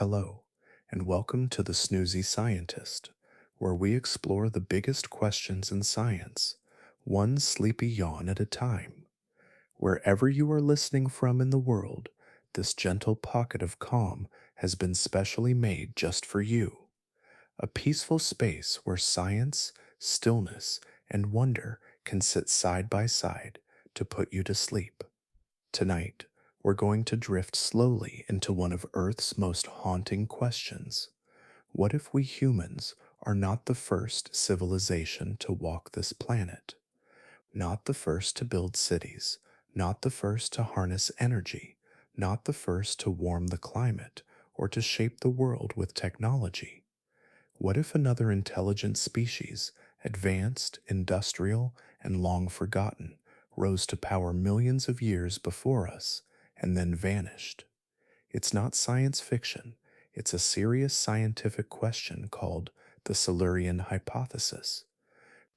Hello, and welcome to the Snoozy Scientist, where we explore the biggest questions in science, one sleepy yawn at a time. Wherever you are listening from in the world, this gentle pocket of calm has been specially made just for you. A peaceful space where science, stillness, and wonder can sit side by side to put you to sleep. Tonight, we're going to drift slowly into one of Earth's most haunting questions. What if we humans are not the first civilization to walk this planet? Not the first to build cities, not the first to harness energy, not the first to warm the climate or to shape the world with technology? What if another intelligent species, advanced, industrial, and long forgotten, rose to power millions of years before us and then vanished? It's not science fiction, it's a serious scientific question called the Silurian Hypothesis,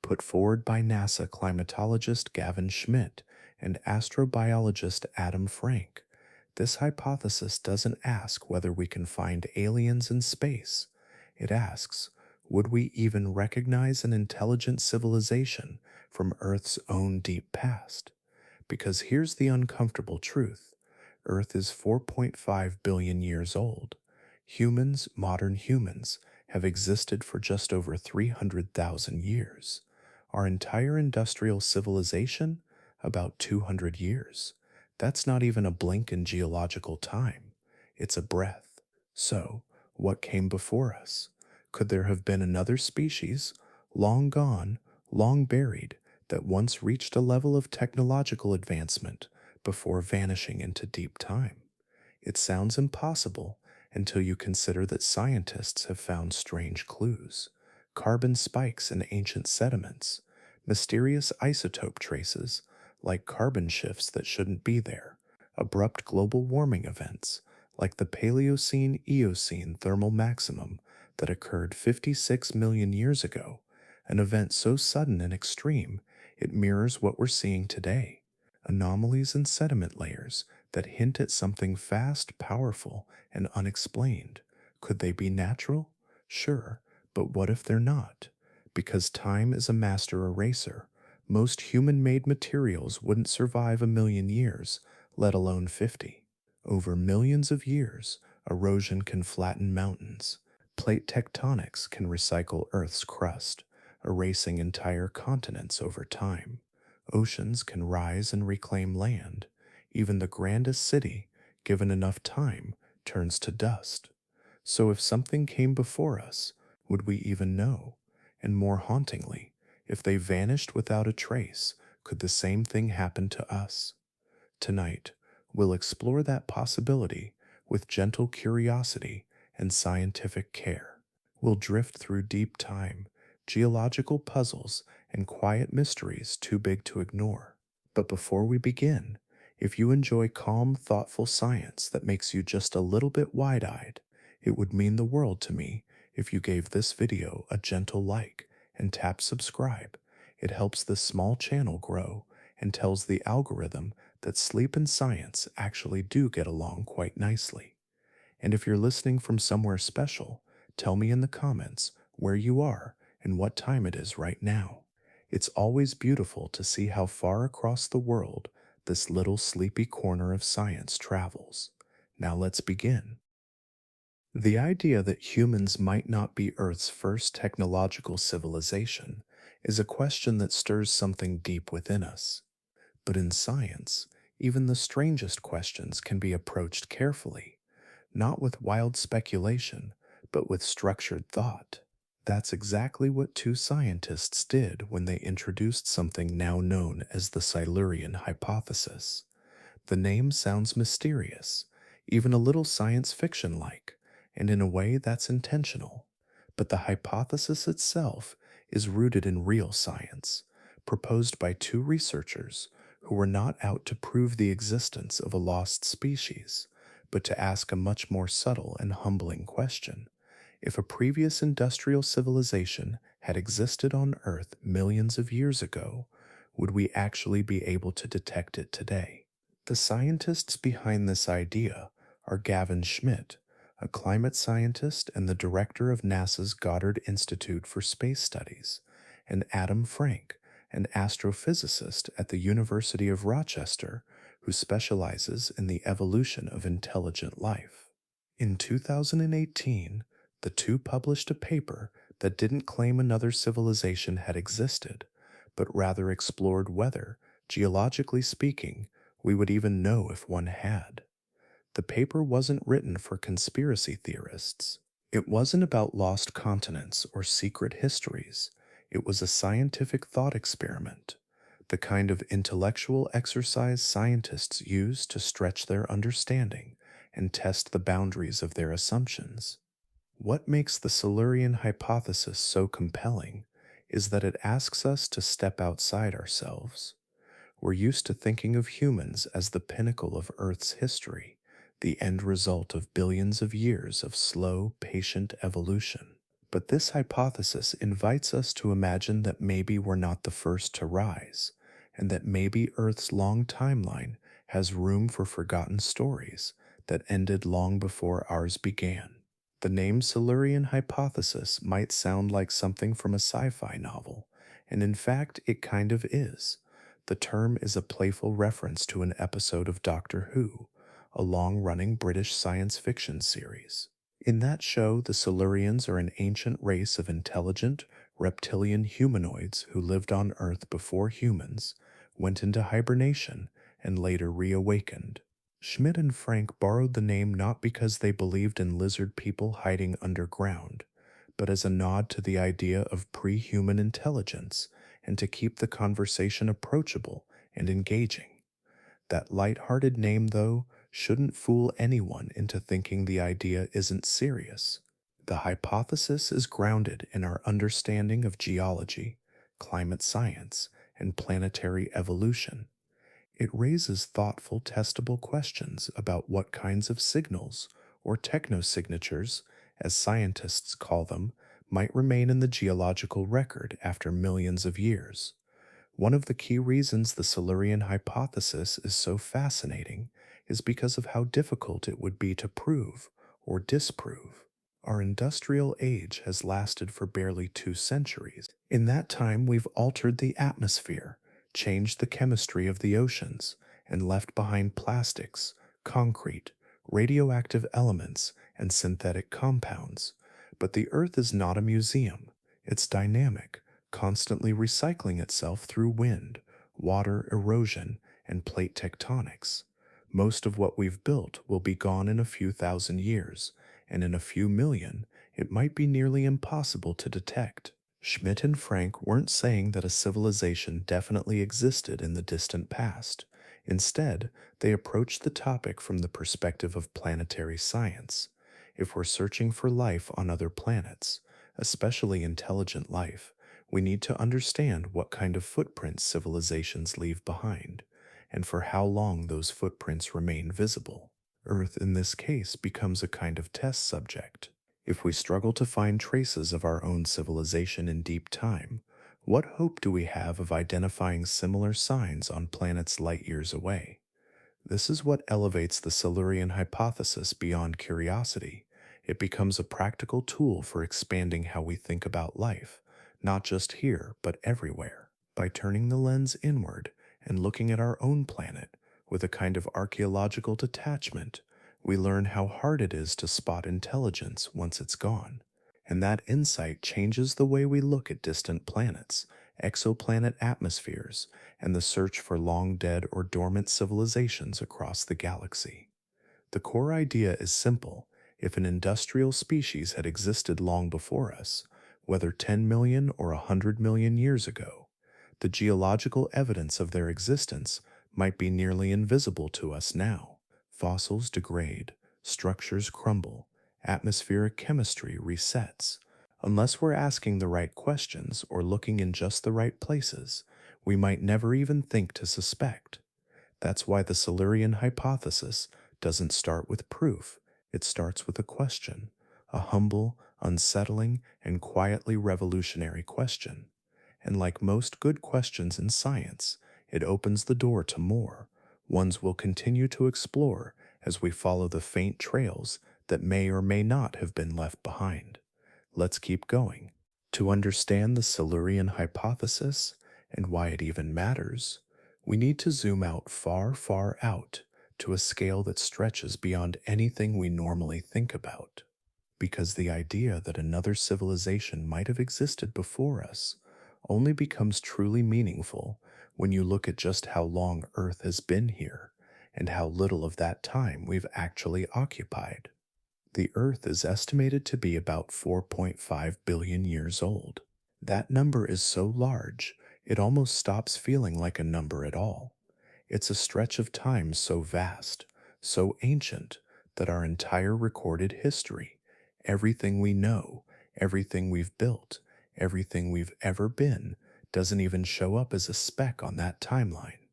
put forward by NASA climatologist Gavin Schmidt and astrobiologist Adam Frank. This hypothesis doesn't ask whether we can find aliens in space. It asks, would we even recognize an intelligent civilization from Earth's own deep past? Because here's the uncomfortable truth. Earth is 4.5 billion years old. Humans, modern humans, have existed for just over 300,000 years. Our entire industrial civilization? About 200 years. That's not even a blink in geological time. It's a breath. So, what came before us? Could there have been another species, long gone, long buried, that once reached a level of technological advancement before vanishing into deep time? It sounds impossible until you consider that scientists have found strange clues: carbon spikes in ancient sediments, mysterious isotope traces like carbon shifts that shouldn't be there, abrupt global warming events like the Paleocene-Eocene Thermal Maximum that occurred 56 million years ago, an event so sudden and extreme it mirrors what we're seeing today: anomalies in sediment layers that hint at something fast, powerful, and unexplained. Could they be natural? Sure, but what if they're not? Because time is a master eraser. Most human-made materials wouldn't survive a million years, let alone 50. Over millions of years, erosion can flatten mountains. Plate tectonics can recycle Earth's crust, erasing entire continents over time. Oceans can rise and reclaim land. Even the grandest city, given enough time, turns to dust. So if something came before us, would we even know? And more hauntingly, if they vanished without a trace, could the same thing happen to us? Tonight, we'll explore that possibility with gentle curiosity and scientific care. We'll drift through deep time, geological puzzles, and quiet mysteries too big to ignore. But before we begin, if you enjoy calm, thoughtful science that makes you just a little bit wide-eyed, it would mean the world to me if you gave this video a gentle like and tap subscribe. It helps this small channel grow and tells the algorithm that sleep and science actually do get along quite nicely. And if you're listening from somewhere special, tell me in the comments where you are and what time it is right now. It's always beautiful to see how far across the world this little sleepy corner of science travels. Now let's begin. The idea that humans might not be Earth's first technological civilization is a question that stirs something deep within us. But in science, even the strangest questions can be approached carefully, not with wild speculation, but with structured thought. That's exactly what two scientists did when they introduced something now known as the Silurian Hypothesis. The name sounds mysterious, even a little science fiction-like, and in a way that's intentional. But the hypothesis itself is rooted in real science, proposed by two researchers who were not out to prove the existence of a lost species, but to ask a much more subtle and humbling question. If a previous industrial civilization had existed on Earth millions of years ago, would we actually be able to detect it today? The scientists behind this idea are Gavin Schmidt, a climate scientist and the director of NASA's Goddard Institute for Space Studies, and Adam Frank, an astrophysicist at the University of Rochester who specializes in the evolution of intelligent life. In 2018, the two published a paper that didn't claim another civilization had existed, but rather explored whether, geologically speaking, we would even know if one had. The paper wasn't written for conspiracy theorists. It wasn't about lost continents or secret histories. It was a scientific thought experiment, the kind of intellectual exercise scientists use to stretch their understanding and test the boundaries of their assumptions. What makes the Silurian hypothesis so compelling is that it asks us to step outside ourselves. We're used to thinking of humans as the pinnacle of Earth's history, the end result of billions of years of slow, patient evolution. But this hypothesis invites us to imagine that maybe we're not the first to rise, and that maybe Earth's long timeline has room for forgotten stories that ended long before ours began. The name Silurian Hypothesis might sound like something from a sci-fi novel, and in fact it kind of is. The term is a playful reference to an episode of Doctor Who, a long-running British science fiction series. In that show, the Silurians are an ancient race of intelligent, reptilian humanoids who lived on Earth before humans, went into hibernation, and later reawakened. Schmidt and Frank borrowed the name not because they believed in lizard people hiding underground, but as a nod to the idea of pre-human intelligence and to keep the conversation approachable and engaging. That light-hearted name, though, shouldn't fool anyone into thinking the idea isn't serious. The hypothesis is grounded in our understanding of geology, climate science, and planetary evolution. It raises thoughtful, testable questions about what kinds of signals, or technosignatures, as scientists call them, might remain in the geological record after millions of years. One of the key reasons the Silurian hypothesis is so fascinating is because of how difficult it would be to prove or disprove. Our industrial age has lasted for barely 2 centuries. In that time, we've altered the atmosphere, changed the chemistry of the oceans, and left behind plastics, concrete, radioactive elements, and synthetic compounds. But the Earth is not a museum. It's dynamic, constantly recycling itself through wind, water erosion, and plate tectonics. Most of what we've built will be gone in a few thousand years, and in a few million, it might be nearly impossible to detect. Schmidt and Frank weren't saying that a civilization definitely existed in the distant past. Instead, they approached the topic from the perspective of planetary science. If we're searching for life on other planets, especially intelligent life, we need to understand what kind of footprints civilizations leave behind, and for how long those footprints remain visible. Earth, in this case, becomes a kind of test subject. If we struggle to find traces of our own civilization in deep time, what hope do we have of identifying similar signs on planets light years away? This is what elevates the Silurian hypothesis beyond curiosity. It becomes a practical tool for expanding how we think about life, not just here, but everywhere. By turning the lens inward and looking at our own planet with a kind of archaeological detachment, we learn how hard it is to spot intelligence once it's gone. And that insight changes the way we look at distant planets, exoplanet atmospheres, and the search for long dead or dormant civilizations across the galaxy. The core idea is simple. If an industrial species had existed long before us, whether 10 million or 100 million years ago, the geological evidence of their existence might be nearly invisible to us now. Fossils degrade, structures crumble, atmospheric chemistry resets. Unless we're asking the right questions or looking in just the right places, we might never even think to suspect. That's why the Silurian hypothesis doesn't start with proof, it starts with a question, a humble, unsettling, and quietly revolutionary question. And like most good questions in science, it opens the door to more, ones we'll continue to explore as we follow the faint trails that may or may not have been left behind. Let's keep going. To understand the Silurian hypothesis and why it even matters, we need to zoom out far, far out to a scale that stretches beyond anything we normally think about. Because the idea that another civilization might have existed before us only becomes truly meaningful when you look at just how long Earth has been here and how little of that time we've actually occupied. The Earth is estimated to be about 4.5 billion years old. That number is so large, it almost stops feeling like a number at all. It's a stretch of time so vast, so ancient, that our entire recorded history, everything we know, everything we've built, everything we've ever been, doesn't even show up as a speck on that timeline.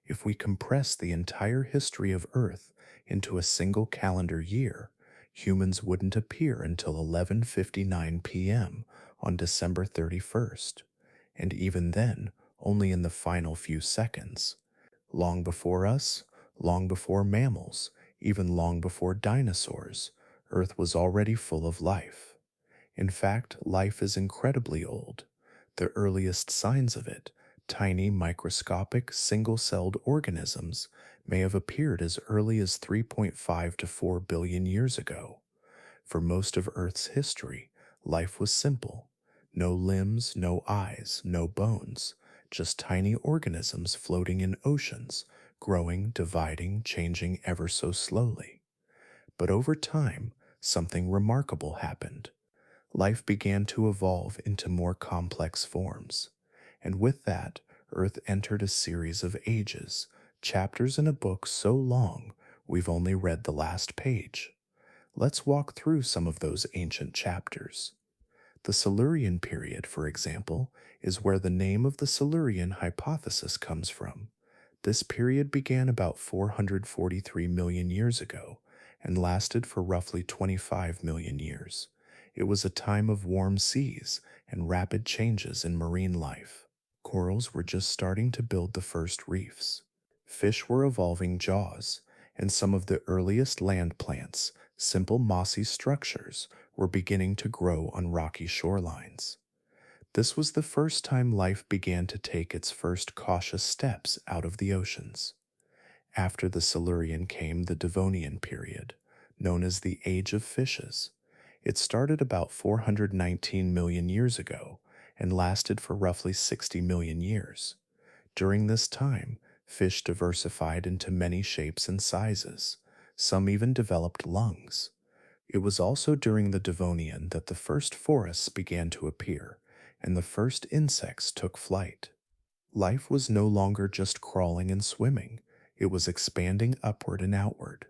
If we compress the entire history of Earth into a single calendar year, humans wouldn't appear until 11:59 p.m. on December 31st, and even then, only in the final few seconds. Long before us, long before mammals, even long before dinosaurs, Earth was already full of life. In fact, life is incredibly old. The earliest signs of it, tiny microscopic single-celled organisms, may have appeared as early as 3.5 to 4 billion years ago. For most of Earth's history, life was simple. No limbs, no eyes, no bones, just tiny organisms floating in oceans, growing, dividing, changing ever so slowly. But over time, something remarkable happened. Life began to evolve into more complex forms. And with that, Earth entered a series of ages, chapters in a book so long we've only read the last page. Let's walk through some of those ancient chapters. The Silurian period, for example, is where the name of the Silurian hypothesis comes from. This period began about 443 million years ago and lasted for roughly 25 million years. It was a time of warm seas and rapid changes in marine life. Corals were just starting to build the first reefs. Fish were evolving jaws, and some of the earliest land plants, simple mossy structures, were beginning to grow on rocky shorelines. This was the first time life began to take its first cautious steps out of the oceans. After the Silurian came the Devonian period, known as the Age of Fishes. It started about 419 million years ago and lasted for roughly 60 million years. During this time, fish diversified into many shapes and sizes. Some even developed lungs. It was also during the Devonian that the first forests began to appear, and the first insects took flight. Life was no longer just crawling and swimming, it was expanding upward and outward.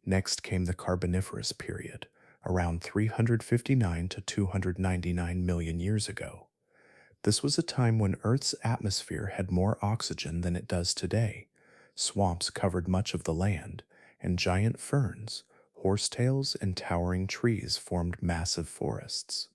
Next came the Carboniferous period, around 359 to 299 million years ago. This was a time when Earth's atmosphere had more oxygen than it does today. Swamps covered much of the land, and giant ferns, horsetails, and towering trees formed massive forests.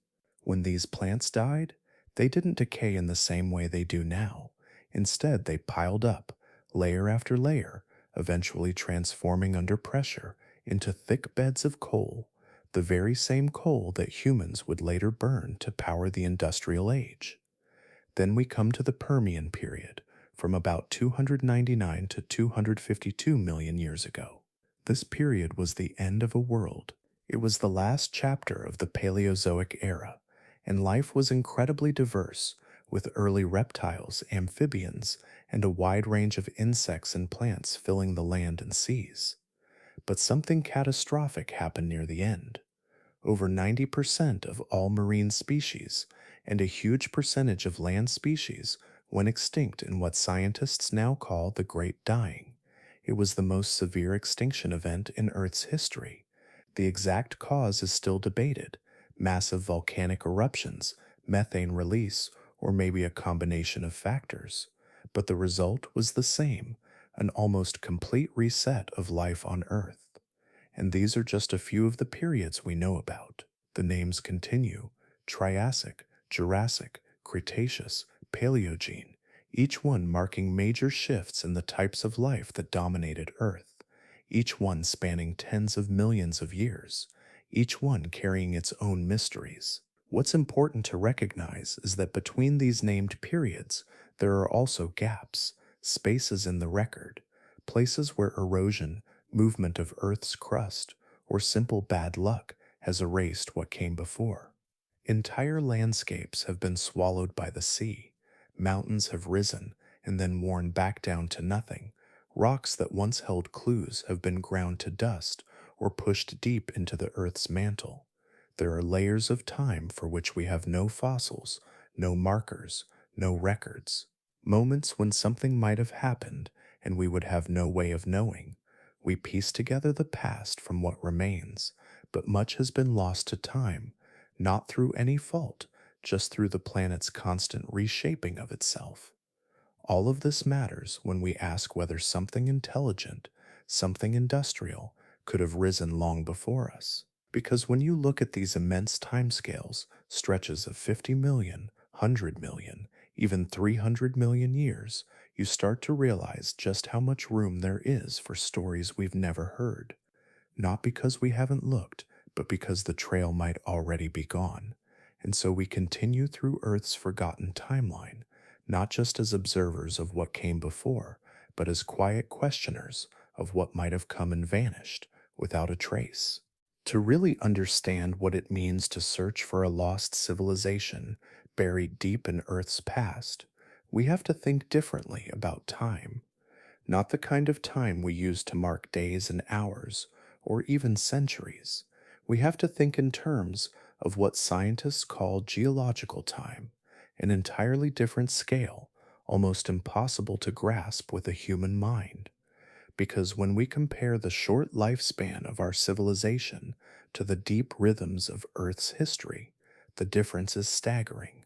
When these plants died, they didn't decay in the same way they do now. Instead, they piled up, layer after layer, eventually transforming under pressure into thick beds of coal, the very same coal that humans would later burn to power the industrial age. Then we come to the Permian period, from about 299 to 252 million years ago. This period was the end of a world. It was the last chapter of the Paleozoic era, and life was incredibly diverse, with early reptiles, amphibians, and a wide range of insects and plants filling the land and seas. But something catastrophic happened near the end. Over 90% of all marine species and a huge percentage of land species went extinct in what scientists now call the Great Dying. It was the most severe extinction event in Earth's history. The exact cause is still debated: massive volcanic eruptions, methane release, or maybe a combination of factors. But the result was the same: an almost complete reset of life on Earth. And these are just a few of the periods we know about. The names continue: Triassic, Jurassic, Cretaceous, Paleogene, each one marking major shifts in the types of life that dominated Earth, each one spanning tens of millions of years, each one carrying its own mysteries. What's important to recognize is that between these named periods, there are also gaps, spaces in the record, places where erosion, movement of Earth's crust, or simple bad luck has erased what came before. Entire landscapes have been swallowed by the sea, mountains have risen and then worn back down to nothing, rocks that once held clues have been ground to dust or pushed deep into the Earth's mantle. There are layers of time for which we have no fossils, no markers, no records. Moments when something might have happened and we would have no way of knowing. We piece together the past from what remains, but much has been lost to time, not through any fault, just through the planet's constant reshaping of itself. All of this matters when we ask whether something intelligent, something industrial, could have risen long before us. Because when you look at these immense timescales, stretches of 50 million, 100 million, even 300 million years, you start to realize just how much room there is for stories we've never heard. Not because we haven't looked, but because the trail might already be gone. And so we continue through Earth's forgotten timeline, not just as observers of what came before, but as quiet questioners of what might have come and vanished without a trace. To really understand what it means to search for a lost civilization buried deep in Earth's past, we have to think differently about time. Not the kind of time we use to mark days and hours, or even centuries. We have to think in terms of what scientists call geological time, an entirely different scale, almost impossible to grasp with a human mind. Because when we compare the short lifespan of our civilization to the deep rhythms of Earth's history, the difference is staggering.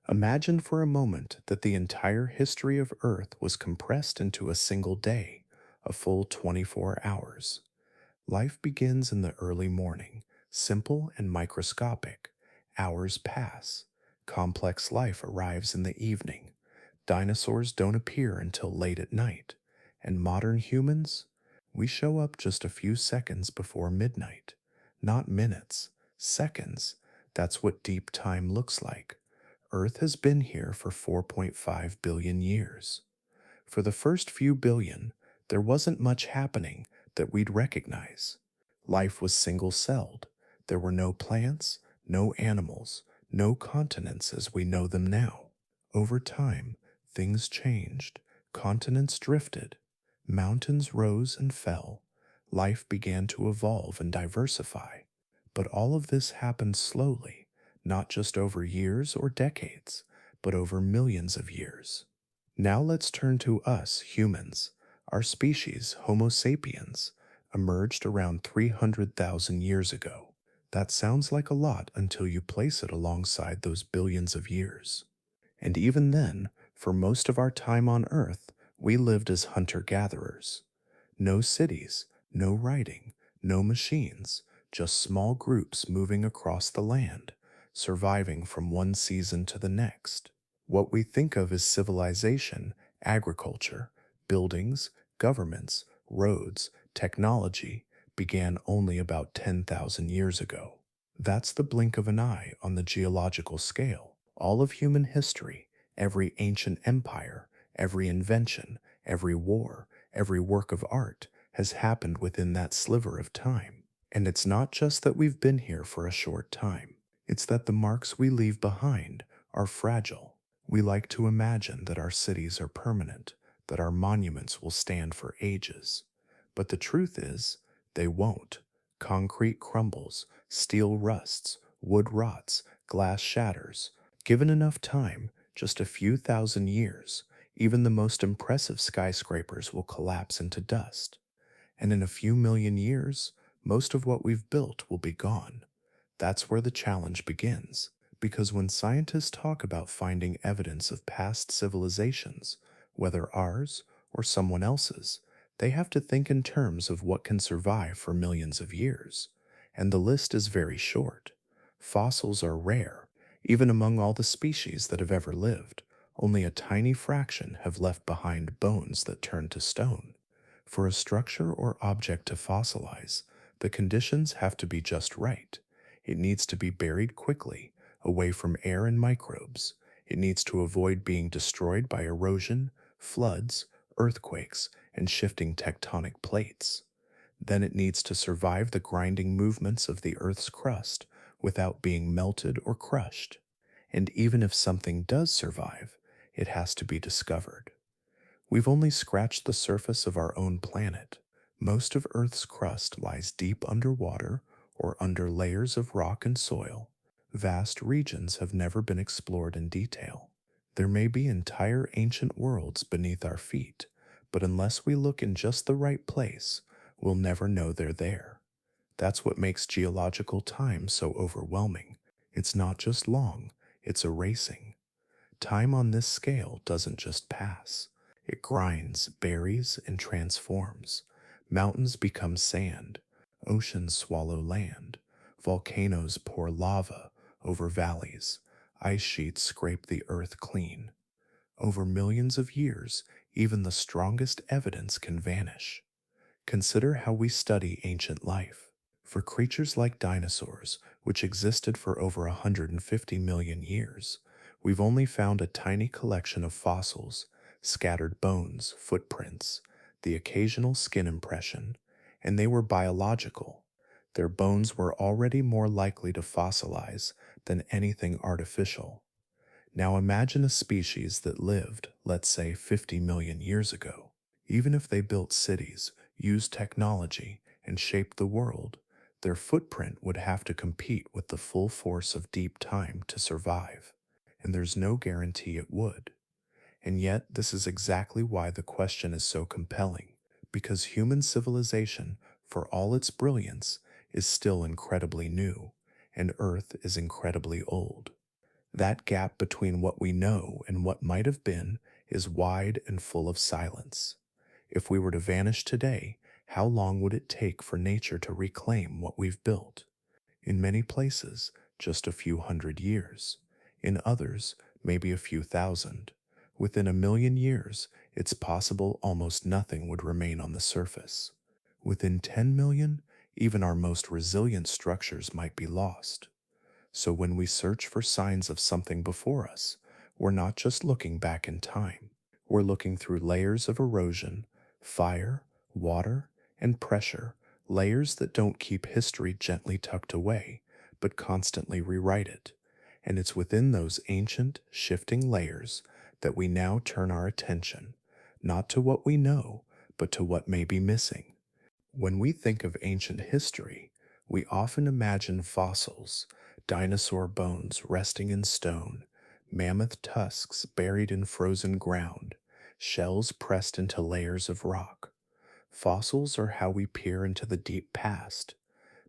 Imagine for a moment that the entire history of Earth was compressed into a single day, a full 24 hours. Life begins in the early morning, simple and microscopic. Hours pass. Complex life arrives in the evening. Dinosaurs don't appear until late at night. And modern humans? We show up just a few seconds before midnight. Not minutes, seconds. That's what deep time looks like. Earth has been here for 4.5 billion years. For the first few billion, there wasn't much happening that we'd recognize. Life was single-celled. There were no plants, no animals, no continents as we know them now. Over time, things changed. Continents drifted. Mountains rose and fell. Life began to evolve and diversify. But all of this happened slowly, not just over years or decades, but over millions of years. Now let's turn to us, humans. Our species, Homo sapiens, emerged around 300,000 years ago. That sounds like a lot until you place it alongside those billions of years. And even then, for most of our time on Earth, we lived as hunter-gatherers. No cities, no writing, no machines, just small groups moving across the land, surviving from one season to the next. What we think of as civilization, agriculture, buildings, governments, roads, technology, began only about 10,000 years ago. That's the blink of an eye on the geological scale. All of human history, every ancient empire, every invention, every war, every work of art has happened within that sliver of time. And it's not just that we've been here for a short time. It's that the marks we leave behind are fragile. We like to imagine that our cities are permanent, that our monuments will stand for ages. But the truth is, they won't. Concrete crumbles, steel rusts, wood rots, glass shatters. Given enough time, just a few thousand years, even the most impressive skyscrapers will collapse into dust. And in a few million years, most of what we've built will be gone. That's where the challenge begins. Because when scientists talk about finding evidence of past civilizations, whether ours or someone else's, they have to think in terms of what can survive for millions of years. And the list is very short. Fossils are rare. Even among all the species that have ever lived, only a tiny fraction have left behind bones that turn to stone. For a structure or object to fossilize, The conditions have to be just right. It needs to be buried quickly, away from air and microbes. It needs to avoid being destroyed by erosion, floods, earthquakes, and shifting tectonic plates. Then it needs to survive the grinding movements of the Earth's crust without being melted or crushed. And even if something does survive, it has to be discovered. We've only scratched the surface of our own planet. Most of Earth's crust lies deep underwater or under layers of rock and soil. Vast regions have never been explored in detail. There may be entire ancient worlds beneath our feet, but unless we look in just the right place, we'll never know they're there. That's what makes geological time so overwhelming. It's not just long, it's erasing. Time on this scale doesn't just pass. It grinds, buries, and transforms. Mountains become sand. Oceans swallow land. Volcanoes pour lava over valleys. Ice sheets scrape the earth clean. Over millions of years, even the strongest evidence can vanish. Consider how we study ancient life. For creatures like dinosaurs, which existed for over 150 million years, we've only found a tiny collection of fossils, scattered bones, footprints, the occasional skin impression, and they were biological. Their bones were already more likely to fossilize than anything artificial. Now imagine a species that lived, let's say, 50 million years ago. Even if they built cities, used technology, and shaped the world, their footprint would have to compete with the full force of deep time to survive, and there's no guarantee it would. And yet, this is exactly why the question is so compelling, because human civilization, for all its brilliance, is still incredibly new, and Earth is incredibly old. That gap between what we know and what might have been is wide and full of silence. If we were to vanish today, how long would it take for nature to reclaim what we've built? In many places, just a few hundred years. In others, maybe a few thousand. Within a million years, it's possible almost nothing would remain on the surface. Within 10 million, even our most resilient structures might be lost. So when we search for signs of something before us, we're not just looking back in time. We're looking through layers of erosion, fire, water, and pressure, layers that don't keep history gently tucked away, but constantly rewrite it. And it's within those ancient, shifting layers that we now turn our attention, not to what we know, but to what may be missing. When we think of ancient history, we often imagine fossils, dinosaur bones resting in stone, mammoth tusks buried in frozen ground, shells pressed into layers of rock. Fossils are how we peer into the deep past.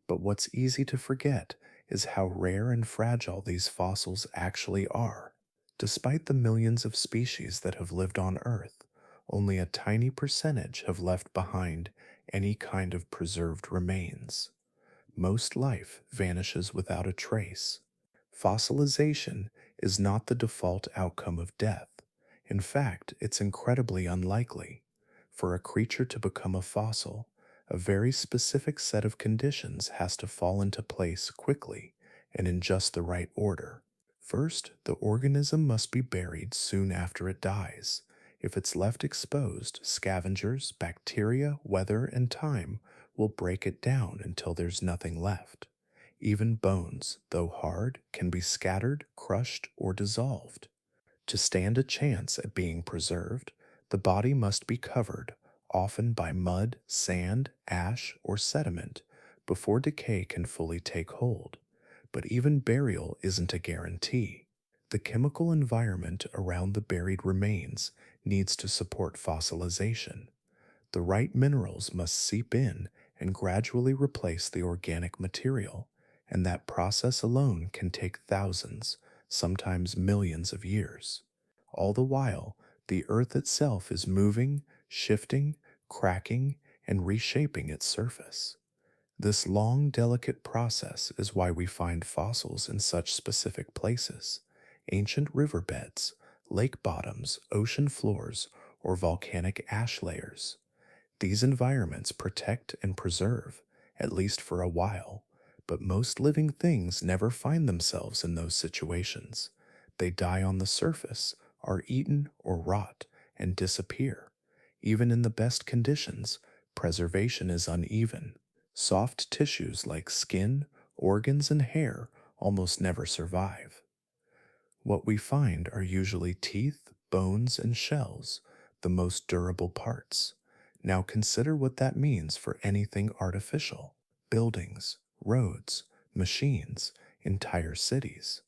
But what's easy to forget is how rare and fragile these fossils actually are. Despite the millions of species that have lived on Earth, only a tiny percentage have left behind any kind of preserved remains. Most life vanishes without a trace. Fossilization is not the default outcome of death. In fact, it's incredibly unlikely. For a creature to become a fossil, a very specific set of conditions has to fall into place quickly and in just the right order. First, the organism must be buried soon after it dies. If it's left exposed, scavengers, bacteria, weather, and time will break it down until there's nothing left. Even bones, though hard, can be scattered, crushed, or dissolved. To stand a chance at being preserved, the body must be covered, often by mud, sand, ash, or sediment, before decay can fully take hold. But even burial isn't a guarantee. The chemical environment around the buried remains needs to support fossilization. The right minerals must seep in and gradually replace the organic material, and that process alone can take thousands, sometimes millions of years. All the while, the Earth itself is moving, shifting, cracking, and reshaping its surface. This long, delicate process is why we find fossils in such specific places: ancient riverbeds, lake bottoms, ocean floors, or volcanic ash layers. These environments protect and preserve, at least for a while, but most living things never find themselves in those situations. They die on the surface, are eaten or rot, and disappear. Even in the best conditions, preservation is uneven. Soft tissues like skin, organs, and hair almost never survive. What we find are usually teeth, bones, and shells, the most durable parts. Now consider what that means for anything artificial: buildings, roads, machines, entire cities.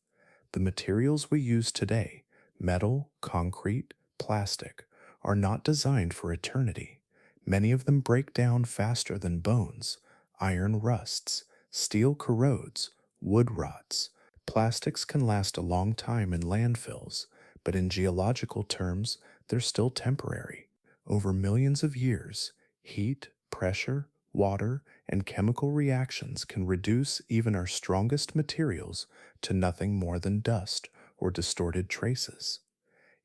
The materials we use today, metal, concrete, plastic, are not designed for eternity. Many of them break down faster than bones. Iron rusts, steel corrodes, wood rots. Plastics can last a long time in landfills, but in geological terms, they're still temporary. Over millions of years, heat, pressure, water, and chemical reactions can reduce even our strongest materials to nothing more than dust or distorted traces.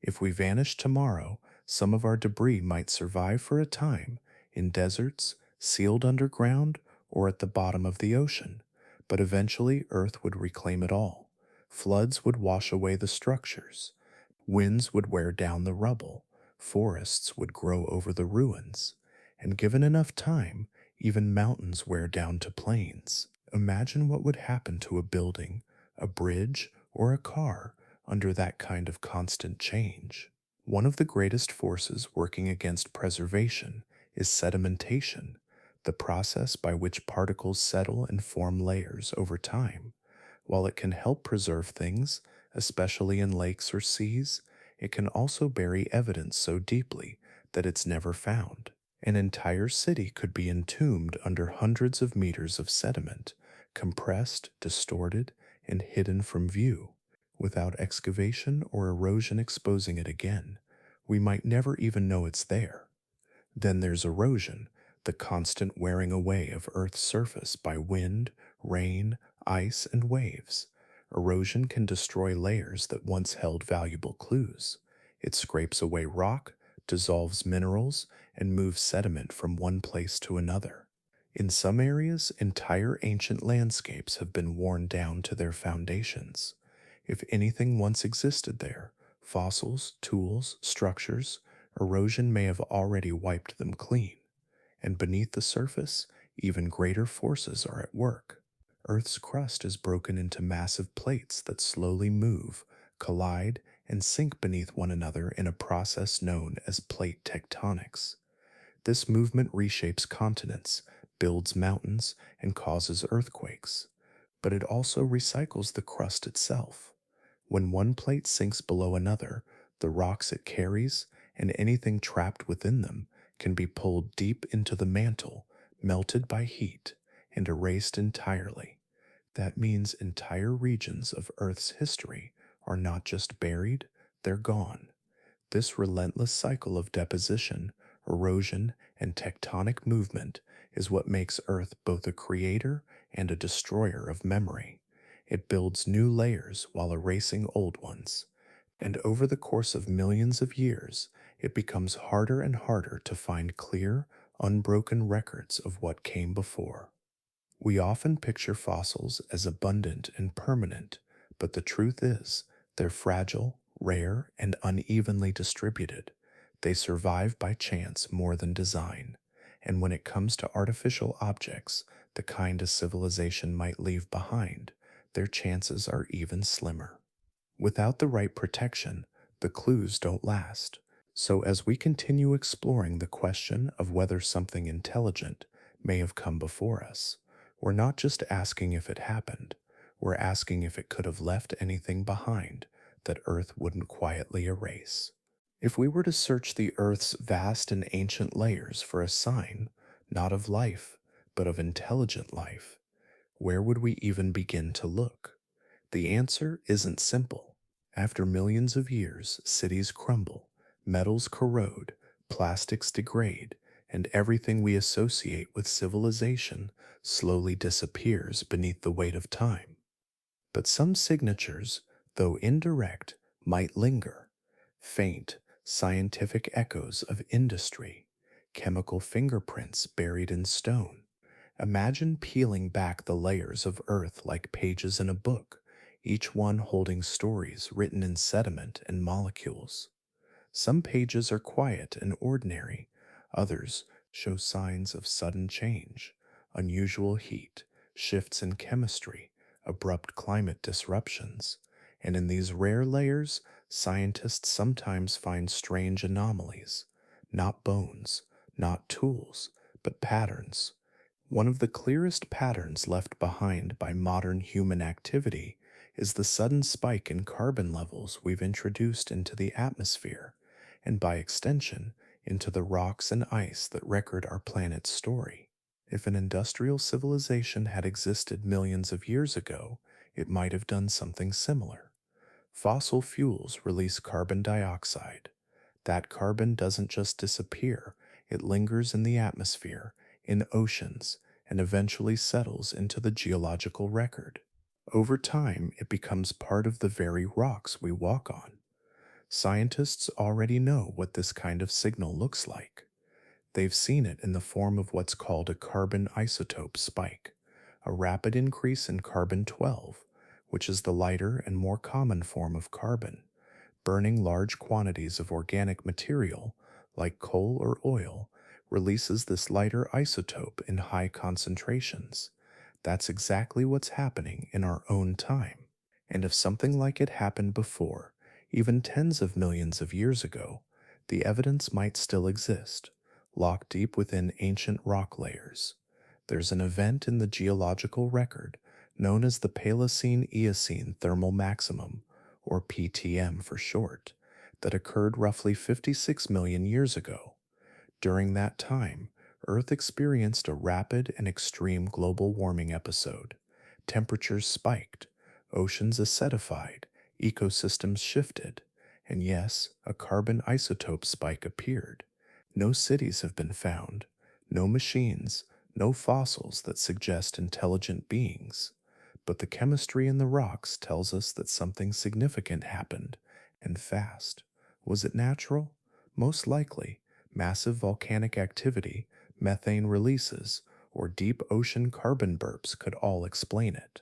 If we vanish tomorrow, some of our debris might survive for a time in deserts, sealed underground, or at the bottom of the ocean, but eventually Earth would reclaim it all. Floods would wash away the structures, winds would wear down the rubble, forests would grow over the ruins, and given enough time, even mountains wear down to plains. Imagine what would happen to a building, a bridge, or a car under that kind of constant change. One of the greatest forces working against preservation is sedimentation, the process by which particles settle and form layers over time. While it can help preserve things, especially in lakes or seas, it can also bury evidence so deeply that it's never found. An entire city could be entombed under hundreds of meters of sediment, compressed, distorted, and hidden from view. Without excavation or erosion exposing it again, we might never even know it's there. Then there's erosion, the constant wearing away of Earth's surface by wind, rain, ice, and waves. Erosion can destroy layers that once held valuable clues. It scrapes away rock, dissolves minerals, and moves sediment from one place to another. In some areas, entire ancient landscapes have been worn down to their foundations. If anything once existed there, fossils, tools, structures, erosion may have already wiped them clean. And beneath the surface, even greater forces are at work. Earth's crust is broken into massive plates that slowly move, collide, and sink beneath one another in a process known as plate tectonics. This movement reshapes continents, builds mountains, and causes earthquakes. But it also recycles the crust itself. When one plate sinks below another, the rocks it carries and anything trapped within them can be pulled deep into the mantle, melted by heat, and erased entirely. That means entire regions of Earth's history are not just buried, they're gone. This relentless cycle of deposition, erosion, and tectonic movement is what makes Earth both a creator and a destroyer of memory. It builds new layers while erasing old ones. And over the course of millions of years, it becomes harder and harder to find clear, unbroken records of what came before. We often picture fossils as abundant and permanent, but the truth is, they're fragile, rare, and unevenly distributed. They survive by chance more than design. And when it comes to artificial objects, the kind a civilization might leave behind, their chances are even slimmer. Without the right protection, the clues don't last. So, as we continue exploring the question of whether something intelligent may have come before us, we're not just asking if it happened, we're asking if it could have left anything behind that Earth wouldn't quietly erase. If we were to search the Earth's vast and ancient layers for a sign, not of life, but of intelligent life, where would we even begin to look? The answer isn't simple. After millions of years, cities crumble, metals corrode, plastics degrade, and everything we associate with civilization slowly disappears beneath the weight of time. But some signatures, though indirect, might linger. Faint, scientific echoes of industry, chemical fingerprints buried in stone, Imagine peeling back the layers of Earth like pages in a book, each one holding stories written in sediment and molecules. Some pages are quiet and ordinary, others show signs of sudden change, unusual heat, shifts in chemistry, abrupt climate disruptions. And in these rare layers, scientists sometimes find strange anomalies, not bones, not tools, but patterns. One of the clearest patterns left behind by modern human activity is the sudden spike in carbon levels we've introduced into the atmosphere, and by extension, into the rocks and ice that record our planet's story. If an industrial civilization had existed millions of years ago, it might have done something similar. Fossil fuels release carbon dioxide. That carbon doesn't just disappear, it lingers in the atmosphere, in oceans, and eventually settles into the geological record. Over time, it becomes part of the very rocks we walk on. Scientists already know what this kind of signal looks like. They've seen it in the form of what's called a carbon isotope spike, a rapid increase in carbon 12, which is the lighter and more common form of carbon. Burning large quantities of organic material, like coal or oil, releases this lighter isotope in high concentrations. That's exactly what's happening in our own time. And if something like it happened before, even tens of millions of years ago, the evidence might still exist, locked deep within ancient rock layers. There's an event in the geological record known as the Paleocene-Eocene Thermal Maximum, or PTM for short, that occurred roughly 56 million years ago. During that time, Earth experienced a rapid and extreme global warming episode. Temperatures spiked, oceans acidified, ecosystems shifted, and yes, a carbon isotope spike appeared. No cities have been found, no machines, no fossils that suggest intelligent beings. But the chemistry in the rocks tells us that something significant happened, and fast. Was it natural? Most likely. Massive volcanic activity, methane releases, or deep ocean carbon burps could all explain it.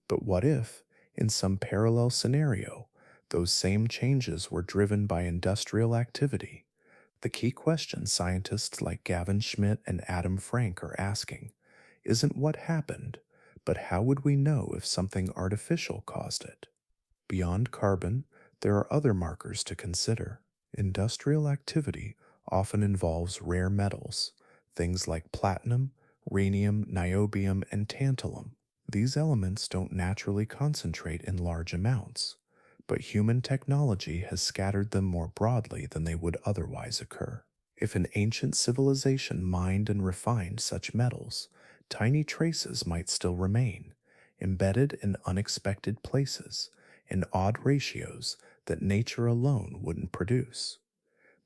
But what if, in some parallel scenario, those same changes were driven by industrial activity? The key question scientists like Gavin Schmidt and Adam Frank are asking isn't what happened, but how would we know if something artificial caused it? Beyond carbon, there are other markers to consider. Industrial activity often involves rare metals, things like platinum, rhenium, niobium, and tantalum. These elements don't naturally concentrate in large amounts, but human technology has scattered them more broadly than they would otherwise occur. If an ancient civilization mined and refined such metals, tiny traces might still remain, embedded in unexpected places, in odd ratios that nature alone wouldn't produce.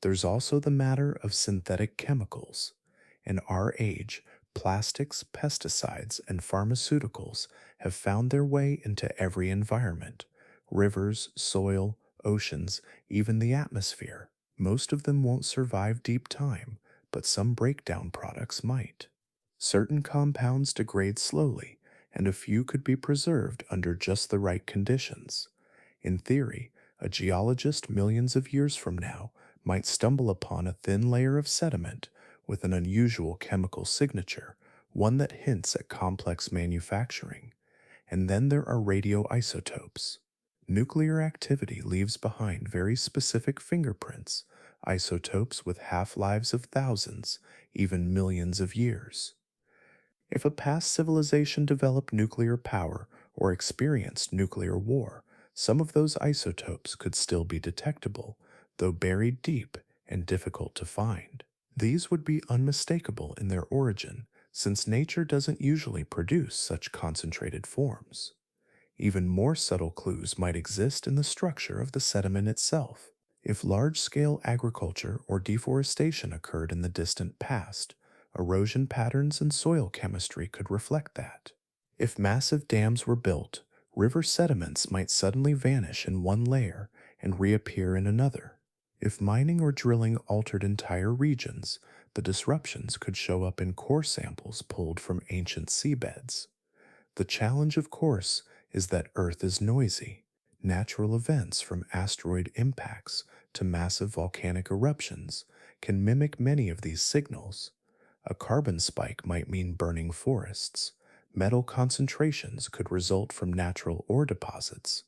There's also the matter of synthetic chemicals. In our age, plastics, pesticides, and pharmaceuticals have found their way into every environment: rivers, soil, oceans, even the atmosphere. Most of them won't survive deep time, but some breakdown products might. Certain compounds degrade slowly, and a few could be preserved under just the right conditions. In theory, a geologist millions of years from now might stumble upon a thin layer of sediment with an unusual chemical signature, one that hints at complex manufacturing. And then there are radioisotopes. Nuclear activity leaves behind very specific fingerprints, isotopes with half-lives of thousands, even millions of years. If a past civilization developed nuclear power or experienced nuclear war, some of those isotopes could still be detectable, though buried deep and difficult to find. These would be unmistakable in their origin, since nature doesn't usually produce such concentrated forms. Even more subtle clues might exist in the structure of the sediment itself. If large-scale agriculture or deforestation occurred in the distant past, erosion patterns and soil chemistry could reflect that. If massive dams were built, river sediments might suddenly vanish in one layer and reappear in another. If mining or drilling altered entire regions, The disruptions could show up in core samples pulled from ancient seabeds. The challenge, of course, is that Earth is noisy. Natural events from asteroid impacts to massive volcanic eruptions can mimic many of these signals. A carbon spike might mean burning forests. Metal concentrations could result from natural ore deposits.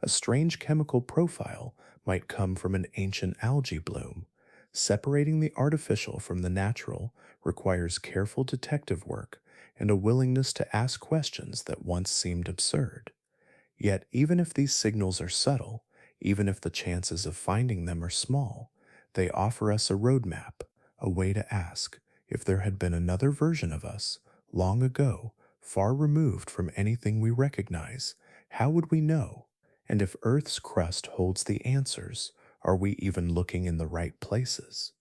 A strange chemical profile might come from an ancient algae bloom. Separating the artificial from the natural requires careful detective work and a willingness to ask questions that once seemed absurd. Yet, even if these signals are subtle, even if the chances of finding them are small, they offer us a roadmap, a way to ask if there had been another version of us, long ago, far removed from anything we recognize, how would we know? And if Earth's crust holds the answers, are we even looking in the right places?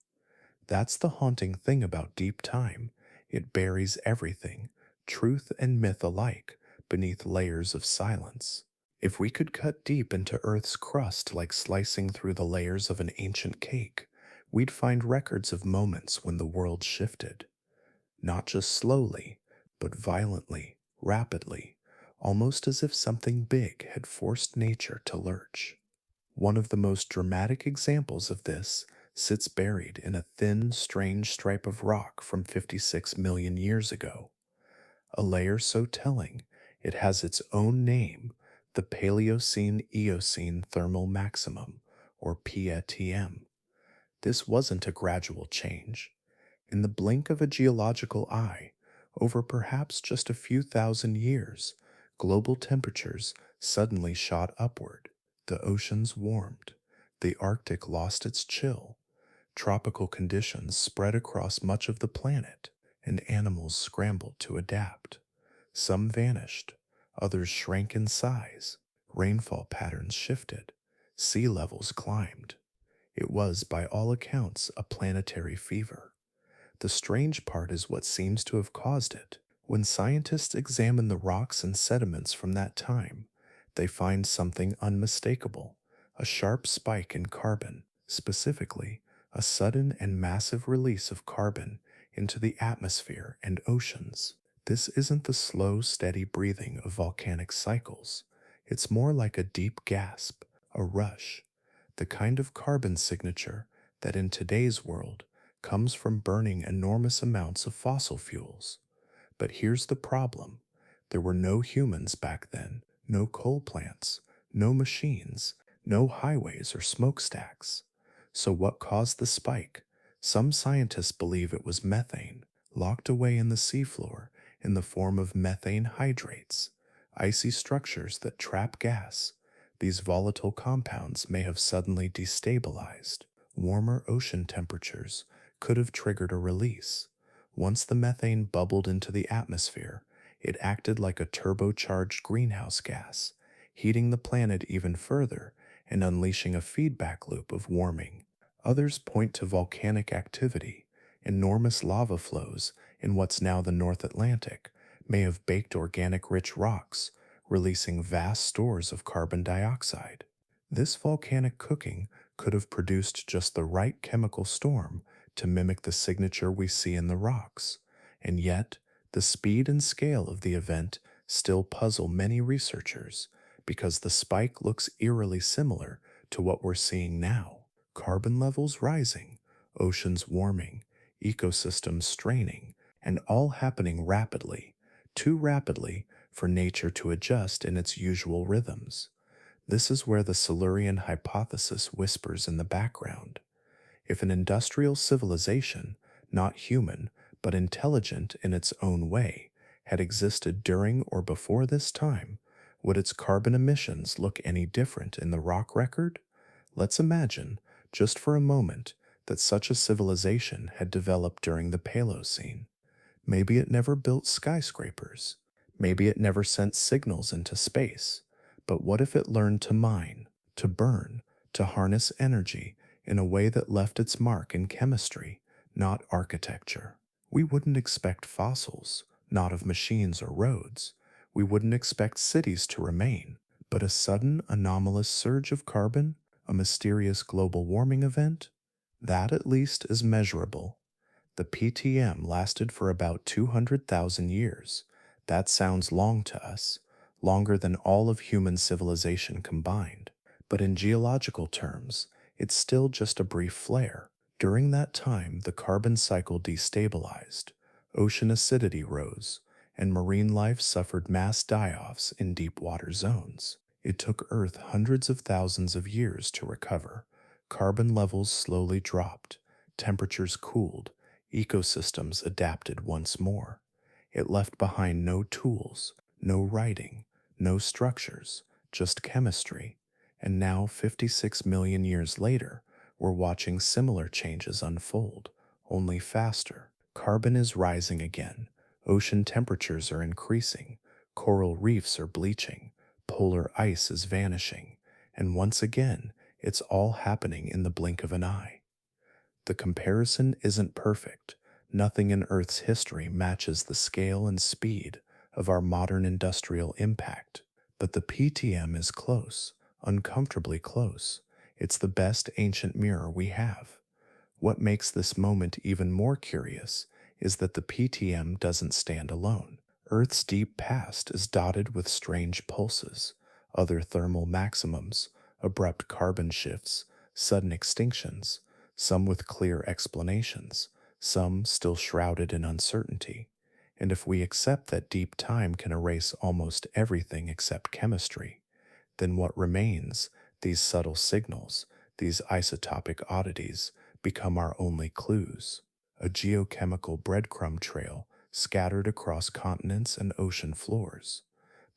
That's the haunting thing about deep time. It buries everything, truth and myth alike, beneath layers of silence. If we could cut deep into Earth's crust like slicing through the layers of an ancient cake, we'd find records of moments when the world shifted. Not just slowly, but violently, rapidly, almost as if something big had forced nature to lurch. One of the most dramatic examples of this sits buried in a thin, strange stripe of rock from 56 million years ago, a layer so telling it has its own name, the Paleocene-Eocene Thermal Maximum, or PETM. This wasn't a gradual change. In the blink of a geological eye, over perhaps just a few thousand years, global temperatures suddenly shot upward. The oceans warmed. The Arctic lost its chill. Tropical conditions spread across much of the planet, and animals scrambled to adapt. Some vanished, others shrank in size. Rainfall patterns shifted. Sea levels climbed. It was, by all accounts, a planetary fever. The strange part is what seems to have caused it. When scientists examine the rocks and sediments from that time, they find something unmistakable, a sharp spike in carbon, specifically, a sudden and massive release of carbon into the atmosphere and oceans. This isn't the slow, steady breathing of volcanic cycles. It's more like a deep gasp, a rush, the kind of carbon signature that in today's world comes from burning enormous amounts of fossil fuels. But here's the problem. There were no humans back then, no coal plants, no machines, no highways or smokestacks. So what caused the spike? Some scientists believe it was methane, locked away in the seafloor in the form of methane hydrates, icy structures that trap gas. These volatile compounds may have suddenly destabilized. Warmer ocean temperatures could have triggered a release. Once the methane bubbled into the atmosphere, it acted like a turbocharged greenhouse gas, heating the planet even further and unleashing a feedback loop of warming. Others point to volcanic activity. Enormous lava flows in what's now the North Atlantic may have baked organic-rich rocks, releasing vast stores of carbon dioxide. This volcanic cooking could have produced just the right chemical storm to mimic the signature we see in the rocks, and yet the speed and scale of the event still puzzle many researchers because the spike looks eerily similar to what we're seeing now. Carbon levels rising, oceans warming, ecosystems straining, and all happening rapidly, too rapidly for nature to adjust in its usual rhythms. This is where the Silurian hypothesis whispers in the background. If an industrial civilization, not human, but intelligent in its own way, had existed during or before this time, would its carbon emissions look any different in the rock record? Let's imagine, just for a moment, that such a civilization had developed during the Paleocene. Maybe it never built skyscrapers. Maybe it never sent signals into space. But what if it learned to mine, to burn, to harness energy in a way that left its mark in chemistry, not architecture? We wouldn't expect fossils, not of machines or roads. We wouldn't expect cities to remain. But a sudden anomalous surge of carbon, a mysterious global warming event, that at least is measurable. The PTM lasted for about 200,000 years. That sounds long to us, longer than all of human civilization combined. But in geological terms, it's still just a brief flare. During that time, the carbon cycle destabilized, ocean acidity rose, and marine life suffered mass die-offs in deep water zones. It took Earth hundreds of thousands of years to recover. Carbon levels slowly dropped, temperatures cooled, ecosystems adapted once more. It left behind no tools, no writing, no structures, just chemistry. And now, 56 million years later, we're watching similar changes unfold, only faster. Carbon is rising again, ocean temperatures are increasing, coral reefs are bleaching, polar ice is vanishing, and once again, it's all happening in the blink of an eye. The comparison isn't perfect. Nothing in Earth's history matches the scale and speed of our modern industrial impact. But the PTM is close, uncomfortably close. It's the best ancient mirror we have. What makes this moment even more curious is that the PTM doesn't stand alone. Earth's deep past is dotted with strange pulses, other thermal maximums, abrupt carbon shifts, sudden extinctions, some with clear explanations, some still shrouded in uncertainty. And if we accept that deep time can erase almost everything except chemistry, then what remains, these subtle signals, these isotopic oddities, become our only clues. A geochemical breadcrumb trail scattered across continents and ocean floors.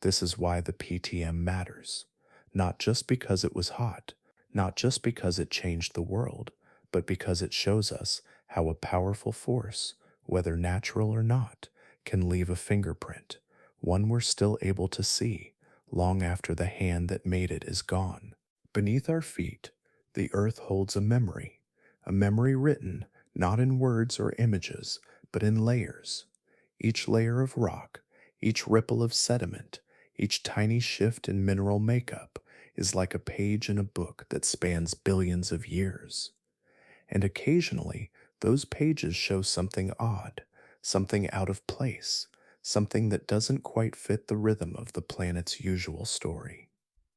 This is why the PTM matters. Not just because it was hot, not just because it changed the world, but because it shows us how a powerful force, whether natural or not, can leave a fingerprint, one we're still able to see long after the hand that made it is gone. Beneath our feet, the earth holds a memory written not in words or images, but in layers. Each layer of rock, each ripple of sediment, each tiny shift in mineral makeup is like a page in a book that spans billions of years. And occasionally, those pages show something odd, something out of place, something that doesn't quite fit the rhythm of the planet's usual story.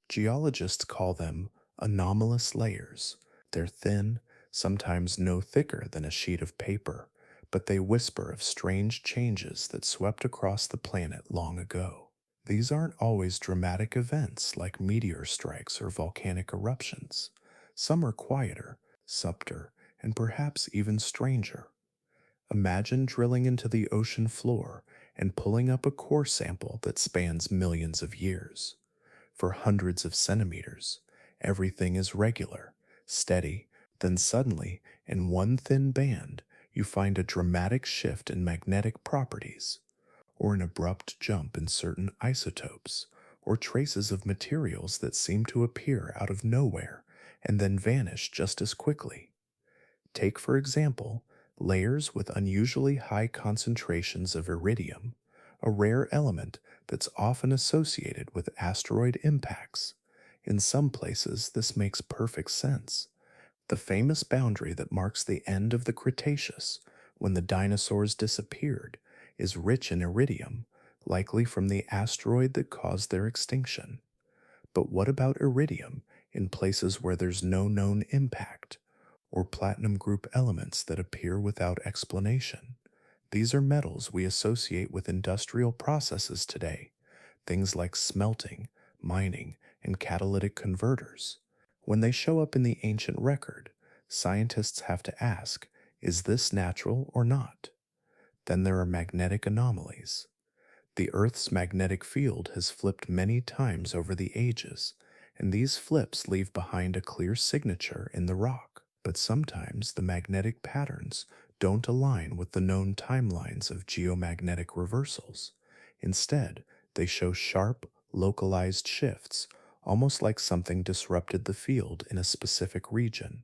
Geologists call them anomalous layers. They're thin, sometimes no thicker than a sheet of paper, but they whisper of strange changes that swept across the planet long ago. These aren't always dramatic events like meteor strikes or volcanic eruptions. Some are quieter, subtler, and perhaps even stranger. Imagine drilling into the ocean floor and pulling up a core sample that spans millions of years. For hundreds of centimeters, everything is regular, steady, then suddenly, in one thin band, you find a dramatic shift in magnetic properties, or an abrupt jump in certain isotopes, or traces of materials that seem to appear out of nowhere and then vanish just as quickly. Take, for example, layers with unusually high concentrations of iridium, a rare element that's often associated with asteroid impacts. In some places, this makes perfect sense. The famous boundary that marks the end of the Cretaceous, when the dinosaurs disappeared, is rich in iridium, likely from the asteroid that caused their extinction. But what about iridium in places where there's no known impact, or platinum group elements that appear without explanation? These are metals we associate with industrial processes today, things like smelting, mining, and catalytic converters. When they show up in the ancient record, scientists have to ask, is this natural or not? Then there are magnetic anomalies. The Earth's magnetic field has flipped many times over the ages, and these flips leave behind a clear signature in the rock. But sometimes the magnetic patterns don't align with the known timelines of geomagnetic reversals. Instead, they show sharp, localized shifts, almost like something disrupted the field in a specific region.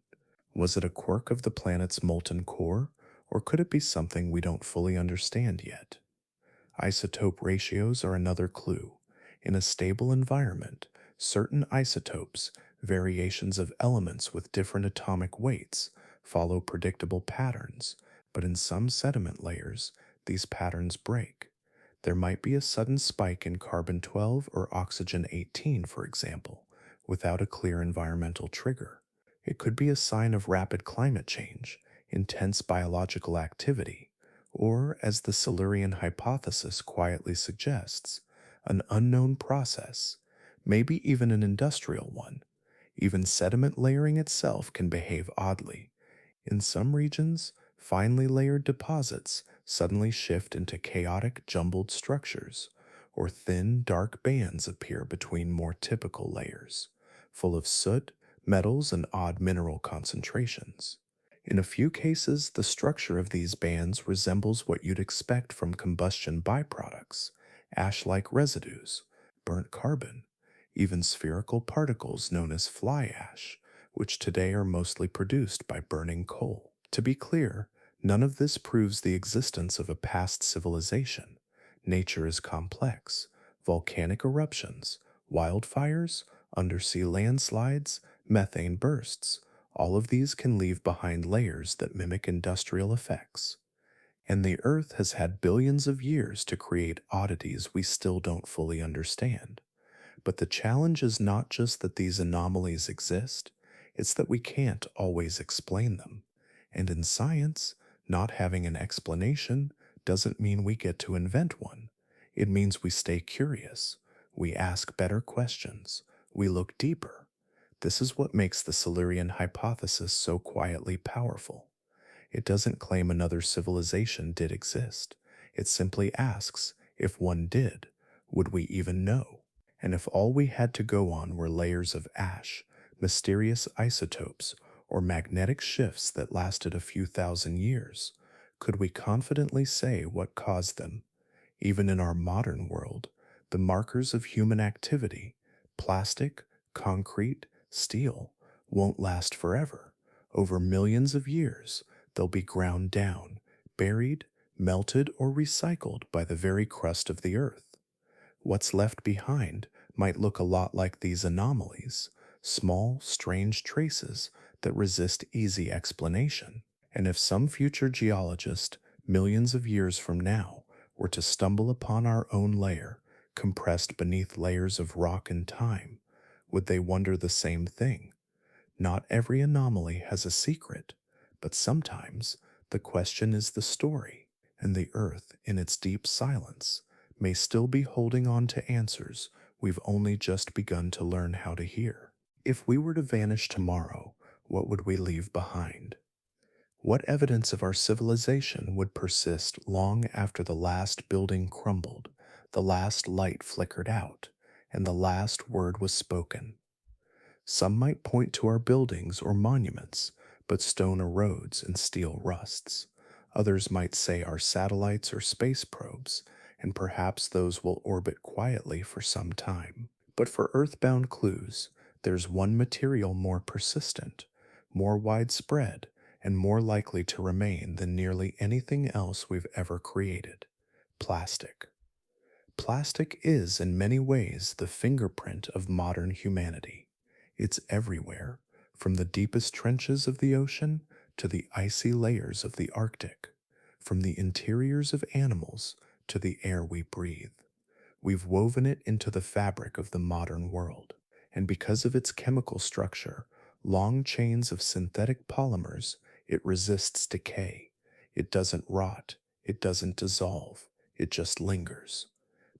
Was it a quirk of the planet's molten core, or could it be something we don't fully understand yet? Isotope ratios are another clue. In a stable environment, certain isotopes, variations of elements with different atomic weights, follow predictable patterns, But in some sediment layers, these patterns break. There might be a sudden spike in carbon 12 or oxygen 18, for example, without a clear environmental trigger. It could be a sign of rapid climate change, intense biological activity, or, as the Silurian hypothesis quietly suggests, an unknown process, maybe even an industrial one. Even sediment layering itself can behave oddly. In some regions, finely layered deposits suddenly shift into chaotic, jumbled structures, or thin, dark bands appear between more typical layers, full of soot, metals, and odd mineral concentrations. In a few cases, the structure of these bands resembles what you'd expect from combustion byproducts, ash-like residues, burnt carbon, even spherical particles known as fly ash, which today are mostly produced by burning coal. To be clear, none of this proves the existence of a past civilization. Nature is complex. Volcanic eruptions, wildfires, undersea landslides, methane bursts, all of these can leave behind layers that mimic industrial effects. And the Earth has had billions of years to create oddities we still don't fully understand. But the challenge is not just that these anomalies exist, it's that we can't always explain them. And in science, not having an explanation doesn't mean we get to invent one. It means we stay curious, we ask better questions, we look deeper. This is what makes the Silurian hypothesis so quietly powerful. It doesn't claim another civilization did exist. It simply asks, if one did, would we even know? And if all we had to go on were layers of ash, mysterious isotopes, or magnetic shifts that lasted a few thousand years, could we confidently say what caused them? Even in our modern world, the markers of human activity, plastic, concrete, steel, won't last forever. Over millions of years, they'll be ground down, buried, melted, or recycled by the very crust of the earth. What's left behind might look a lot like these anomalies, small, strange traces that resist easy explanation. And if some future geologist, millions of years from now, were to stumble upon our own layer, compressed beneath layers of rock and time, would they wonder the same thing? Not every anomaly has a secret, but sometimes the question is the story, and the earth, in its deep silence, may still be holding on to answers we've only just begun to learn how to hear. If we were to vanish tomorrow, what would we leave behind? What evidence of our civilization would persist long after the last building crumbled, the last light flickered out, and the last word was spoken? Some might point to our buildings or monuments, but stone erodes and steel rusts. Others might say our satellites or space probes, and perhaps those will orbit quietly for some time. But for earthbound clues, there's one material more persistent, more widespread, and more likely to remain than nearly anything else we've ever created: plastic. Plastic is, in many ways, the fingerprint of modern humanity. It's everywhere, from the deepest trenches of the ocean to the icy layers of the Arctic, from the interiors of animals to the air we breathe. We've woven it into the fabric of the modern world, and because of its chemical structure, long chains of synthetic polymers, it resists decay. It doesn't rot, it doesn't dissolve, it just lingers.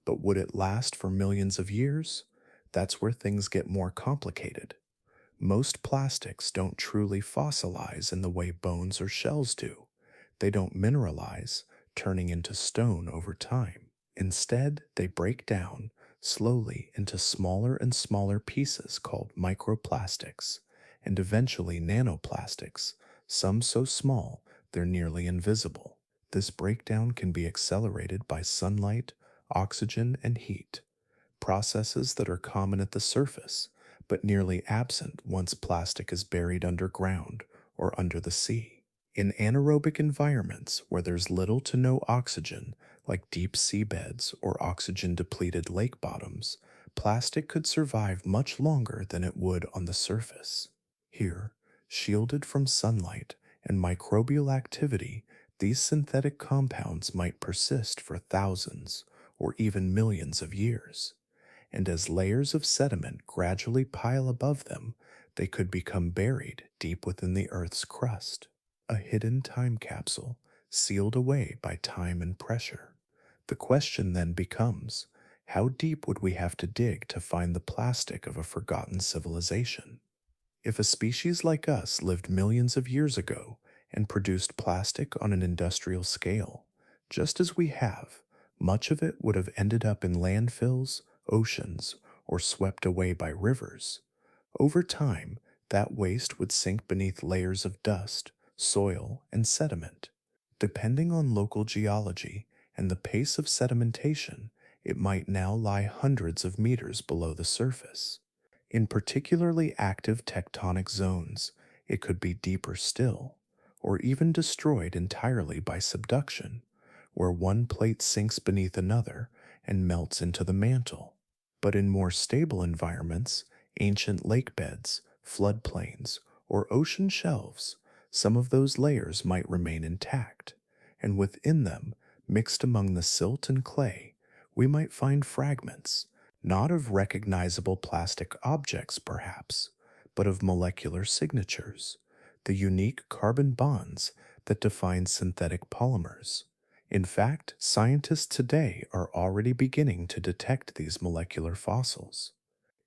But would it last for millions of years? That's where things get more complicated. Most plastics don't truly fossilize in the way bones or shells do. They don't mineralize, turning into stone over time. Instead, they break down slowly into smaller and smaller pieces called microplastics, and eventually nanoplastics, some so small they're nearly invisible. This breakdown can be accelerated by sunlight, oxygen, and heat, processes that are common at the surface, but nearly absent once plastic is buried underground or under the sea. In anaerobic environments where there's little to no oxygen, like deep seabeds or oxygen-depleted lake bottoms, plastic could survive much longer than it would on the surface. Here, shielded from sunlight and microbial activity, These synthetic compounds might persist for thousands or even millions of years, and as layers of sediment gradually pile above them, they could become buried deep within the Earth's crust, a hidden time capsule sealed away by time and pressure. The question then becomes, how deep would we have to dig to find the plastic of a forgotten civilization? If a species like us lived millions of years ago and produced plastic on an industrial scale, just as we have, much of it would have ended up in landfills, oceans, or swept away by rivers. Over time, that waste would sink beneath layers of dust, soil, and sediment. Depending on local geology and the pace of sedimentation, it might now lie hundreds of meters below the surface. In particularly active tectonic zones, it could be deeper still, or even destroyed entirely by subduction, where one plate sinks beneath another and melts into the mantle. But in more stable environments, ancient lake beds, floodplains, or ocean shelves, some of those layers might remain intact, and within them, mixed among the silt and clay, we might find fragments, not of recognizable plastic objects perhaps, but of molecular signatures, the unique carbon bonds that define synthetic polymers. In fact, scientists today are already beginning to detect these molecular fossils.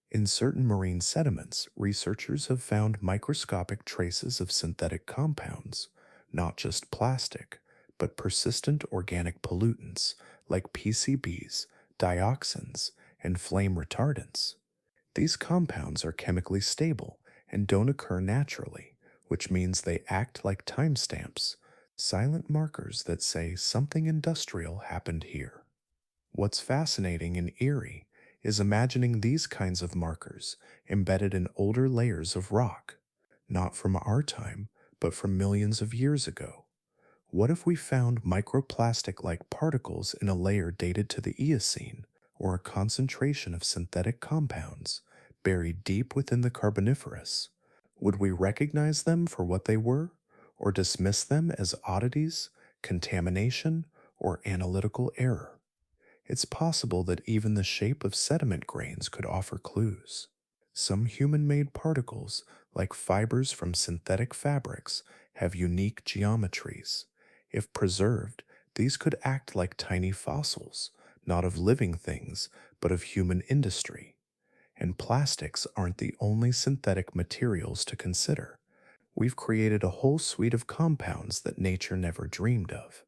In certain marine sediments, researchers have found microscopic traces of synthetic compounds, not just plastic, but persistent organic pollutants like PCBs, dioxins, and flame retardants. These compounds are chemically stable and don't occur naturally, which means they act like timestamps, silent markers that say something industrial happened here. What's fascinating and eerie is imagining these kinds of markers embedded in older layers of rock, not from our time, but from millions of years ago. What if we found microplastic like particles in a layer dated to the Eocene, or a concentration of synthetic compounds buried deep within the Carboniferous? Would we recognize them for what they were, or dismiss them as oddities, contamination, or analytical error? It's possible that even the shape of sediment grains could offer clues. Some human made particles, like fibers from synthetic fabrics, have unique geometries. If preserved, these could act like tiny fossils, not of living things, but of human industry. And plastics aren't the only synthetic materials to consider. We've created a whole suite of compounds that nature never dreamed of: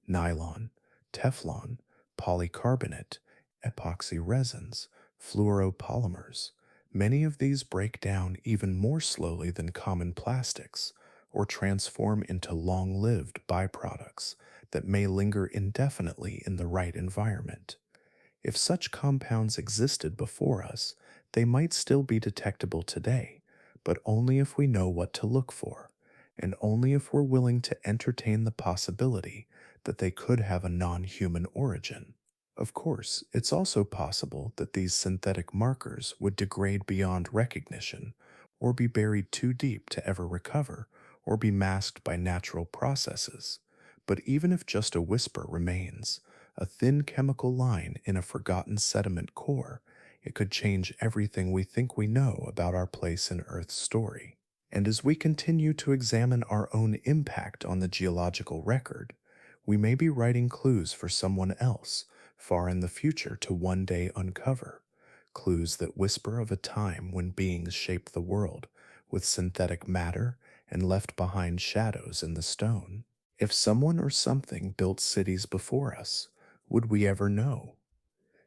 nylon, Teflon, polycarbonate, epoxy resins, fluoropolymers. Many of these break down even more slowly than common plastics, or transform into long-lived byproducts that may linger indefinitely in the right environment. If such compounds existed before us, they might still be detectable today, but only if we know what to look for, and only if we're willing to entertain the possibility that they could have a non-human origin. Of course, it's also possible that these synthetic markers would degrade beyond recognition, or be buried too deep to ever recover, or be masked by natural processes. But even if just a whisper remains, a thin chemical line in a forgotten sediment core, it could change everything we think we know about our place in Earth's story. And as we continue to examine our own impact on the geological record, we may be writing clues for someone else far in the future to one day uncover, clues that whisper of a time when beings shaped the world with synthetic matter and left behind shadows in the stone. If someone or something built cities before us, would we ever know?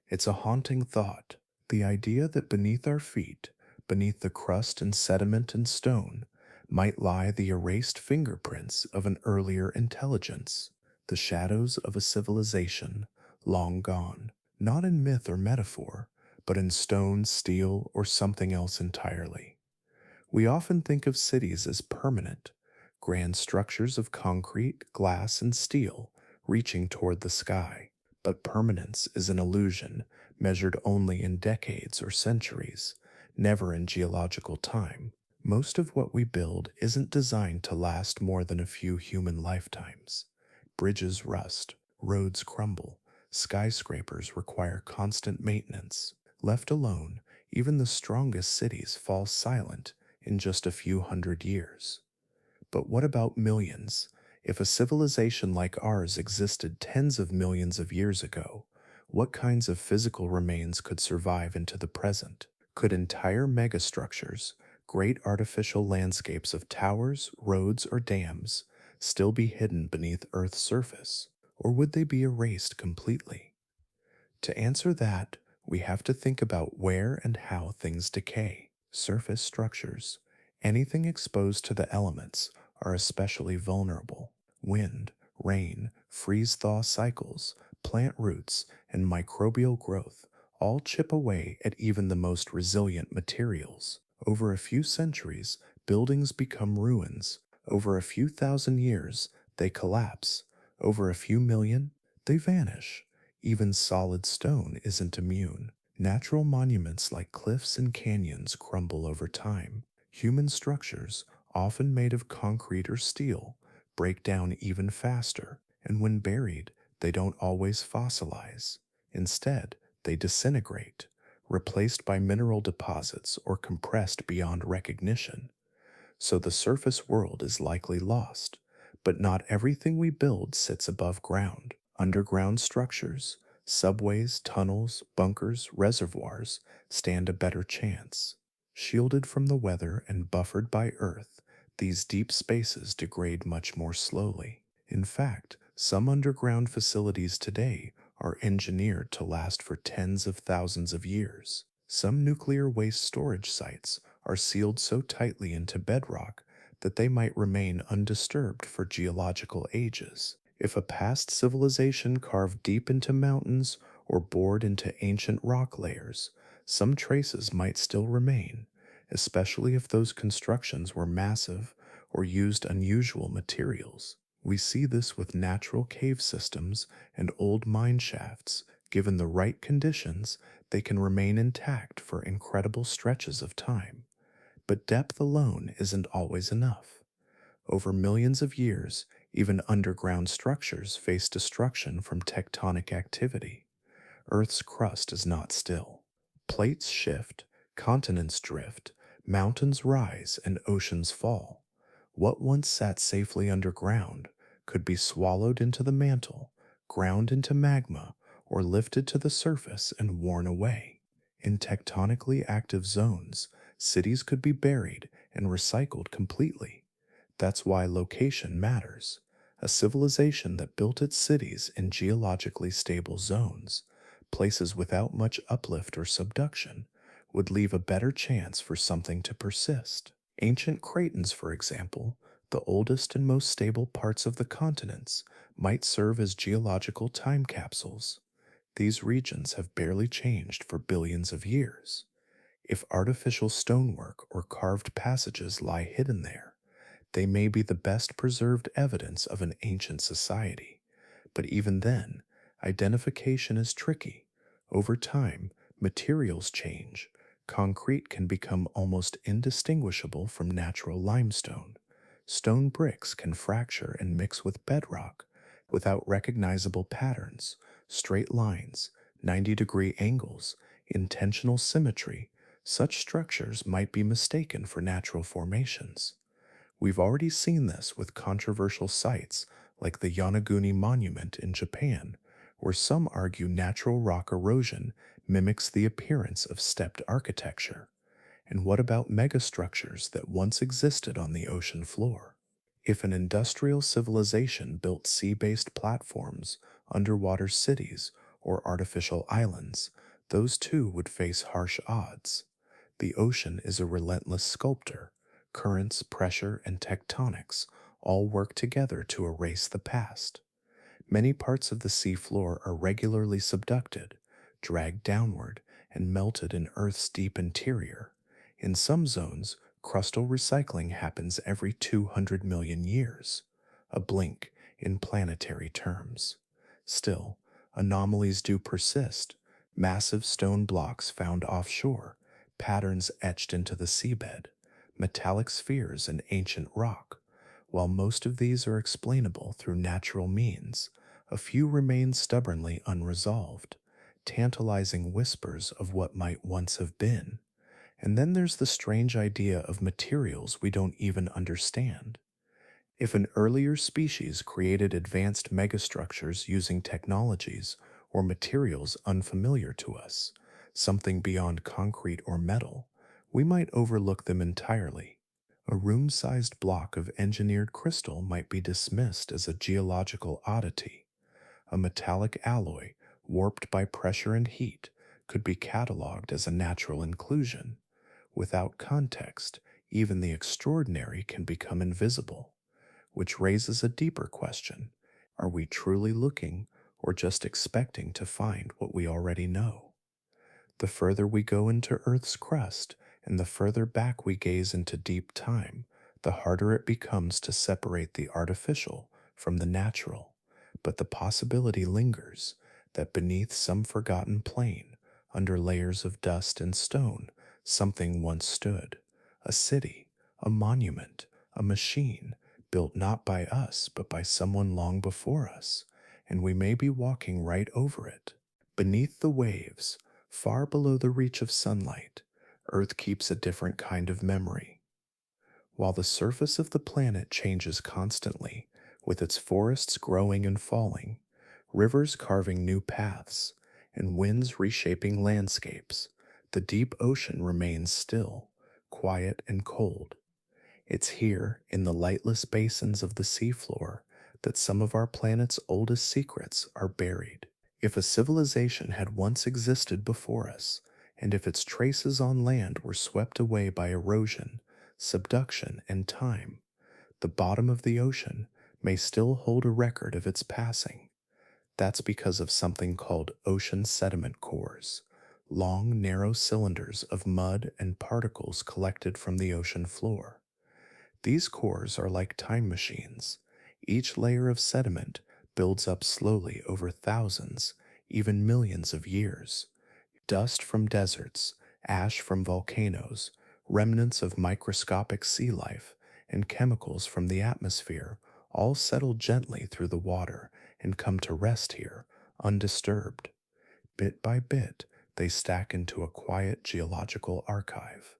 It's a haunting thought, the idea that beneath our feet, beneath the crust and sediment and stone, might lie the erased fingerprints of an earlier intelligence, the shadows of a civilization long gone, not in myth or metaphor, but in stone, steel, or something else entirely. We often think of cities as permanent, grand structures of concrete, glass, and steel reaching toward the sky. But permanence is an illusion measured only in decades or centuries, never in geological time. Most of what we build isn't designed to last more than a few human lifetimes. bridges rust, roads crumble, skyscrapers require constant maintenance. Left alone, even the strongest cities fall silent in just a few hundred years. But what about millions? If a civilization like ours existed tens of millions of years ago, what kinds of physical remains could survive into the present? Could entire megastructures, great artificial landscapes of towers, roads, or dams, still be hidden beneath Earth's surface? Or would they be erased completely? To answer that, we have to think about where and how things decay. Surface structures. Anything exposed to the elements are especially vulnerable. Wind, rain, freeze-thaw cycles, plant roots, and microbial growth all chip away at even the most resilient materials. Over a few centuries, buildings become ruins. Over a few thousand years, they collapse. Over a few million, they vanish. Even solid stone isn't immune. Natural monuments like cliffs and canyons crumble over time. Human structures, often made of concrete or steel, break down even faster, and when buried, they don't always fossilize. Instead, they disintegrate, replaced by mineral deposits or compressed beyond recognition. So the surface world is likely lost, but not everything we build sits above ground. Underground structures, subways, tunnels, bunkers, reservoirs stand a better chance. Shielded from the weather and buffered by Earth, these deep spaces degrade much more slowly. In fact, some underground facilities today are engineered to last for tens of thousands of years. Some nuclear waste storage sites are sealed so tightly into bedrock that they might remain undisturbed for geological ages. If a past civilization carved deep into mountains or bored into ancient rock layers, some traces might still remain, especially if those constructions were massive or used unusual materials. We see this with natural cave systems and old mine shafts. Given the right conditions, they can remain intact for incredible stretches of time. But depth alone isn't always enough. Over millions of years, even underground structures face destruction from tectonic activity. Earth's crust is not still. Plates shift, continents drift, mountains rise, and oceans fall. What once sat safely underground could be swallowed into the mantle, ground into magma, or lifted to the surface and worn away. In tectonically active zones, cities could be buried and recycled completely. That's why location matters. A civilization that built its cities in geologically stable zones, places without much uplift or subduction, would leave a better chance for something to persist. Ancient cratons, for example, the oldest and most stable parts of the continents, might serve as geological time capsules. These regions have barely changed for billions of years. If artificial stonework or carved passages lie hidden there, they may be the best preserved evidence of an ancient society. But even then, identification is tricky. Over time, materials change. Concrete can become almost indistinguishable from natural limestone. Stone bricks can fracture and mix with bedrock without recognizable patterns, straight lines, 90-degree angles, intentional symmetry. Such structures might be mistaken for natural formations. We've already seen this with controversial sites like the Yonaguni Monument in Japan, where some argue natural rock erosion mimics the appearance of stepped architecture. And what about megastructures that once existed on the ocean floor? If an industrial civilization built sea-based platforms, underwater cities, or artificial islands, those too would face harsh odds. The ocean is a relentless sculptor. Currents, pressure, and tectonics all work together to erase the past. Many parts of the seafloor are regularly subducted, dragged downward, and melted in Earth's deep interior. In some zones, crustal recycling happens every 200 million years, a blink in planetary terms. Still, anomalies do persist. Massive stone blocks found offshore, patterns etched into the seabed, metallic spheres in ancient rock, While most of these are explainable through natural means, a few remain stubbornly unresolved, tantalizing whispers of what might once have been. And then there's the strange idea of materials we don't even understand. If an earlier species created advanced megastructures using technologies or materials unfamiliar to us, something beyond concrete or metal, we might overlook them entirely. A room sized block of engineered crystal might be dismissed as a geological oddity. A metallic alloy, warped by pressure and heat, could be cataloged as a natural inclusion. Without context, even the extraordinary can become invisible, which raises a deeper question. Are we truly looking or just expecting to find what we already know? The further we go into Earth's crust and the further back we gaze into deep time, the harder it becomes to separate the artificial from the natural. But the possibility lingers that beneath some forgotten plane, under layers of dust and stone, something once stood. A city, a monument, a machine, built not by us but by someone long before us, and we may be walking right over it. Beneath the waves, far below the reach of sunlight, Earth keeps a different kind of memory. While the surface of the planet changes constantly, with its forests growing and falling, rivers carving new paths, and winds reshaping landscapes, the deep ocean remains still, quiet and cold. It's here, in the lightless basins of the seafloor, that some of our planet's oldest secrets are buried. If a civilization had once existed before us, and if its traces on land were swept away by erosion, subduction, and time, the bottom of the ocean may still hold a record of its passing. That's because of something called ocean sediment cores, long, narrow cylinders of mud and particles collected from the ocean floor. These cores are like time machines. Each layer of sediment builds up slowly over thousands, even millions of years. Dust from deserts, ash from volcanoes, remnants of microscopic sea life, and chemicals from the atmosphere all settle gently through the water and come to rest here, undisturbed. Bit by bit, they stack into a quiet geological archive.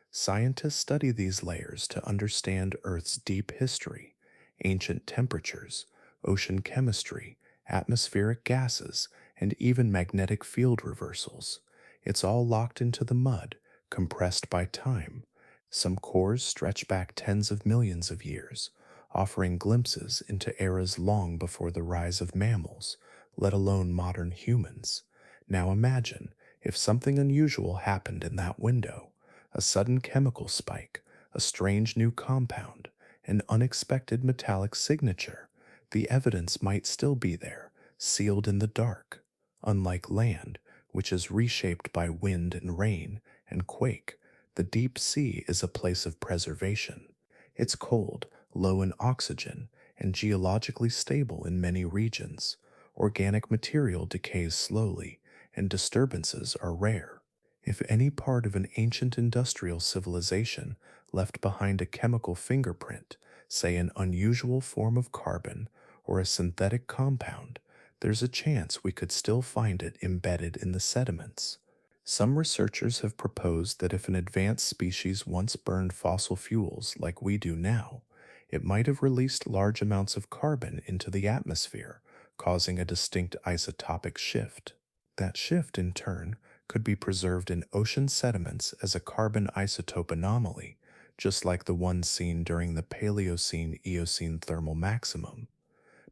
Scientists study these layers to understand Earth's deep history, ancient temperatures, ocean chemistry, atmospheric gases, and even magnetic field reversals. It's all locked into the mud, compressed by time. Some cores stretch back tens of millions of years, offering glimpses into eras long before the rise of mammals, let alone modern humans. Now imagine if something unusual happened in that window, a sudden chemical spike, a strange new compound, an unexpected metallic signature. The evidence might still be there, sealed in the dark. Unlike land, which is reshaped by wind and rain and quake, the deep sea is a place of preservation. It's cold, low in oxygen, and geologically stable in many regions. Organic material decays slowly, and disturbances are rare. If any part of an ancient industrial civilization left behind a chemical fingerprint, say an unusual form of carbon or a synthetic compound, there's a chance we could still find it embedded in the sediments. Some researchers have proposed that if an advanced species once burned fossil fuels like we do now, it might have released large amounts of carbon into the atmosphere, causing a distinct isotopic shift. That shift, in turn, could be preserved in ocean sediments as a carbon isotope anomaly, just like the one seen during the Paleocene-Eocene Thermal Maximum.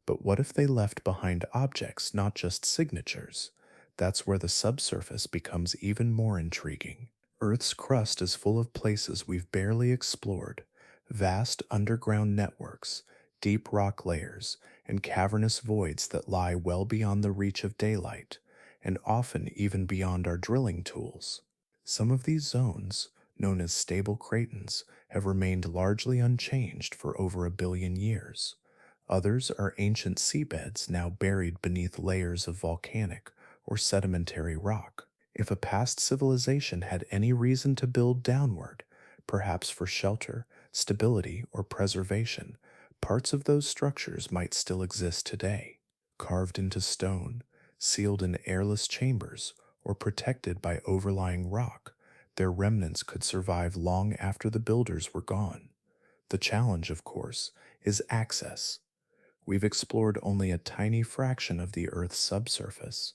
But what if they left behind objects, not just signatures? That's where the subsurface becomes even more intriguing. Earth's crust is full of places we've barely explored, vast underground networks, deep rock layers, and cavernous voids that lie well beyond the reach of daylight, and often even beyond our drilling tools. Some of these zones, known as stable cratons, have remained largely unchanged for over 1 billion years. Others are ancient seabeds now buried beneath layers of volcanic or sedimentary rock. If a past civilization had any reason to build downward, perhaps for shelter, stability, or preservation, Parts of those structures might still exist today, carved into stone, sealed in airless chambers, or protected by overlying rock. Their remnants could survive long after the builders were gone. The challenge, of course, is access. We've explored only a tiny fraction of the Earth's subsurface.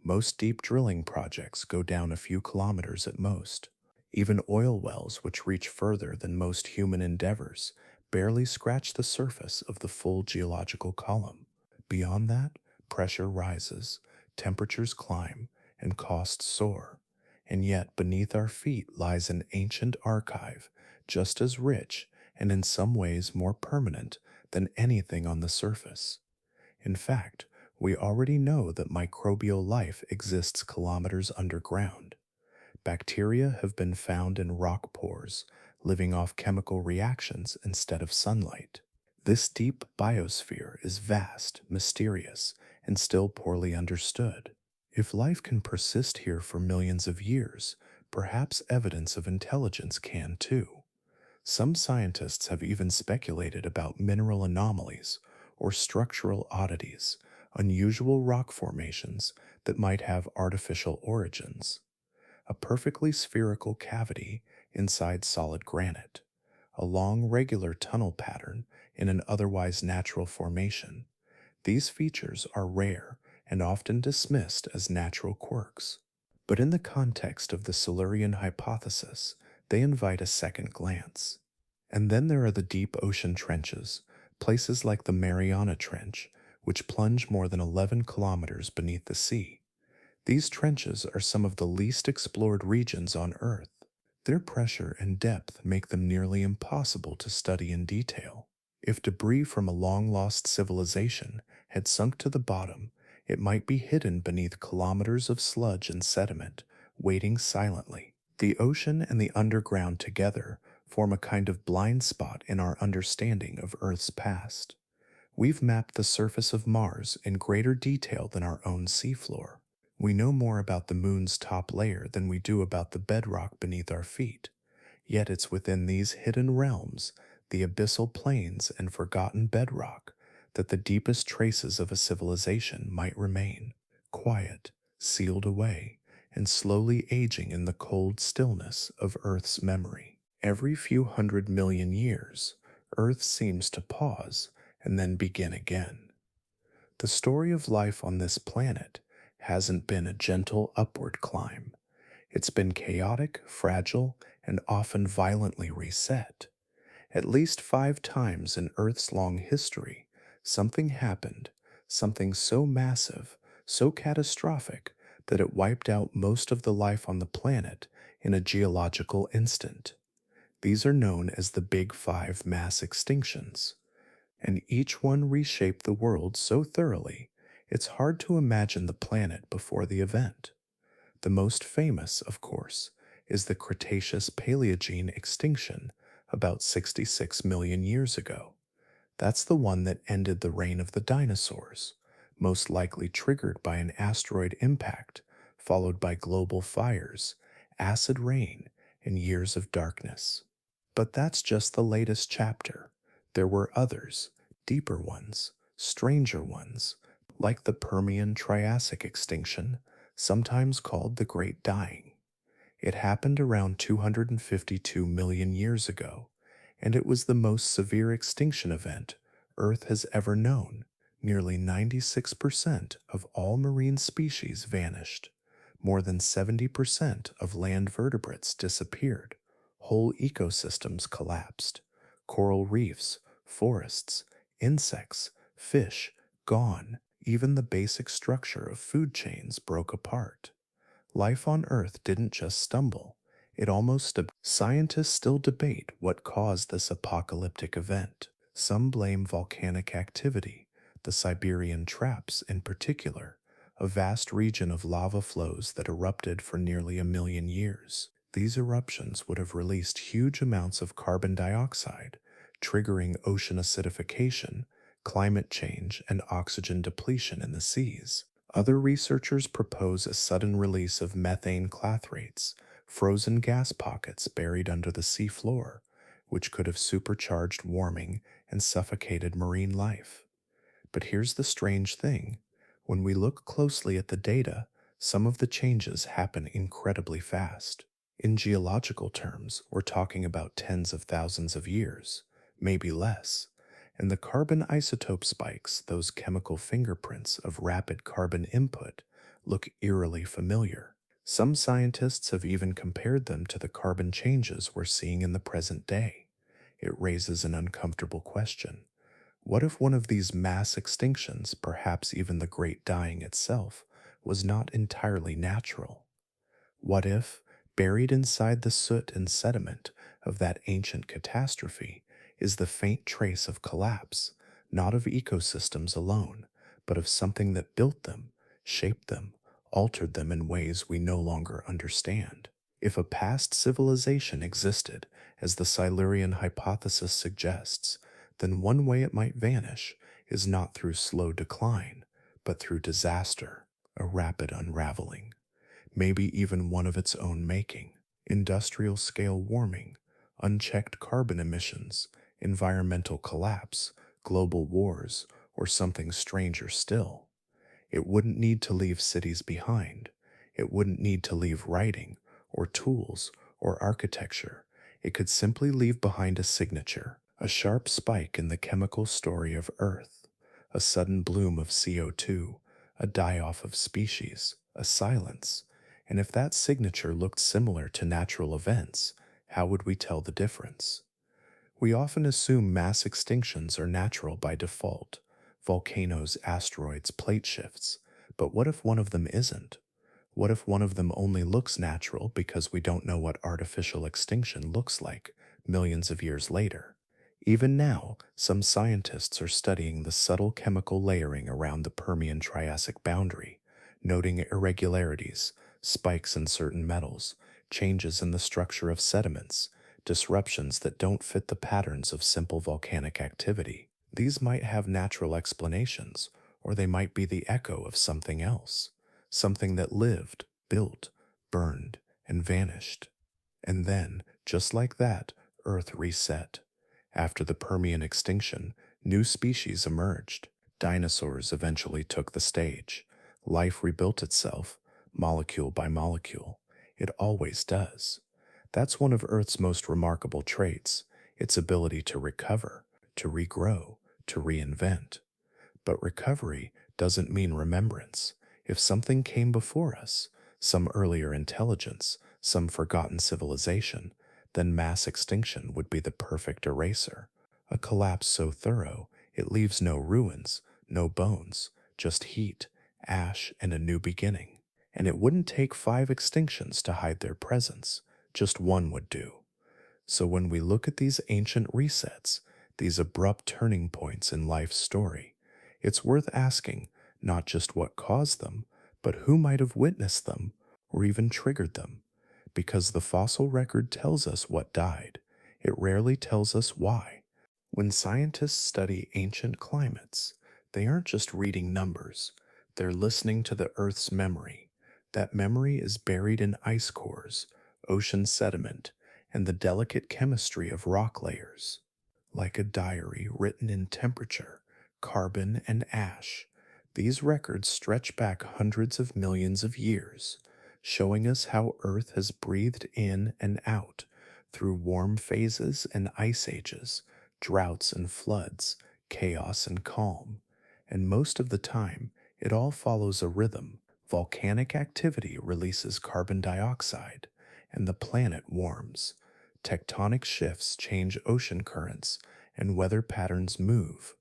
Most deep drilling projects go down a few kilometers at most. Even oil wells, which reach further than most human endeavors, barely scratch the surface of the full geological column. Beyond that, pressure rises, temperatures climb, and costs soar. And yet, beneath our feet lies an ancient archive, just as rich and in some ways more permanent than anything on the surface. In fact, we already know that microbial life exists kilometers underground. Bacteria have been found in rock pores, living off chemical reactions instead of sunlight. This deep biosphere is vast, mysterious, and still poorly understood. If life can persist here for millions of years, perhaps evidence of intelligence can too. Some scientists have even speculated about mineral anomalies or structural oddities, unusual rock formations that might have artificial origins. A perfectly spherical cavity inside solid granite, a long regular tunnel pattern in an otherwise natural formation. These features are rare and often dismissed as natural quirks. But in the context of the Silurian hypothesis, they invite a second glance. And then there are the deep ocean trenches, places like the Mariana Trench, which plunge more than 11 kilometers beneath the sea. These trenches are some of the least explored regions on Earth. Their pressure and depth make them nearly impossible to study in detail. If debris from a long-lost civilization had sunk to the bottom, it might be hidden beneath kilometers of sludge and sediment, waiting silently. The ocean and the underground together form a kind of blind spot in our understanding of Earth's past. We've mapped the surface of Mars in greater detail than our own seafloor. We know more about the moon's top layer than we do about the bedrock beneath our feet. Yet it's within these hidden realms, the abyssal plains and forgotten bedrock, that the deepest traces of a civilization might remain, quiet, sealed away, and slowly aging in the cold stillness of Earth's memory. Every few 100 million years, Earth seems to pause and then begin again. The story of life on this planet hasn't been a gentle upward climb. It's been chaotic, fragile, and often violently reset. At least 5 times in Earth's long history, something happened, something so massive, so catastrophic, that it wiped out most of the life on the planet in a geological instant. These are known as the Big Five mass extinctions, and each one reshaped the world so thoroughly it's hard to imagine the planet before the event. The most famous, of course, is the Cretaceous Paleogene extinction about 66 million years ago. That's the one that ended the reign of the dinosaurs, most likely triggered by an asteroid impact, followed by global fires, acid rain, and years of darkness. But that's just the latest chapter. There were others, deeper ones, stranger ones, like the Permian-Triassic extinction, sometimes called the Great Dying. It happened around 252 million years ago, and it was the most severe extinction event Earth has ever known. Nearly 96% of all marine species vanished. More than 70% of land vertebrates disappeared. Whole ecosystems collapsed. Coral reefs, forests, insects, fish, gone. Even the basic structure of food chains broke apart. Life on Earth didn't just stumble, it almost scientists still debate what caused this apocalyptic event. Some blame volcanic activity, the Siberian traps in particular, a vast region of lava flows that erupted for nearly 1 million years. These eruptions would have released huge amounts of carbon dioxide, triggering ocean acidification, climate change, and oxygen depletion in the seas. Other researchers propose a sudden release of methane clathrates, frozen gas pockets buried under the sea floor, which could have supercharged warming and suffocated marine life. But here's the strange thing. When we look closely at the data, some of the changes happen incredibly fast. In geological terms, we're talking about tens of thousands of years, maybe less. And the carbon isotope spikes, those chemical fingerprints of rapid carbon input, look eerily familiar. Some scientists have even compared them to the carbon changes we're seeing in the present day. It raises an uncomfortable question. What if one of these mass extinctions, perhaps even the Great Dying itself, was not entirely natural? What if, buried inside the soot and sediment of that ancient catastrophe, is the faint trace of collapse, not of ecosystems alone, but of something that built them, shaped them, altered them in ways we no longer understand? If a past civilization existed, as the Silurian hypothesis suggests, then one way it might vanish is not through slow decline, but through disaster, a rapid unraveling, maybe even one of its own making. Industrial scale warming, unchecked carbon emissions, environmental collapse, global wars, or something stranger still. It wouldn't need to leave cities behind. It wouldn't need to leave writing, or tools, or architecture. It could simply leave behind a signature, a sharp spike in the chemical story of Earth, a sudden bloom of CO2, a die-off of species, a silence. And if that signature looked similar to natural events, how would we tell the difference? We often assume mass extinctions are natural by default, volcanoes, asteroids, plate shifts. But what if one of them isn't? What if one of them only looks natural because we don't know what artificial extinction looks like millions of years later? Even now, some scientists are studying the subtle chemical layering around the Permian-Triassic boundary, noting irregularities, spikes in certain metals, changes in the structure of sediments, disruptions that don't fit the patterns of simple volcanic activity. These might have natural explanations, or they might be the echo of something else, something that lived, built, burned, and vanished. And then, just like that, Earth reset. After the Permian extinction, new species emerged. Dinosaurs eventually took the stage. Life rebuilt itself, molecule by molecule. It always does. That's one of Earth's most remarkable traits, its ability to recover, to regrow, to reinvent. But recovery doesn't mean remembrance. If something came before us, some earlier intelligence, some forgotten civilization, then mass extinction would be the perfect eraser. A collapse so thorough, it leaves no ruins, no bones, just heat, ash, and a new beginning. And it wouldn't take 5 extinctions to hide their presence, just one would do. So when we look at these ancient resets, these abrupt turning points in life's story, it's worth asking not just what caused them, but who might have witnessed them or even triggered them. Because the fossil record tells us what died, it rarely tells us why. When scientists study ancient climates, they aren't just reading numbers, they're listening to the Earth's memory. That memory is buried in ice cores, ocean sediment, and the delicate chemistry of rock layers. Like a diary written in temperature, carbon, and ash, these records stretch back hundreds of millions of years, showing us how Earth has breathed in and out through warm phases and ice ages, droughts and floods, chaos and calm. And most of the time, it all follows a rhythm. Volcanic activity releases carbon dioxide, and the planet warms. Tectonic shifts change ocean currents, and weather patterns move.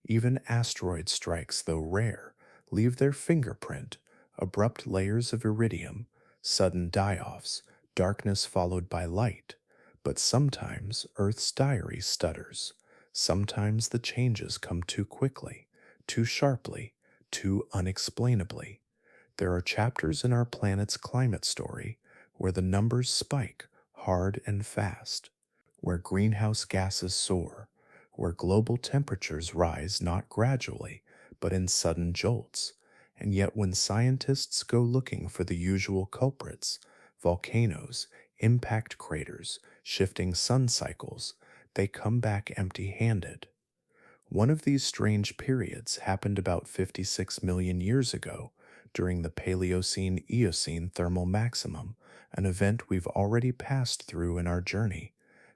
Even asteroid strikes, though rare, leave their fingerprint, abrupt layers of iridium, sudden die-offs, darkness followed by light. But sometimes Earth's diary stutters. Sometimes the changes come too quickly, too sharply, too unexplainably. There are chapters in our planet's climate story where the numbers spike hard and fast, where greenhouse gases soar, where global temperatures rise not gradually, but in sudden jolts. And yet when scientists go looking for the usual culprits, volcanoes, impact craters, shifting sun cycles, they come back empty-handed. One of these strange periods happened about 56 million years ago during the Paleocene-Eocene Thermal Maximum, an event we've already passed through in our journey.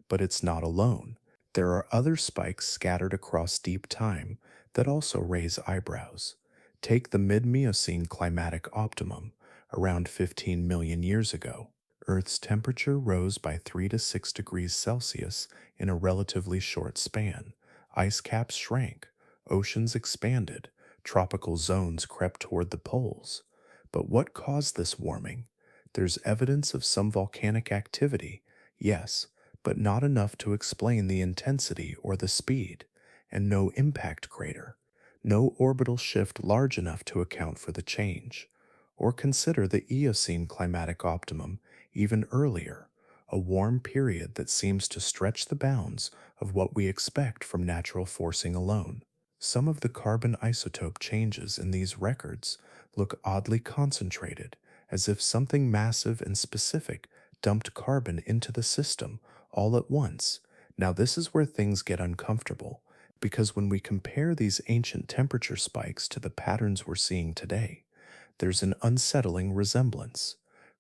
But it's not alone. There are other spikes scattered across deep time that also raise eyebrows. Take the mid-Miocene climatic optimum, around 15 million years ago. Earth's temperature rose by 3 to 6 degrees Celsius in a relatively short span. Ice caps shrank, oceans expanded, tropical zones crept toward the poles. But what caused this warming? There's evidence of some volcanic activity, yes, but not enough to explain the intensity or the speed, and no impact crater, no orbital shift large enough to account for the change. Or consider the Eocene climatic optimum even earlier, a warm period that seems to stretch the bounds of what we expect from natural forcing alone. Some of the carbon isotope changes in these records look oddly concentrated, as if something massive and specific dumped carbon into the system all at once. Now, this is where things get uncomfortable, because when we compare these ancient temperature spikes to the patterns we're seeing today, there's an unsettling resemblance.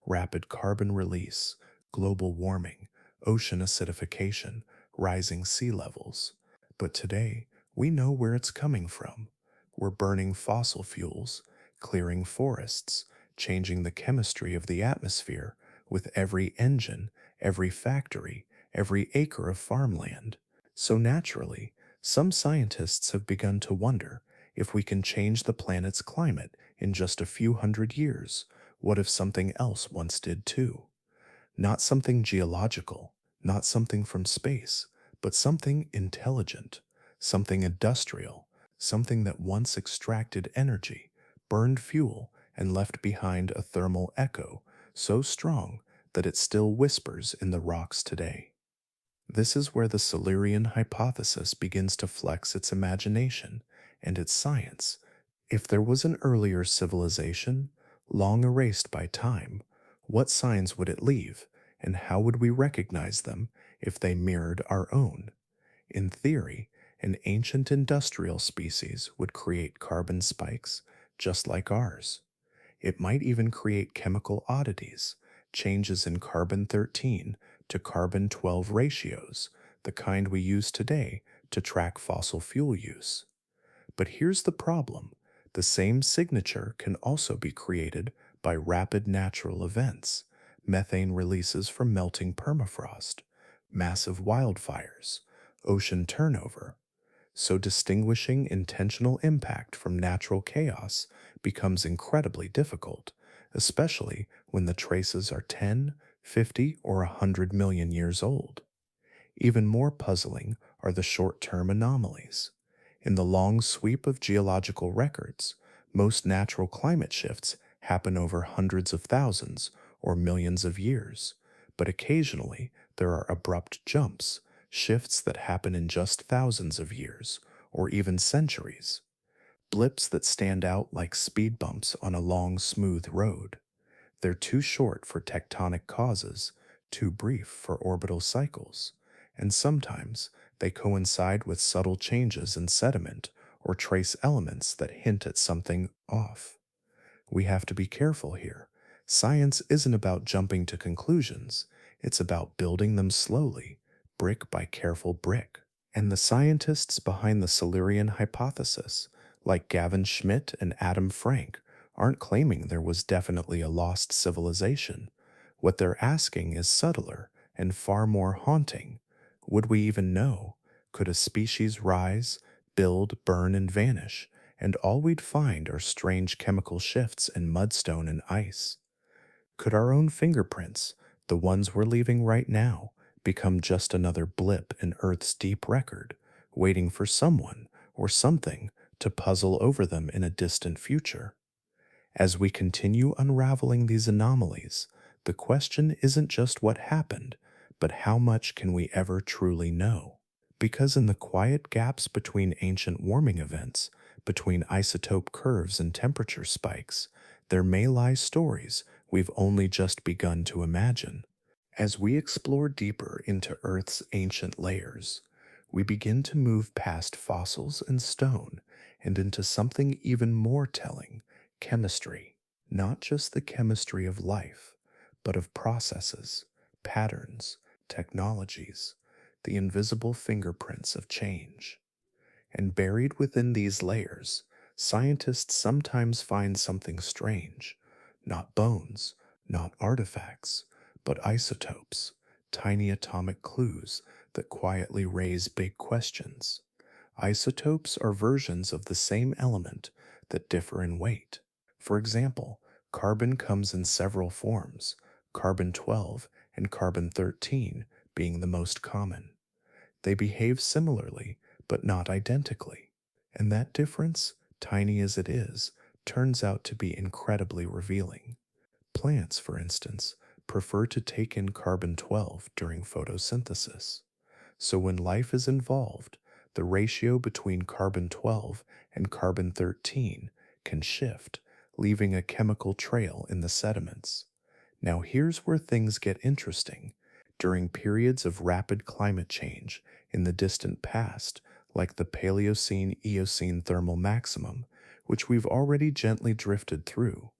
Rapid carbon release, global warming, ocean acidification, rising sea levels. But today, we know where it's coming from. We're burning fossil fuels, clearing forests, changing the chemistry of the atmosphere with every engine, every factory, every acre of farmland. So naturally, some scientists have begun to wonder if we can change the planet's climate in just a few hundred years. What if something else once did too? Not something geological, not something from space, but something intelligent, something industrial, something that once extracted energy, burned fuel, and left behind a thermal echo so strong that it still whispers in the rocks today. This is where the Silurian hypothesis begins to flex its imagination and its science. If there was an earlier civilization, long erased by time, what signs would it leave, and how would we recognize them if they mirrored our own? In theory, an ancient industrial species would create carbon spikes just like ours. It might even create chemical oddities, changes in carbon 13 to carbon 12 ratios, the kind we use today to track fossil fuel use. But here's the problem. The same signature can also be created by rapid natural events, methane releases from melting permafrost, massive wildfires, ocean turnover. So distinguishing intentional impact from natural chaos becomes incredibly difficult, especially when the traces are 10, 50, or 100 million years old. Even more puzzling are the short-term anomalies. In the long sweep of geological records, most natural climate shifts happen over hundreds of thousands or millions of years, but occasionally there are abrupt jumps, shifts that happen in just thousands of years or even centuries, blips that stand out like speed bumps on a long, smooth road. They're too short for tectonic causes, too brief for orbital cycles, and sometimes they coincide with subtle changes in sediment or trace elements that hint at something off. We have to be careful here. Science isn't about jumping to conclusions, it's about building them slowly, brick by careful brick. And the scientists behind the Silurian hypothesis, like Gavin Schmidt and Adam Frank, aren't claiming there was definitely a lost civilization. What they're asking is subtler and far more haunting. Would we even know? Could a species rise, build, burn, and vanish, and all we'd find are strange chemical shifts in mudstone and ice? Could our own fingerprints, the ones we're leaving right now, become just another blip in Earth's deep record, waiting for someone or something to puzzle over them in a distant future? As we continue unraveling these anomalies, the question isn't just what happened, but how much can we ever truly know? Because in the quiet gaps between ancient warming events, between isotope curves and temperature spikes, there may lie stories we've only just begun to imagine. As we explore deeper into Earth's ancient layers, we begin to move past fossils and stone and into something even more telling: chemistry. Not just the chemistry of life, but of processes, patterns, technologies, the invisible fingerprints of change. And buried within these layers, scientists sometimes find something strange: not bones, not artifacts, but isotopes, tiny atomic clues that quietly raise big questions. Isotopes are versions of the same element that differ in weight. For example, carbon comes in several forms, carbon 12 and carbon 13 being the most common. They behave similarly, but not identically. And that difference, tiny as it is, turns out to be incredibly revealing. Plants, for instance, prefer to take in carbon 12 during photosynthesis. So when life is involved, the ratio between carbon 12 and carbon 13 can shift, leaving a chemical trail in the sediments. Now, here's where things get interesting. During periods of rapid climate change in the distant past, like the Paleocene-Eocene Thermal Maximum, which we've already gently drifted through,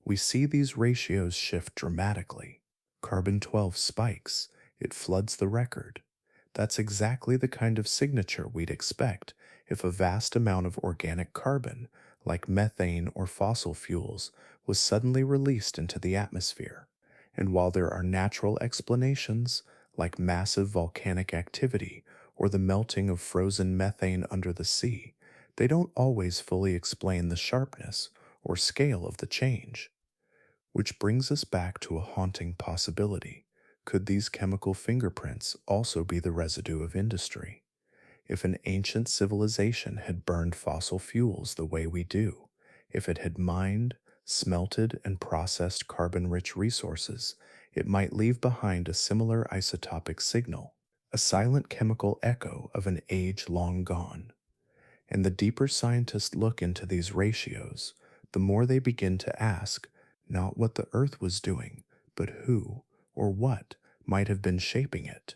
we see these ratios shift dramatically. Carbon 12 spikes, it floods the record. That's exactly the kind of signature we'd expect if a vast amount of organic carbon, like methane or fossil fuels, was suddenly released into the atmosphere. And while there are natural explanations, like massive volcanic activity or the melting of frozen methane under the sea, they don't always fully explain the sharpness or scale of the change. Which brings us back to a haunting possibility. Could these chemical fingerprints also be the residue of industry? If an ancient civilization had burned fossil fuels the way we do, if it had mined, smelted, and processed carbon rich resources, it might leave behind a similar isotopic signal, a silent chemical echo of an age long gone. And the deeper scientists look into these ratios, the more they begin to ask not what the Earth was doing, but who or what might have been shaping it.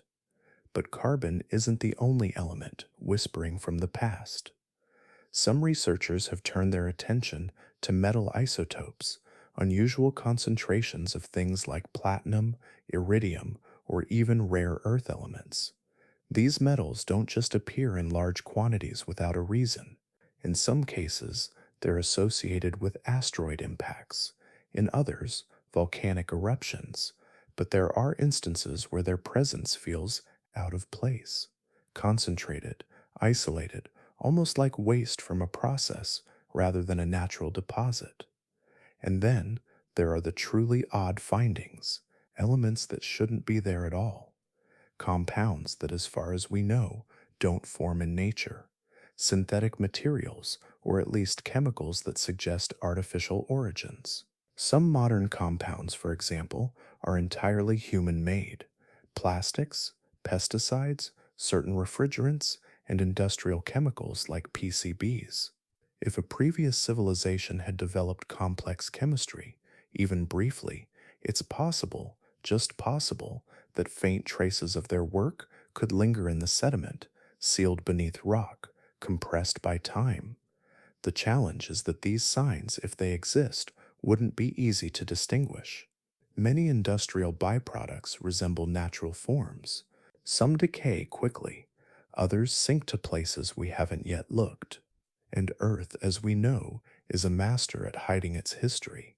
But carbon isn't the only element whispering from the past. Some researchers have turned their attention to metal isotopes, unusual concentrations of things like platinum, iridium, or even rare earth elements. These metals don't just appear in large quantities without a reason. In some cases, they're associated with asteroid impacts, in others, volcanic eruptions, but there are instances where their presence feels out of place, concentrated, isolated, almost like waste from a process rather than a natural deposit. And then there are the truly odd findings, elements that shouldn't be there at all, compounds that, as far as we know, don't form in nature, synthetic materials, or at least chemicals that suggest artificial origins. Some modern compounds, for example, are entirely human made. Plastics, pesticides, certain refrigerants, and industrial chemicals like PCBs. If a previous civilization had developed complex chemistry, even briefly, it's possible, just possible, that faint traces of their work could linger in the sediment, sealed beneath rock, compressed by time. The challenge is that these signs, if they exist, wouldn't be easy to distinguish. Many industrial byproducts resemble natural forms. Some decay quickly, others sink to places we haven't yet looked. And Earth, as we know, is a master at hiding its history.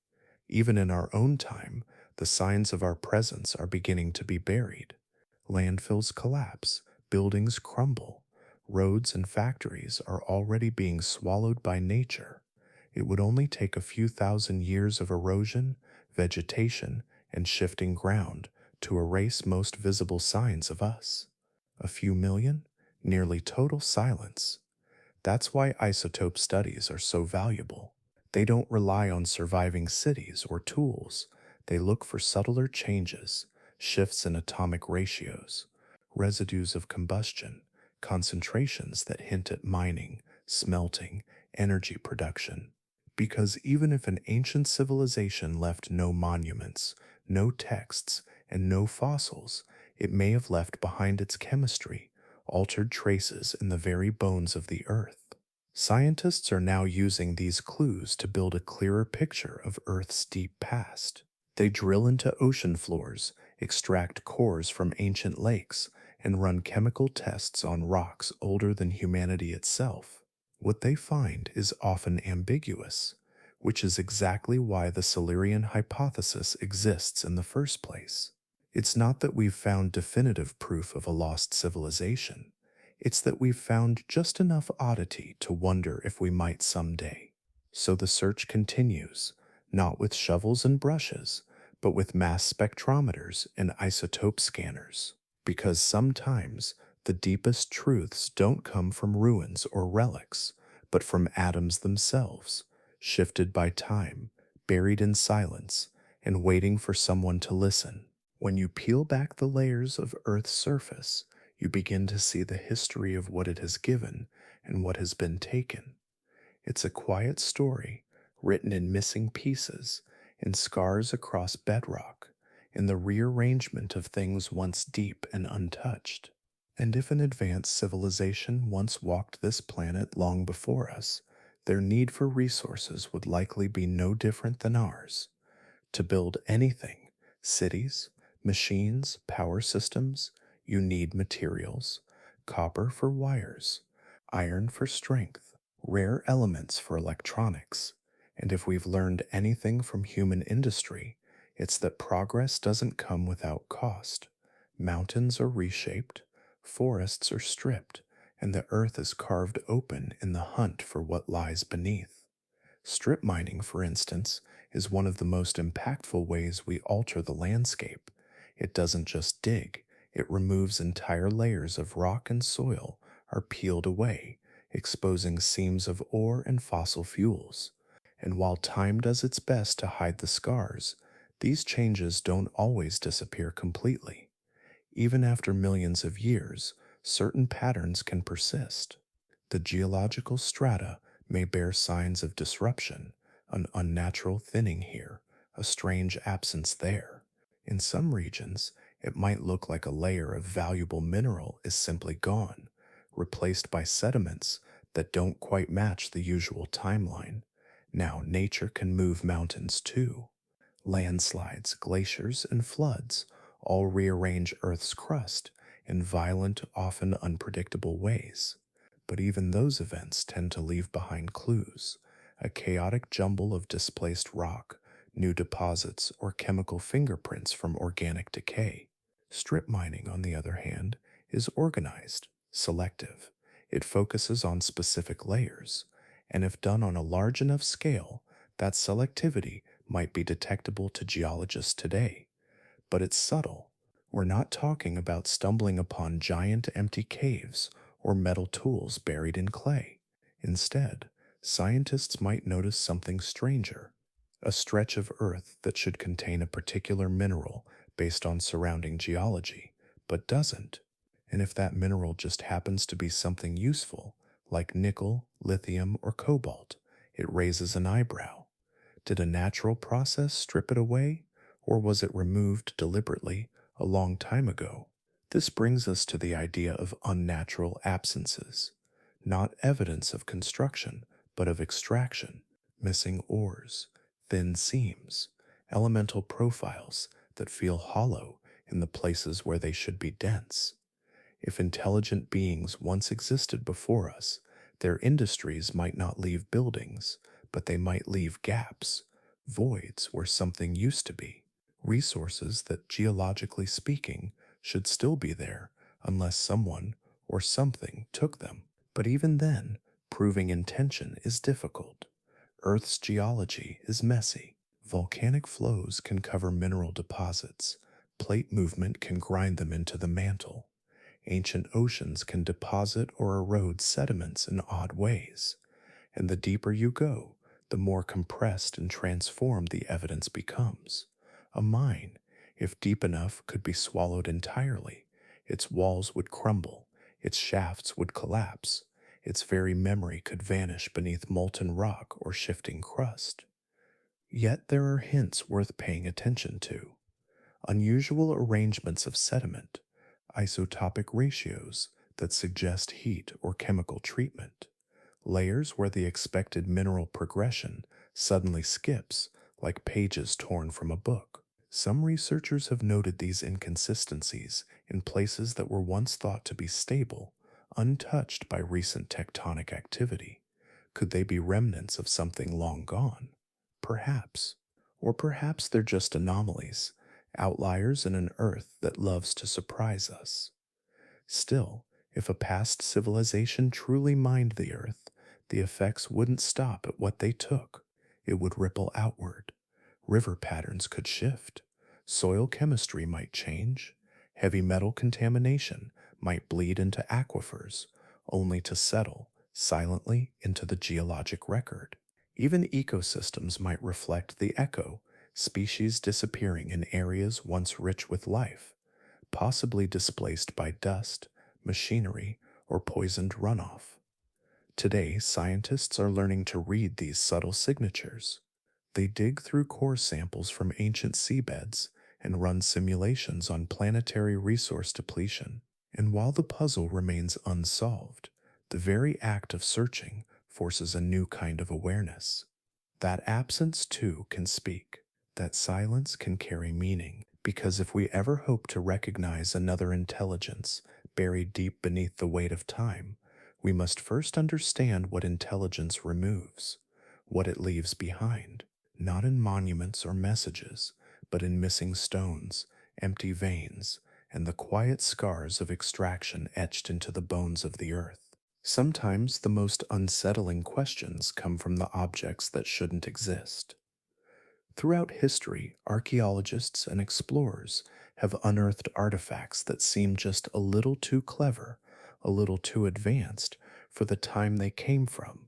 Even in our own time, the signs of our presence are beginning to be buried. Landfills collapse, buildings crumble, roads and factories are already being swallowed by nature. It would only take a few thousand years of erosion, vegetation, and shifting ground to erase most visible signs of us. A few million? Nearly total silence. That's why isotope studies are so valuable. They don't rely on surviving cities or tools. They look for subtler changes, shifts in atomic ratios, residues of combustion, concentrations that hint at mining, smelting, energy production. Because even if an ancient civilization left no monuments, no texts, and no fossils, it may have left behind its chemistry, altered traces in the very bones of the Earth. Scientists are now using these clues to build a clearer picture of Earth's deep past. They drill into ocean floors, extract cores from ancient lakes, and run chemical tests on rocks older than humanity itself. What they find is often ambiguous, which is exactly why the Silurian hypothesis exists in the first place. It's not that we've found definitive proof of a lost civilization. It's that we've found just enough oddity to wonder if we might someday. So the search continues, not with shovels and brushes, but with mass spectrometers and isotope scanners. Because sometimes the deepest truths don't come from ruins or relics, but from atoms themselves, shifted by time, buried in silence, and waiting for someone to listen. When you peel back the layers of Earth's surface, you begin to see the history of what it has given and what has been taken. It's a quiet story, written in missing pieces, in scars across bedrock, in the rearrangement of things once deep and untouched. And if an advanced civilization once walked this planet long before us, their need for resources would likely be no different than ours. To build anything, cities, machines, power systems, you need materials, copper for wires, iron for strength, rare elements for electronics. And if we've learned anything from human industry, it's that progress doesn't come without cost. Mountains are reshaped, forests are stripped, and the earth is carved open in the hunt for what lies beneath. Strip mining, for instance, is one of the most impactful ways we alter the landscape. It doesn't just dig, it removes entire layers of rock and soil are peeled away, exposing seams of ore and fossil fuels. And while time does its best to hide the scars, these changes don't always disappear completely. Even after millions of years, certain patterns can persist. The geological strata may bear signs of disruption, an unnatural thinning here, a strange absence there. In some regions, it might look like a layer of valuable mineral is simply gone, replaced by sediments that don't quite match the usual timeline. Now, nature can move mountains too. Landslides, glaciers, and floods all rearrange Earth's crust in violent, often unpredictable ways. But even those events tend to leave behind clues, a chaotic jumble of displaced rock, new deposits, or chemical fingerprints from organic decay. Strip mining, on the other hand, is organized, selective. It focuses on specific layers, and if done on a large enough scale, that selectivity might be detectable to geologists today. But it's subtle. We're not talking about stumbling upon giant empty caves or metal tools buried in clay. Instead, scientists might notice something stranger, a stretch of earth that should contain a particular mineral based on surrounding geology, but doesn't. And if that mineral just happens to be something useful, like nickel, lithium, or cobalt, it raises an eyebrow. Did a natural process strip it away, or was it removed deliberately a long time ago? This brings us to the idea of unnatural absences, not evidence of construction, but of extraction, missing ores, thin seams, elemental profiles that feel hollow in the places where they should be dense. If intelligent beings once existed before us, their industries might not leave buildings, but they might leave gaps, voids where something used to be, resources that, geologically speaking, should still be there unless someone or something took them. But even then, proving intention is difficult. Earth's geology is messy. Volcanic flows can cover mineral deposits, plate movement can grind them into the mantle. Ancient oceans can deposit or erode sediments in odd ways, and the deeper you go, the more compressed and transformed the evidence becomes. A mine, if deep enough, could be swallowed entirely. Its walls would crumble, its shafts would collapse, its very memory could vanish beneath molten rock or shifting crust. Yet there are hints worth paying attention to. Unusual arrangements of sediment, isotopic ratios that suggest heat or chemical treatment, layers where the expected mineral progression suddenly skips, like pages torn from a book. Some researchers have noted these inconsistencies in places that were once thought to be stable, untouched by recent tectonic activity. Could they be remnants of something long gone? Perhaps. Or perhaps they're just anomalies, outliers in an Earth that loves to surprise us. Still, if a past civilization truly mined the Earth, the effects wouldn't stop at what they took. It would ripple outward. River patterns could shift. Soil chemistry might change. Heavy metal contamination might bleed into aquifers, only to settle silently into the geologic record. Even ecosystems might reflect the echo, species disappearing in areas once rich with life, possibly displaced by dust, machinery, or poisoned runoff. Today, scientists are learning to read these subtle signatures. They dig through core samples from ancient seabeds and run simulations on planetary resource depletion. And while the puzzle remains unsolved, the very act of searching forces a new kind of awareness. That absence, too, can speak. That silence can carry meaning. Because if we ever hope to recognize another intelligence buried deep beneath the weight of time, we must first understand what intelligence removes, what it leaves behind, not in monuments or messages, but in missing stones, empty veins, and the quiet scars of extraction etched into the bones of the earth. Sometimes the most unsettling questions come from the objects that shouldn't exist. Throughout history, archaeologists and explorers have unearthed artifacts that seem just a little too clever, a little too advanced for the time they came from.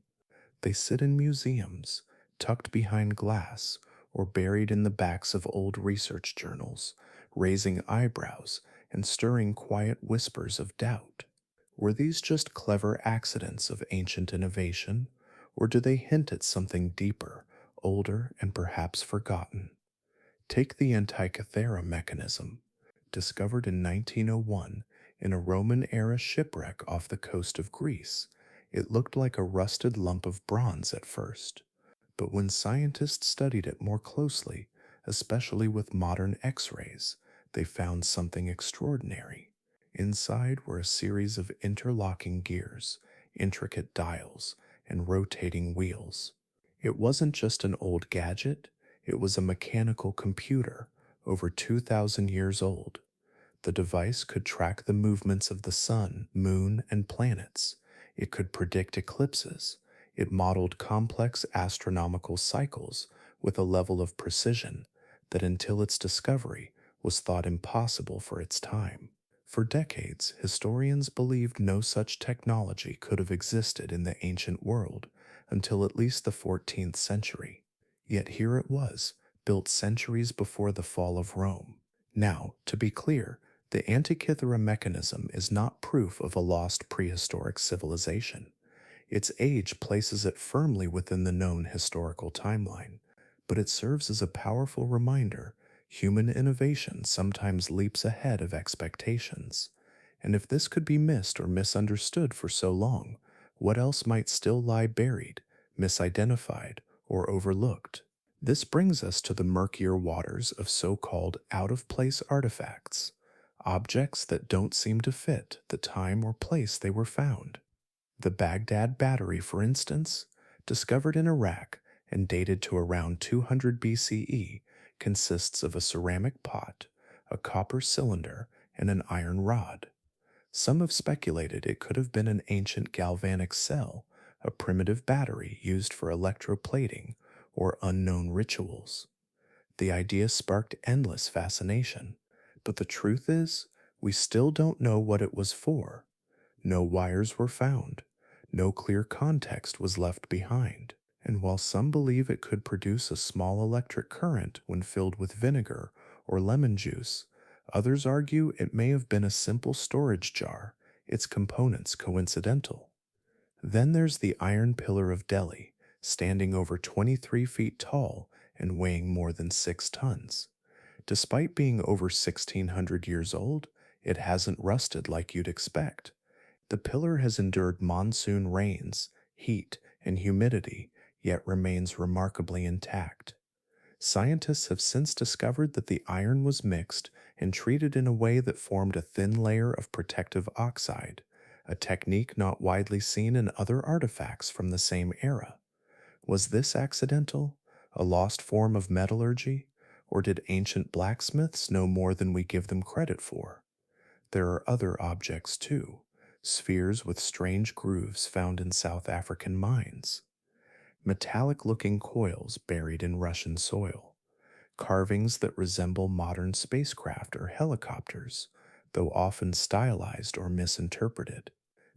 They sit in museums, tucked behind glass, or buried in the backs of old research journals, raising eyebrows and stirring quiet whispers of doubt. Were these just clever accidents of ancient innovation, or do they hint at something deeper, older, and perhaps forgotten? Take the Antikythera mechanism, discovered in 1901 in a Roman-era shipwreck off the coast of Greece. It looked like a rusted lump of bronze at first, but when scientists studied it more closely, especially with modern X-rays, they found something extraordinary. Inside were a series of interlocking gears, intricate dials, and rotating wheels. It wasn't just an old gadget, it was a mechanical computer over 2,000 years old. The device could track the movements of the sun, moon, and planets. It could predict eclipses. It modeled complex astronomical cycles with a level of precision that until its discovery was thought impossible for its time. For decades, historians believed no such technology could have existed in the ancient world until at least the 14th century. Yet here it was, built centuries before the fall of Rome. Now, to be clear, the Antikythera mechanism is not proof of a lost prehistoric civilization. Its age places it firmly within the known historical timeline, but it serves as a powerful reminder human innovation sometimes leaps ahead of expectations. And if this could be missed or misunderstood for so long, what else might still lie buried, misidentified, or overlooked? This brings us to the murkier waters of so-called out-of-place artifacts, objects that don't seem to fit the time or place they were found. The Baghdad battery, for instance, discovered in Iraq and dated to around 200 BCE, consists of a ceramic pot, a copper cylinder, and an iron rod. Some have speculated it could have been an ancient galvanic cell, a primitive battery used for electroplating or unknown rituals. The idea sparked endless fascination, but the truth is, we still don't know what it was for. No wires were found. No clear context was left behind. And while some believe it could produce a small electric current when filled with vinegar or lemon juice, others argue it may have been a simple storage jar, its components coincidental. Then there's the Iron Pillar of Delhi, standing over 23 feet tall and weighing more than 6 tons. Despite being over 1,600 years old, it hasn't rusted like you'd expect. The pillar has endured monsoon rains, heat, and humidity, yet remains remarkably intact. Scientists have since discovered that the iron was mixed and treated in a way that formed a thin layer of protective oxide, a technique not widely seen in other artifacts from the same era. Was this accidental, a lost form of metallurgy, or did ancient blacksmiths know more than we give them credit for? There are other objects too, spheres with strange grooves found in South African mines, metallic looking coils buried in Russian soil, carvings that resemble modern spacecraft or helicopters, though often stylized or misinterpreted.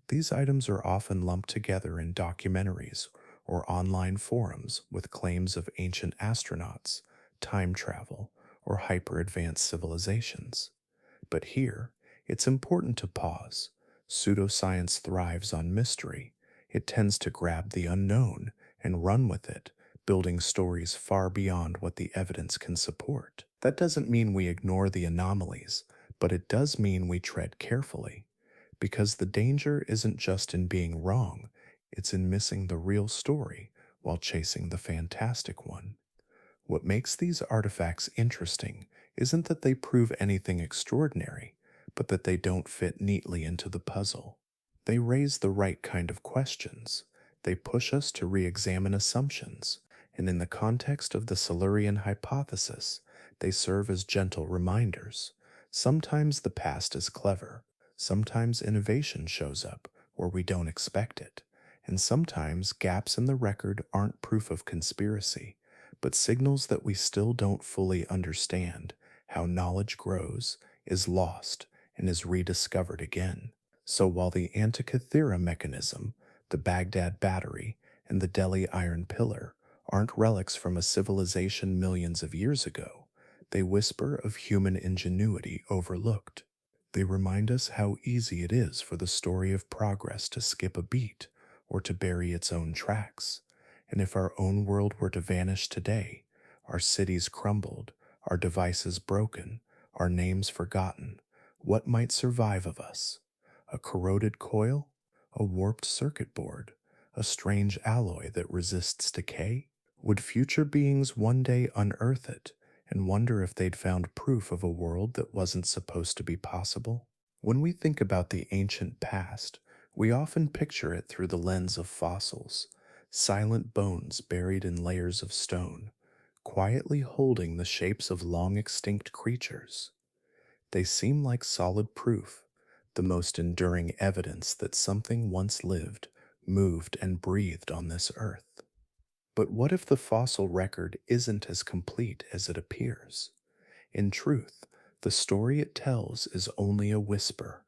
These items are often lumped together in documentaries or online forums with claims of ancient astronauts, time travel, or hyper advanced civilizations. But here, it's important to pause. Pseudoscience thrives on mystery. It tends to grab the unknown and run with it, building stories far beyond what the evidence can support. That doesn't mean we ignore the anomalies, but it does mean we tread carefully. Because the danger isn't just in being wrong, it's in missing the real story while chasing the fantastic one. What makes these artifacts interesting isn't that they prove anything extraordinary, but that they don't fit neatly into the puzzle. They raise the right kind of questions. They push us to re examine assumptions, and in the context of the Silurian hypothesis, they serve as gentle reminders. Sometimes the past is clever, sometimes innovation shows up where we don't expect it, and sometimes gaps in the record aren't proof of conspiracy, but signals that we still don't fully understand how knowledge grows, is lost, and is rediscovered again. So while the Antikythera mechanism, the Baghdad battery, and the Delhi iron pillar aren't relics from a civilization millions of years ago, they whisper of human ingenuity overlooked. They remind us how easy it is for the story of progress to skip a beat or to bury its own tracks. And if our own world were to vanish today, our cities crumbled, our devices broken, our names forgotten, what might survive of us? A corroded coil? A warped circuit board? A strange alloy that resists decay? Would future beings one day unearth it and wonder if they'd found proof of a world that wasn't supposed to be possible? When we think about the ancient past, we often picture it through the lens of fossils, silent bones buried in layers of stone, quietly holding the shapes of long extinct creatures. They seem like solid proof, the most enduring evidence that something once lived, moved, and breathed on this earth. But what if the fossil record isn't as complete as it appears? In truth, the story it tells is only a whisper.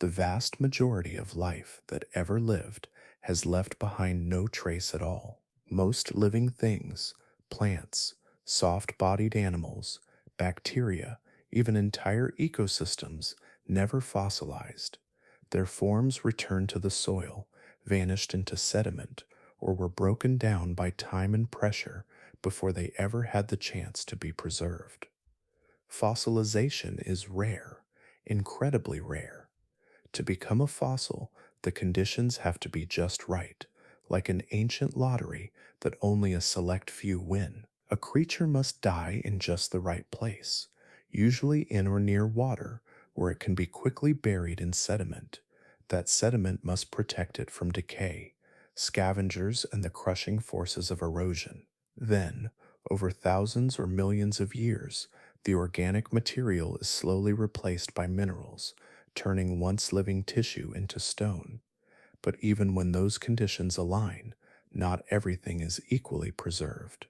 The vast majority of life that ever lived has left behind no trace at all. Most living things, plants, soft-bodied animals, bacteria, even entire ecosystems, never fossilized. Their forms returned to the soil, vanished into sediment, or were broken down by time and pressure before they ever had the chance to be preserved. Fossilization is rare, incredibly rare. To become a fossil, the conditions have to be just right, like an ancient lottery that only a select few win. A creature must die in just the right place, usually in or near water, where it can be quickly buried in sediment. That sediment must protect it from decay, scavengers, and the crushing forces of erosion. Then, over thousands or millions of years, the organic material is slowly replaced by minerals, turning once living tissue into stone. But even when those conditions align, not everything is equally preserved.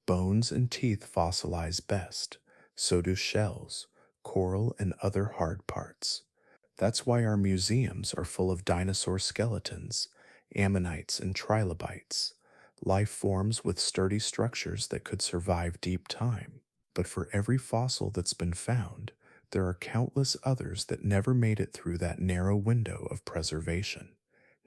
Bones and teeth fossilize best, so do shells, coral, and other hard parts. That's why our museums are full of dinosaur skeletons, ammonites, and trilobites, life forms with sturdy structures that could survive deep time. But for every fossil that's been found, there are countless others that never made it through that narrow window of preservation.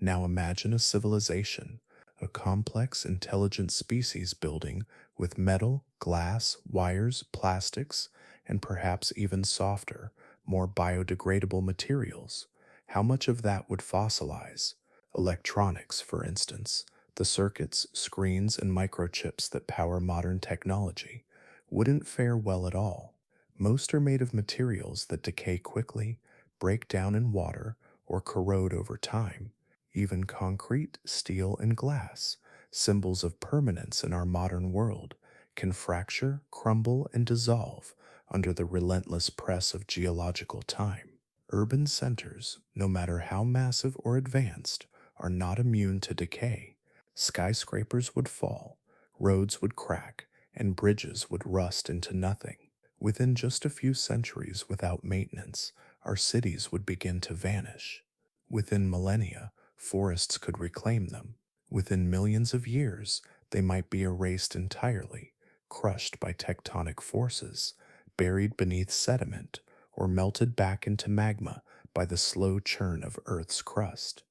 Now imagine a civilization, a complex, intelligent species building with metal, glass, wires, plastics, and perhaps even softer, more biodegradable materials. How much of that would fossilize? Electronics, for instance, the circuits, screens, and microchips that power modern technology, wouldn't fare well at all. Most are made of materials that decay quickly, break down in water, or corrode over time. Even concrete, steel, and glass, symbols of permanence in our modern world, can fracture, crumble, and dissolve under the relentless press of geological time. Urban centers, no matter how massive or advanced, are not immune to decay. Skyscrapers would fall, roads would crack, and bridges would rust into nothing. Within just a few centuries without maintenance, our cities would begin to vanish. Within millennia, forests could reclaim them. Within millions of years, they might be erased entirely, crushed by tectonic forces, buried beneath sediment, or melted back into magma by the slow churn of Earth's crust.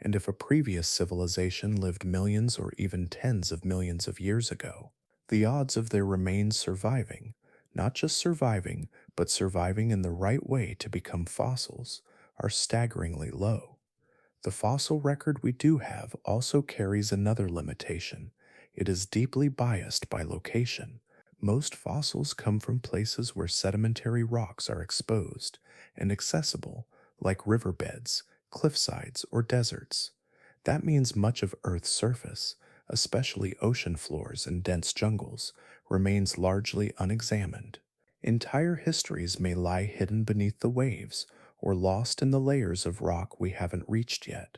And if a previous civilization lived millions or even tens of millions of years ago, the odds of their remains surviving, not just surviving, but surviving in the right way to become fossils, are staggeringly low. The fossil record we do have also carries another limitation. It is deeply biased by location. Most fossils come from places where sedimentary rocks are exposed and accessible, like riverbeds, cliffsides, or deserts. That means much of Earth's surface, especially ocean floors and dense jungles, remains largely unexamined. Entire histories may lie hidden beneath the waves or lost in the layers of rock we haven't reached yet.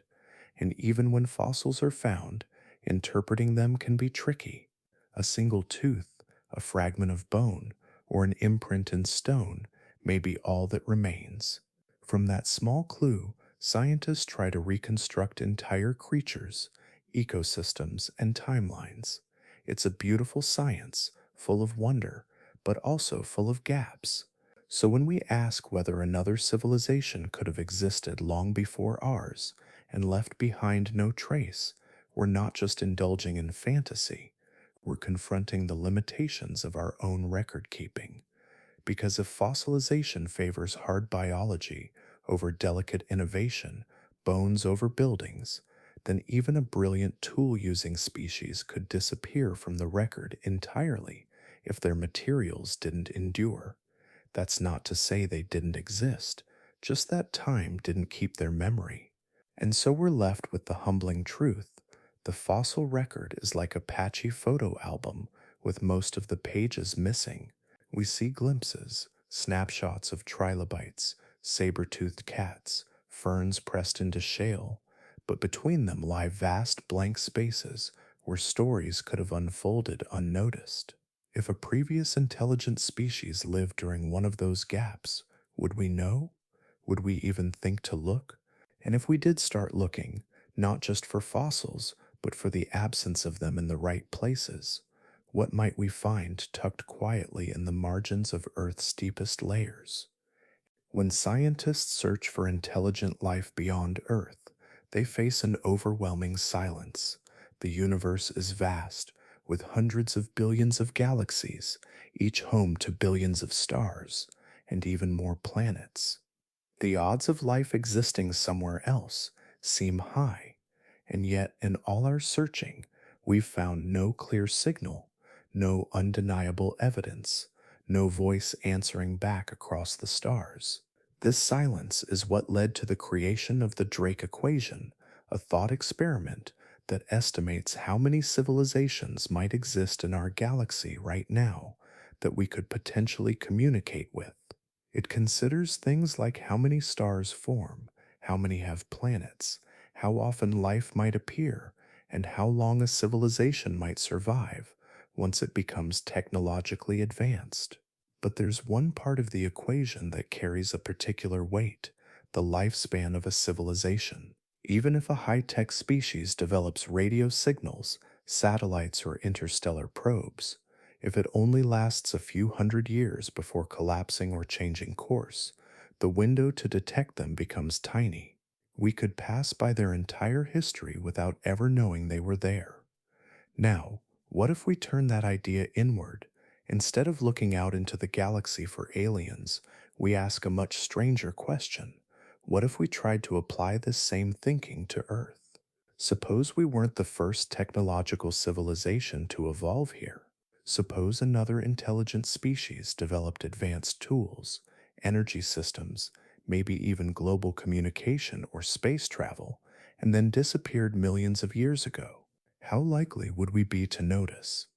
And even when fossils are found, interpreting them can be tricky. A single tooth, a fragment of bone, or an imprint in stone may be all that remains. From that small clue, scientists try to reconstruct entire creatures, ecosystems, and timelines. It's a beautiful science, full of wonder, but also full of gaps. So when we ask whether another civilization could have existed long before ours and left behind no trace, we're not just indulging in fantasy, we're confronting the limitations of our own record keeping. Because if fossilization favors hard biology over delicate innovation, bones over buildings, then even a brilliant tool using species could disappear from the record entirely if their materials didn't endure. That's not to say they didn't exist, just that time didn't keep their memory. And so we're left with the humbling truth. The fossil record is like a patchy photo album with most of the pages missing. We see glimpses, snapshots of trilobites, saber-toothed cats, ferns pressed into shale, but between them lie vast blank spaces where stories could have unfolded unnoticed. If a previous intelligent species lived during one of those gaps, would we know? Would we even think to look? And if we did start looking, not just for fossils, but for the absence of them in the right places, what might we find tucked quietly in the margins of Earth's deepest layers? When scientists search for intelligent life beyond Earth, they face an overwhelming silence. The universe is vast, with hundreds of billions of galaxies, each home to billions of stars, and even more planets. The odds of life existing somewhere else seem high, and yet in all our searching, we've found no clear signal, no undeniable evidence, no voice answering back across the stars. This silence is what led to the creation of the Drake equation, a thought experiment that estimates how many civilizations might exist in our galaxy right now that we could potentially communicate with. It considers things like how many stars form, how many have planets, how often life might appear, and how long a civilization might survive once it becomes technologically advanced. But there's one part of the equation that carries a particular weight: the lifespan of a civilization. Even if a high-tech species develops radio signals, satellites, or interstellar probes, if it only lasts a few hundred years before collapsing or changing course, the window to detect them becomes tiny. We could pass by their entire history without ever knowing they were there. Now, what if we turn that idea inward? Instead of looking out into the galaxy for aliens, we ask a much stranger question. What if we tried to apply this same thinking to Earth? Suppose we weren't the first technological civilization to evolve here. Suppose another intelligent species developed advanced tools, energy systems, maybe even global communication or space travel, and then disappeared millions of years ago. How likely would we be to notice?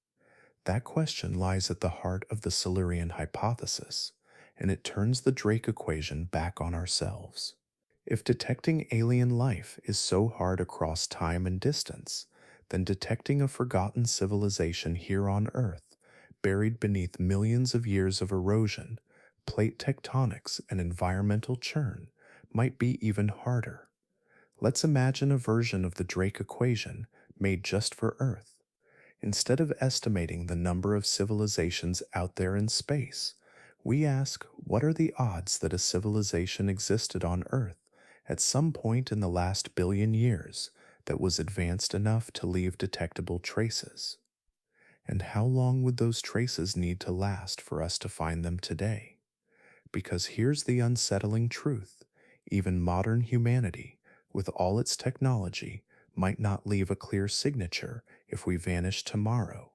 That question lies at the heart of the Silurian hypothesis, and it turns the Drake equation back on ourselves. If detecting alien life is so hard across time and distance, then detecting a forgotten civilization here on Earth, buried beneath millions of years of erosion, plate tectonics, and environmental churn, might be even harder. Let's imagine a version of the Drake equation made just for Earth. Instead of estimating the number of civilizations out there in space, we ask, what are the odds that a civilization existed on Earth at some point in the last billion years that was advanced enough to leave detectable traces? And how long would those traces need to last for us to find them today? Because here's the unsettling truth: even modern humanity, with all its technology, might not leave a clear signature if we vanished tomorrow.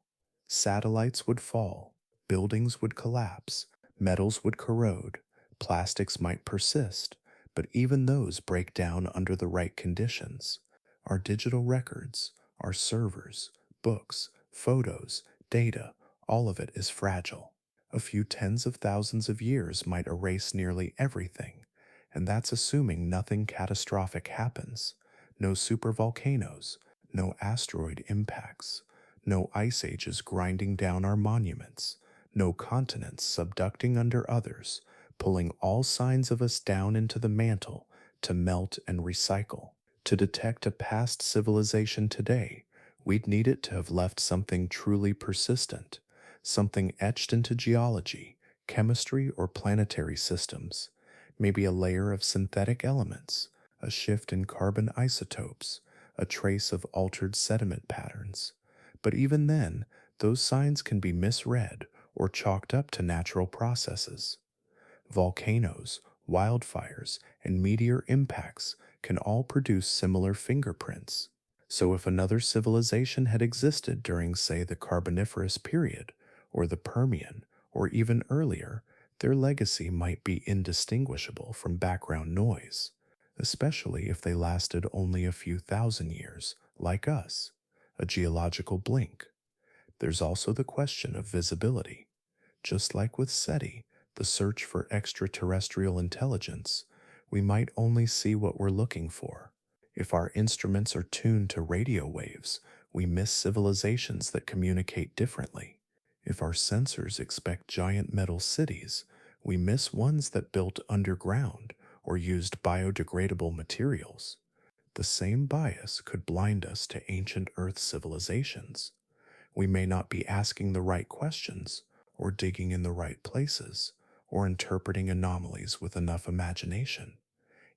Satellites would fall, buildings would collapse, metals would corrode, plastics might persist, but even those break down under the right conditions. Our digital records, our servers, books, photos, data, all of it is fragile. A few tens of thousands of years might erase nearly everything, and that's assuming nothing catastrophic happens. No supervolcanoes, no asteroid impacts, no ice ages grinding down our monuments, no continents subducting under others, pulling all signs of us down into the mantle to melt and recycle. To detect a past civilization today, we'd need it to have left something truly persistent, something etched into geology, chemistry, or planetary systems, maybe a layer of synthetic elements, a shift in carbon isotopes, a trace of altered sediment patterns. But even then, those signs can be misread or chalked up to natural processes. Volcanoes, wildfires, and meteor impacts can all produce similar fingerprints. So if another civilization had existed during, say, the Carboniferous period, or the Permian, or even earlier, their legacy might be indistinguishable from background noise, especially if they lasted only a few thousand years, like us, a geological blink. There's also the question of visibility. Just like with SETI, the search for extraterrestrial intelligence, we might only see what we're looking for. If our instruments are tuned to radio waves, we miss civilizations that communicate differently. If our sensors expect giant metal cities, we miss ones that built underground or used biodegradable materials. The same bias could blind us to ancient Earth civilizations. We may not be asking the right questions, or digging in the right places, or interpreting anomalies with enough imagination.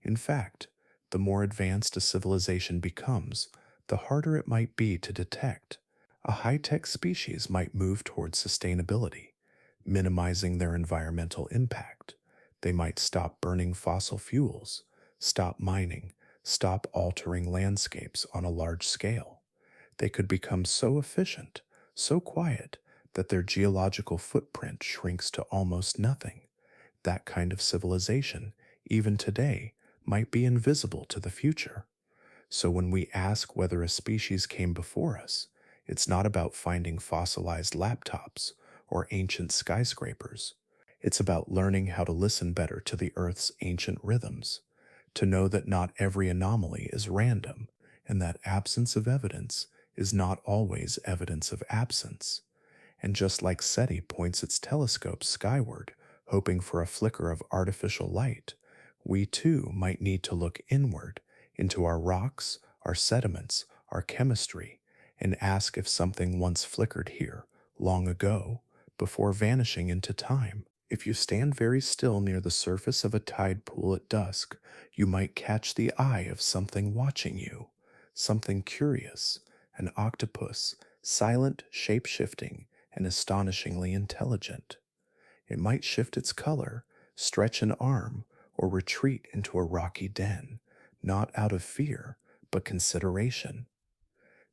In fact, the more advanced a civilization becomes, the harder it might be to detect. A high-tech species might move towards sustainability, minimizing their environmental impact. They might stop burning fossil fuels, stop mining, stop altering landscapes on a large scale. They could become so efficient, so quiet, that their geological footprint shrinks to almost nothing. That kind of civilization, even today, might be invisible to the future. So when we ask whether a species came before us, it's not about finding fossilized laptops or ancient skyscrapers. It's about learning how to listen better to the Earth's ancient rhythms, to know that not every anomaly is random, and that absence of evidence is not always evidence of absence. And just like SETI points its telescope skyward, hoping for a flicker of artificial light, we too might need to look inward into our rocks, our sediments, our chemistry, and ask if something once flickered here, long ago, before vanishing into time. If you stand very still near the surface of a tide pool at dusk, you might catch the eye of something watching you, something curious, an octopus, silent, shape-shifting, and astonishingly intelligent. It might shift its color, stretch an arm, or retreat into a rocky den, not out of fear, but consideration.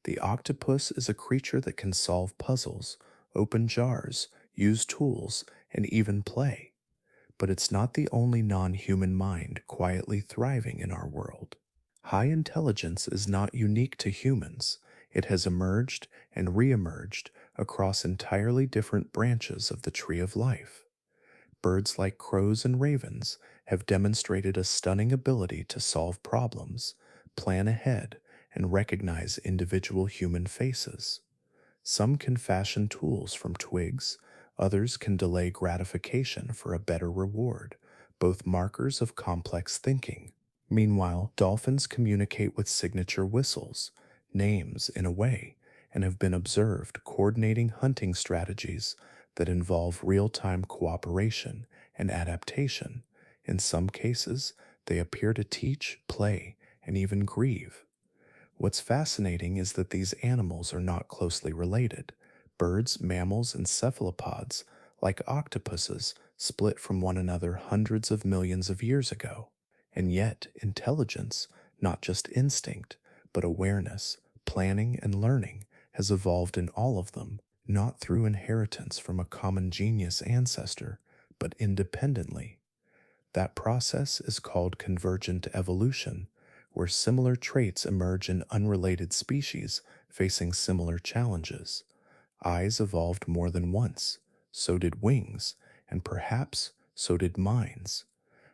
The octopus is a creature that can solve puzzles, open jars, use tools, and even play. But it's not the only non human mind quietly thriving in our world. High intelligence is not unique to humans, it has emerged and re emerged across entirely different branches of the tree of life. Birds like crows and ravens have demonstrated a stunning ability to solve problems, plan ahead, and recognize individual human faces. Some can fashion tools from twigs, others can delay gratification for a better reward, both markers of complex thinking. Meanwhile, dolphins communicate with signature whistles, names in a way, and have been observed coordinating hunting strategies that involve real time cooperation and adaptation. In some cases, they appear to teach, play, and even grieve. What's fascinating is that these animals are not closely related. Birds, mammals, and cephalopods, like octopuses, split from one another hundreds of millions of years ago. And yet, intelligence, not just instinct, but awareness, planning, and learning, has evolved in all of them, not through inheritance from a common genius ancestor, but independently. That process is called convergent evolution, where similar traits emerge in unrelated species facing similar challenges. Eyes evolved more than once, so did wings, and perhaps so did minds.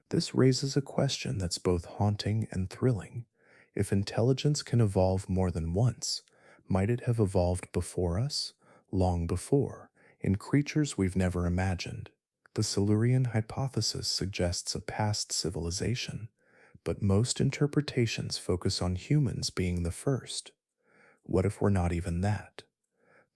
This raises a question that's both haunting and thrilling. If intelligence can evolve more than once, might it have evolved before us, long before, in creatures we've never imagined? The Silurian hypothesis suggests a past civilization, but most interpretations focus on humans being the first. What if we're not even that?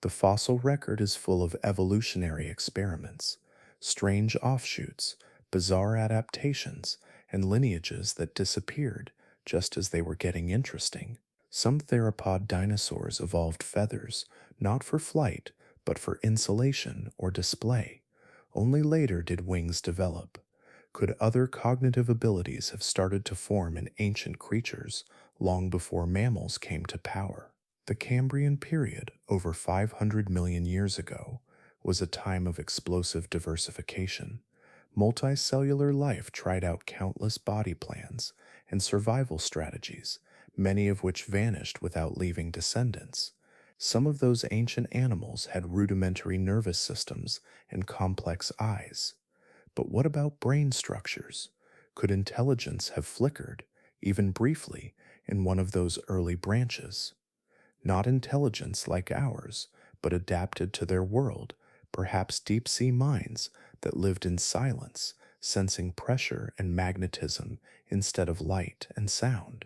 The fossil record is full of evolutionary experiments, strange offshoots, bizarre adaptations, and lineages that disappeared just as they were getting interesting. Some theropod dinosaurs evolved feathers, not for flight, but for insulation or display. Only later did wings develop. Could other cognitive abilities have started to form in ancient creatures long before mammals came to power? The Cambrian period, over 500 million years ago, was a time of explosive diversification. Multicellular life tried out countless body plans and survival strategies, many of which vanished without leaving descendants. Some of those ancient animals had rudimentary nervous systems and complex eyes. But what about brain structures? Could intelligence have flickered, even briefly, in one of those early branches? Not intelligence like ours, but adapted to their world, perhaps deep sea minds that lived in silence, sensing pressure and magnetism instead of light and sound.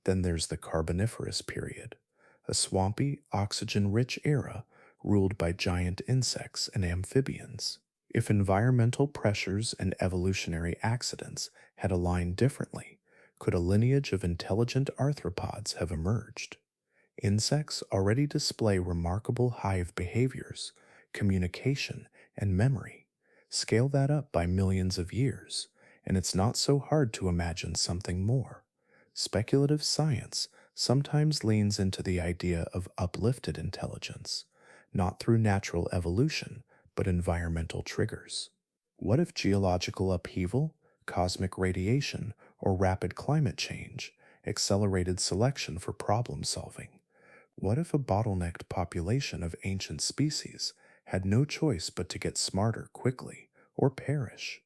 Then there's the Carboniferous period, a swampy, oxygen rich era ruled by giant insects and amphibians. If environmental pressures and evolutionary accidents had aligned differently, could a lineage of intelligent arthropods have emerged? Insects already display remarkable hive behaviors, communication, and memory. Scale that up by millions of years, and it's not so hard to imagine something more. Speculative science sometimes leans into the idea of uplifted intelligence, not through natural evolution, but environmental triggers. What if geological upheaval, cosmic radiation, or rapid climate change accelerated selection for problem solving? What if a bottlenecked population of ancient species had no choice but to get smarter quickly or perish?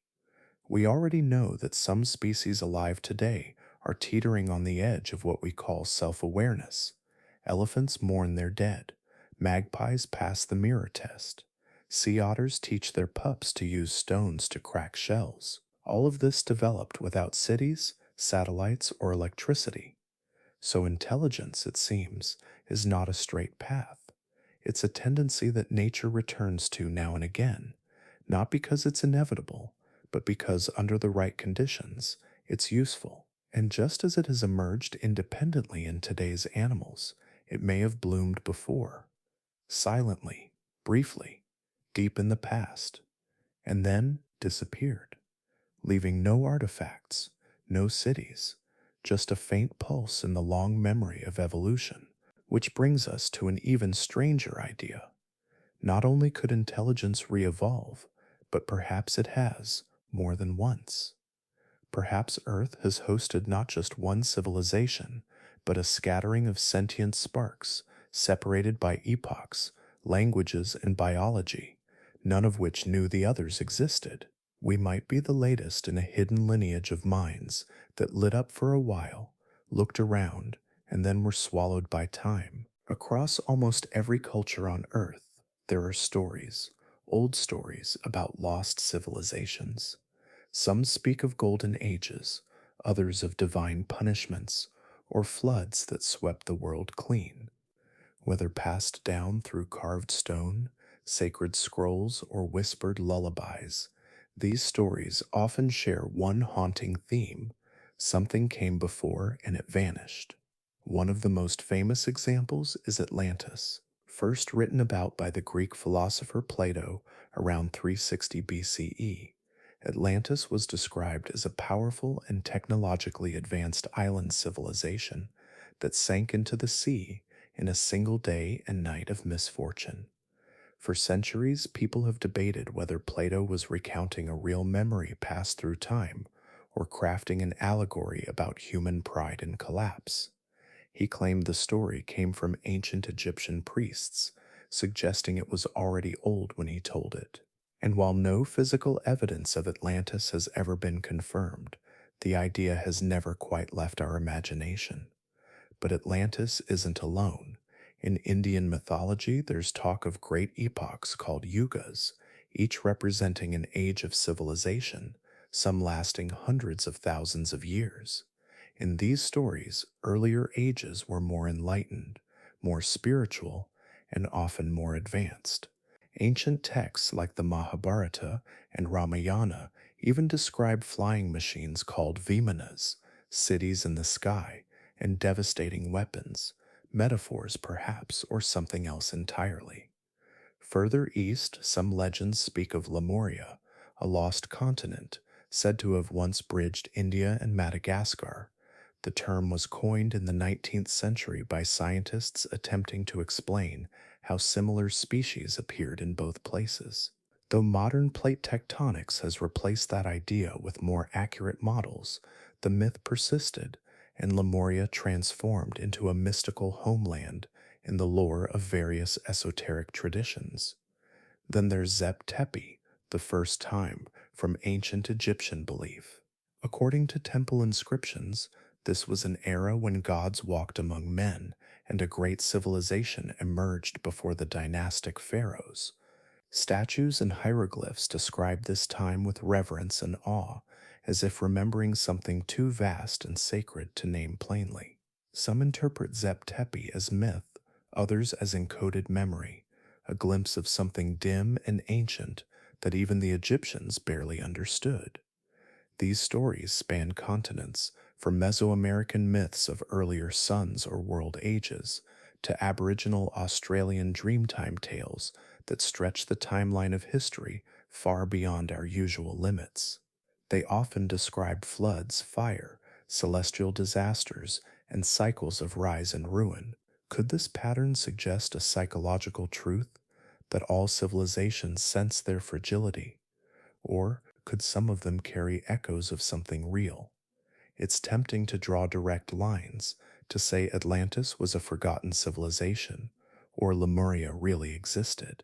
We already know that some species alive today are teetering on the edge of what we call self awareness. Elephants mourn their dead, magpies pass the mirror test, sea otters teach their pups to use stones to crack shells. All of this developed without cities, satellites, or electricity. So intelligence, it seems, is not a straight path. It's a tendency that nature returns to now and again, not because it's inevitable, but because under the right conditions, it's useful. And just as it has emerged independently in today's animals, it may have bloomed before, silently, briefly, deep in the past, and then disappeared. leaving no artifacts, no cities, just a faint pulse in the long memory of evolution. Which brings us to an even stranger idea. Not only could intelligence re evolve, but perhaps it has, more than once. Perhaps Earth has hosted not just one civilization, but a scattering of sentient sparks, separated by epochs, languages, and biology, none of which knew the others existed. We might be the latest in a hidden lineage of minds that lit up for a while, looked around, and then were swallowed by time. Across almost every culture on Earth, there are stories, old stories about lost civilizations. Some speak of golden ages, others of divine punishments, or floods that swept the world clean. Whether passed down through carved stone, sacred scrolls, or whispered lullabies, these stories often share one haunting theme: something came before and it vanished. One of the most famous examples is Atlantis, first written about by the Greek philosopher Plato around 360 BCE. Atlantis was described as a powerful and technologically advanced island civilization that sank into the sea in a single day and night of misfortune. For centuries, people have debated whether Plato was recounting a real memory passed through time or crafting an allegory about human pride and collapse. He claimed the story came from ancient Egyptian priests, suggesting it was already old when he told it. And while no physical evidence of Atlantis has ever been confirmed, the idea has never quite left our imagination. But Atlantis isn't alone. In Indian mythology, there's talk of great epochs called yugas, each representing an age of civilization, some lasting hundreds of thousands of years. In these stories, earlier ages were more enlightened, more spiritual, and often more advanced. Ancient texts like the Mahabharata and Ramayana even describe flying machines called vimanas, cities in the sky, and devastating weapons, metaphors perhaps, or something else entirely. Further east, some legends speak of Lemuria, a lost continent said to have once bridged India and Madagascar. The term was coined in the 19th century by scientists attempting to explain how similar species appeared in both places. Though modern plate tectonics has replaced that idea with more accurate models, the myth persisted, and Lemuria transformed into a mystical homeland in the lore of various esoteric traditions. Then there's Zep Tepi, the first time, from ancient Egyptian belief. According to temple inscriptions, this was an era when gods walked among men, and a great civilization emerged before the dynastic pharaohs. Statues and hieroglyphs describe this time with reverence and awe, as if remembering something too vast and sacred to name plainly. Some interpret Zep Tepi as myth, others as encoded memory, a glimpse of something dim and ancient that even the Egyptians barely understood. These stories span continents, from Mesoamerican myths of earlier suns or world ages to Aboriginal Australian dreamtime tales that stretch the timeline of history far beyond our usual limits. They often describe floods, fire, celestial disasters, and cycles of rise and ruin. Could this pattern suggest a psychological truth that all civilizations sense their fragility? Or could some of them carry echoes of something real? It's tempting to draw direct lines, to say Atlantis was a forgotten civilization, or Lemuria really existed.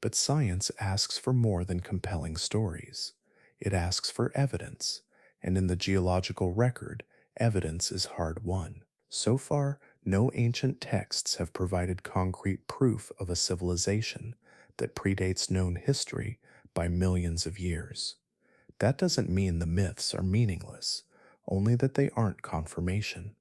But science asks for more than compelling stories. It asks for evidence, and in the geological record, evidence is hard won. So far, no ancient texts have provided concrete proof of a civilization that predates known history by millions of years. That doesn't mean the myths are meaningless, only that they aren't confirmation.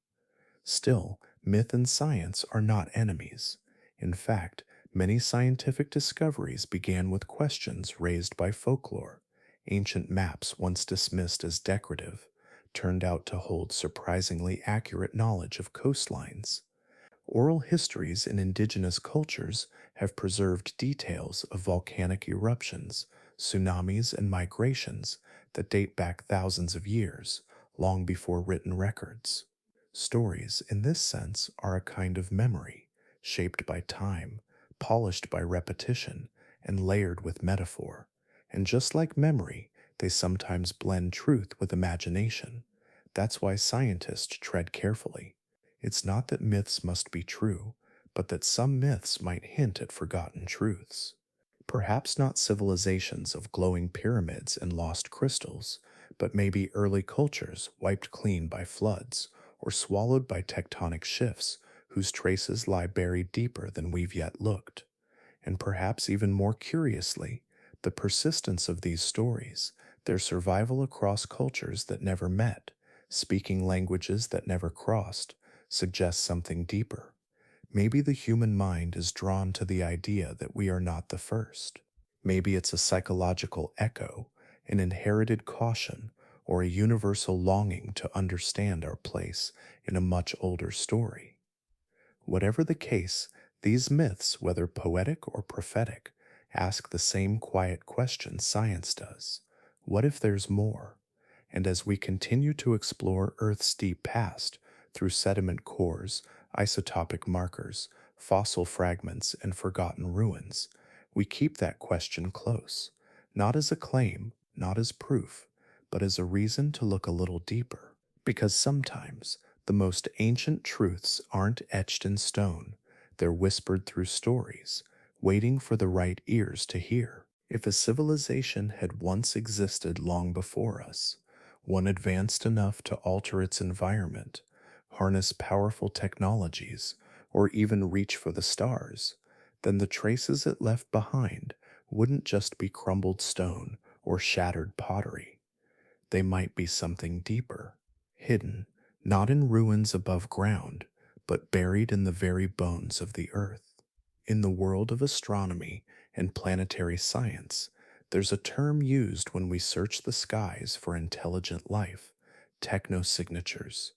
Still, myth and science are not enemies. In fact, many scientific discoveries began with questions raised by folklore. Ancient maps, once dismissed as decorative, turned out to hold surprisingly accurate knowledge of coastlines. Oral histories in indigenous cultures have preserved details of volcanic eruptions, tsunamis, and migrations that date back thousands of years, long before written records. Stories, in this sense, are a kind of memory, shaped by time, polished by repetition, and layered with metaphor. And just like memory, they sometimes blend truth with imagination. That's why scientists tread carefully. It's not that myths must be true, but that some myths might hint at forgotten truths. Perhaps not civilizations of glowing pyramids and lost crystals, but maybe early cultures wiped clean by floods or swallowed by tectonic shifts whose traces lie buried deeper than we've yet looked. And perhaps even more curiously, the persistence of these stories, their survival across cultures that never met, speaking languages that never crossed, suggests something deeper. Maybe the human mind is drawn to the idea that we are not the first. Maybe it's a psychological echo, an inherited caution, or a universal longing to understand our place in a much older story. Whatever the case, these myths, whether poetic or prophetic, ask the same quiet question science does. What if there's more? And as we continue to explore Earth's deep past through sediment cores, isotopic markers, fossil fragments, and forgotten ruins, we keep that question close, not as a claim, not as proof, but as a reason to look a little deeper. Because sometimes the most ancient truths aren't etched in stone, they're whispered through stories, waiting for the right ears to hear. If a civilization had once existed long before us, one advanced enough to alter its environment, harness powerful technologies, or even reach for the stars, then the traces it left behind wouldn't just be crumbled stone or shattered pottery. They might be something deeper, hidden, not in ruins above ground, but buried in the very bones of the earth. In the world of astronomy and planetary science, there's a term used when we search the skies for intelligent life: technosignatures.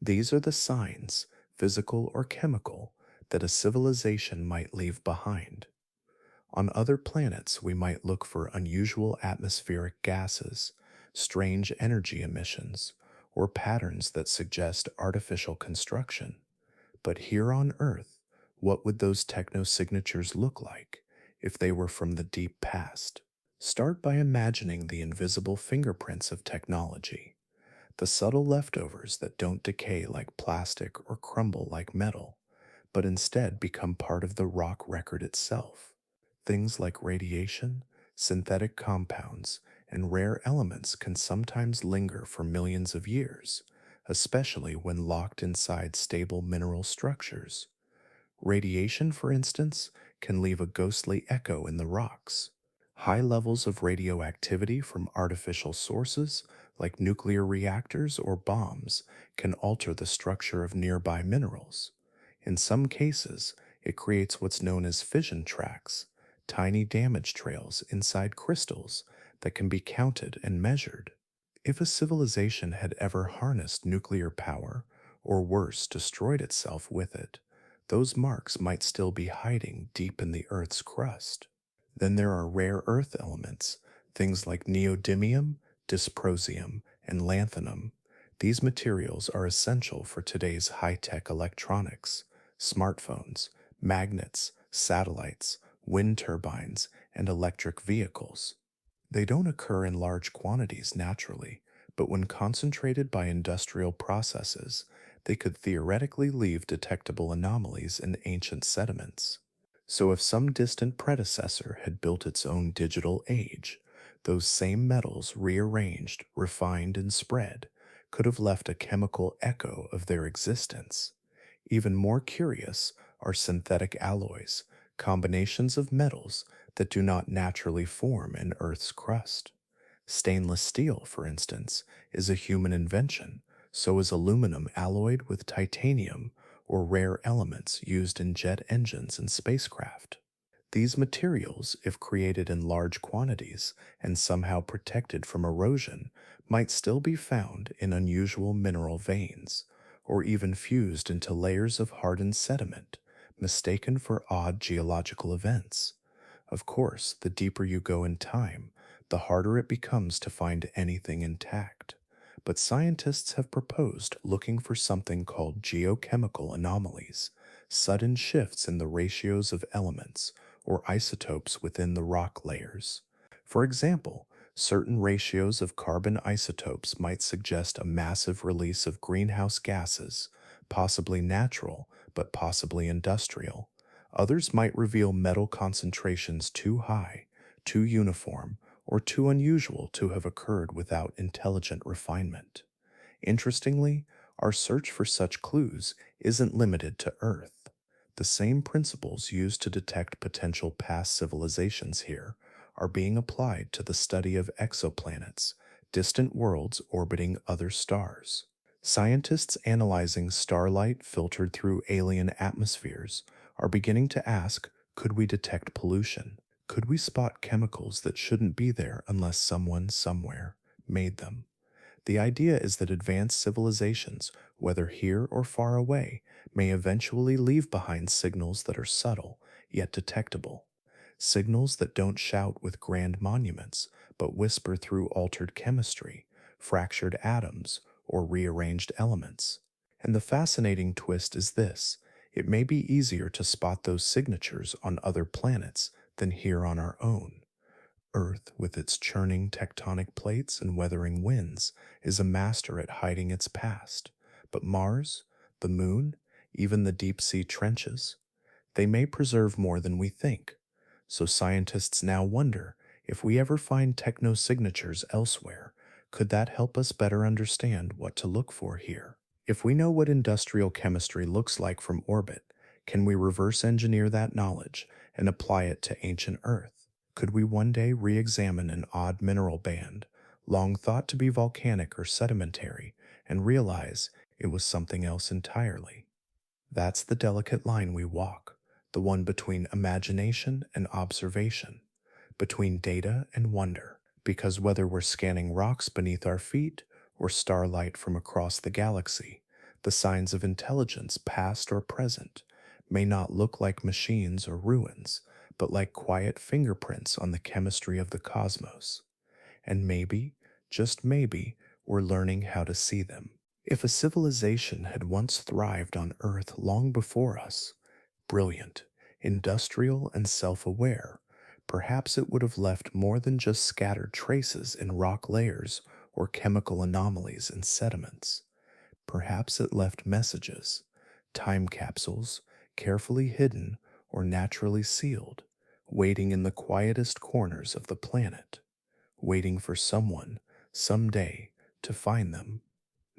These are the signs, physical or chemical, that a civilization might leave behind. On other planets, we might look for unusual atmospheric gases, strange energy emissions, or patterns that suggest artificial construction. But here on Earth, what would those technosignatures look like if they were from the deep past? Start by imagining the invisible fingerprints of technology, the subtle leftovers that don't decay like plastic or crumble like metal, but instead become part of the rock record itself. Things like radiation, synthetic compounds, and rare elements can sometimes linger for millions of years, especially when locked inside stable mineral structures. Radiation, for instance, can leave a ghostly echo in the rocks. High levels of radioactivity from artificial sources, like nuclear reactors or bombs, can alter the structure of nearby minerals. In some cases, it creates what's known as fission tracks, tiny damage trails inside crystals that can be counted and measured. If a civilization had ever harnessed nuclear power, or worse, destroyed itself with it, those marks might still be hiding deep in the Earth's crust. Then there are rare earth elements, things like neodymium, dysprosium, and lanthanum. These materials are essential for today's high-tech electronics, smartphones, magnets, satellites, wind turbines, and electric vehicles. They don't occur in large quantities naturally, but when concentrated by industrial processes, they could theoretically leave detectable anomalies in ancient sediments. So if some distant predecessor had built its own digital age, those same metals rearranged, refined, and spread could have left a chemical echo of their existence. Even more curious are synthetic alloys, combinations of metals that do not naturally form in Earth's crust. Stainless steel, for instance, is a human invention, so is aluminum alloyed with titanium or rare elements used in jet engines and spacecraft. These materials, if created in large quantities and somehow protected from erosion, might still be found in unusual mineral veins, or even fused into layers of hardened sediment, mistaken for odd geological events. Of course, the deeper you go in time, the harder it becomes to find anything intact. But scientists have proposed looking for something called geochemical anomalies, sudden shifts in the ratios of elements or isotopes within the rock layers. For example, certain ratios of carbon isotopes might suggest a massive release of greenhouse gases, possibly natural, but possibly industrial. Others might reveal metal concentrations too high, too uniform, or too unusual to have occurred without intelligent refinement. Interestingly, our search for such clues isn't limited to Earth. The same principles used to detect potential past civilizations here are being applied to the study of exoplanets, distant worlds orbiting other stars. Scientists analyzing starlight filtered through alien atmospheres are beginning to ask, could we detect pollution? Could we spot chemicals that shouldn't be there unless someone somewhere made them? The idea is that advanced civilizations, whether here or far away, may eventually leave behind signals that are subtle yet detectable. Signals that don't shout with grand monuments, but whisper through altered chemistry, fractured atoms, or rearranged elements. And the fascinating twist is this: it may be easier to spot those signatures on other planets than here on our own. Earth, with its churning tectonic plates and weathering winds, is a master at hiding its past. But Mars, the Moon, even the deep sea trenches, they may preserve more than we think. So scientists now wonder, if we ever find technosignatures elsewhere, could that help us better understand what to look for here? If we know what industrial chemistry looks like from orbit, can we reverse engineer that knowledge and apply it to ancient Earth? Could we one day re-examine an odd mineral band, long thought to be volcanic or sedimentary, and realize it was something else entirely? That's the delicate line we walk, the one between imagination and observation, between data and wonder. Because whether we're scanning rocks beneath our feet or starlight from across the galaxy, the signs of intelligence, past or present, may not look like machines or ruins, but like quiet fingerprints on the chemistry of the cosmos. And maybe, just maybe, we're learning how to see them. If a civilization had once thrived on Earth long before us, brilliant, industrial, and self-aware, perhaps it would have left more than just scattered traces in rock layers or chemical anomalies in sediments. Perhaps it left messages, time capsules, carefully hidden or naturally sealed, waiting in the quietest corners of the planet, waiting for someone, someday, to find them.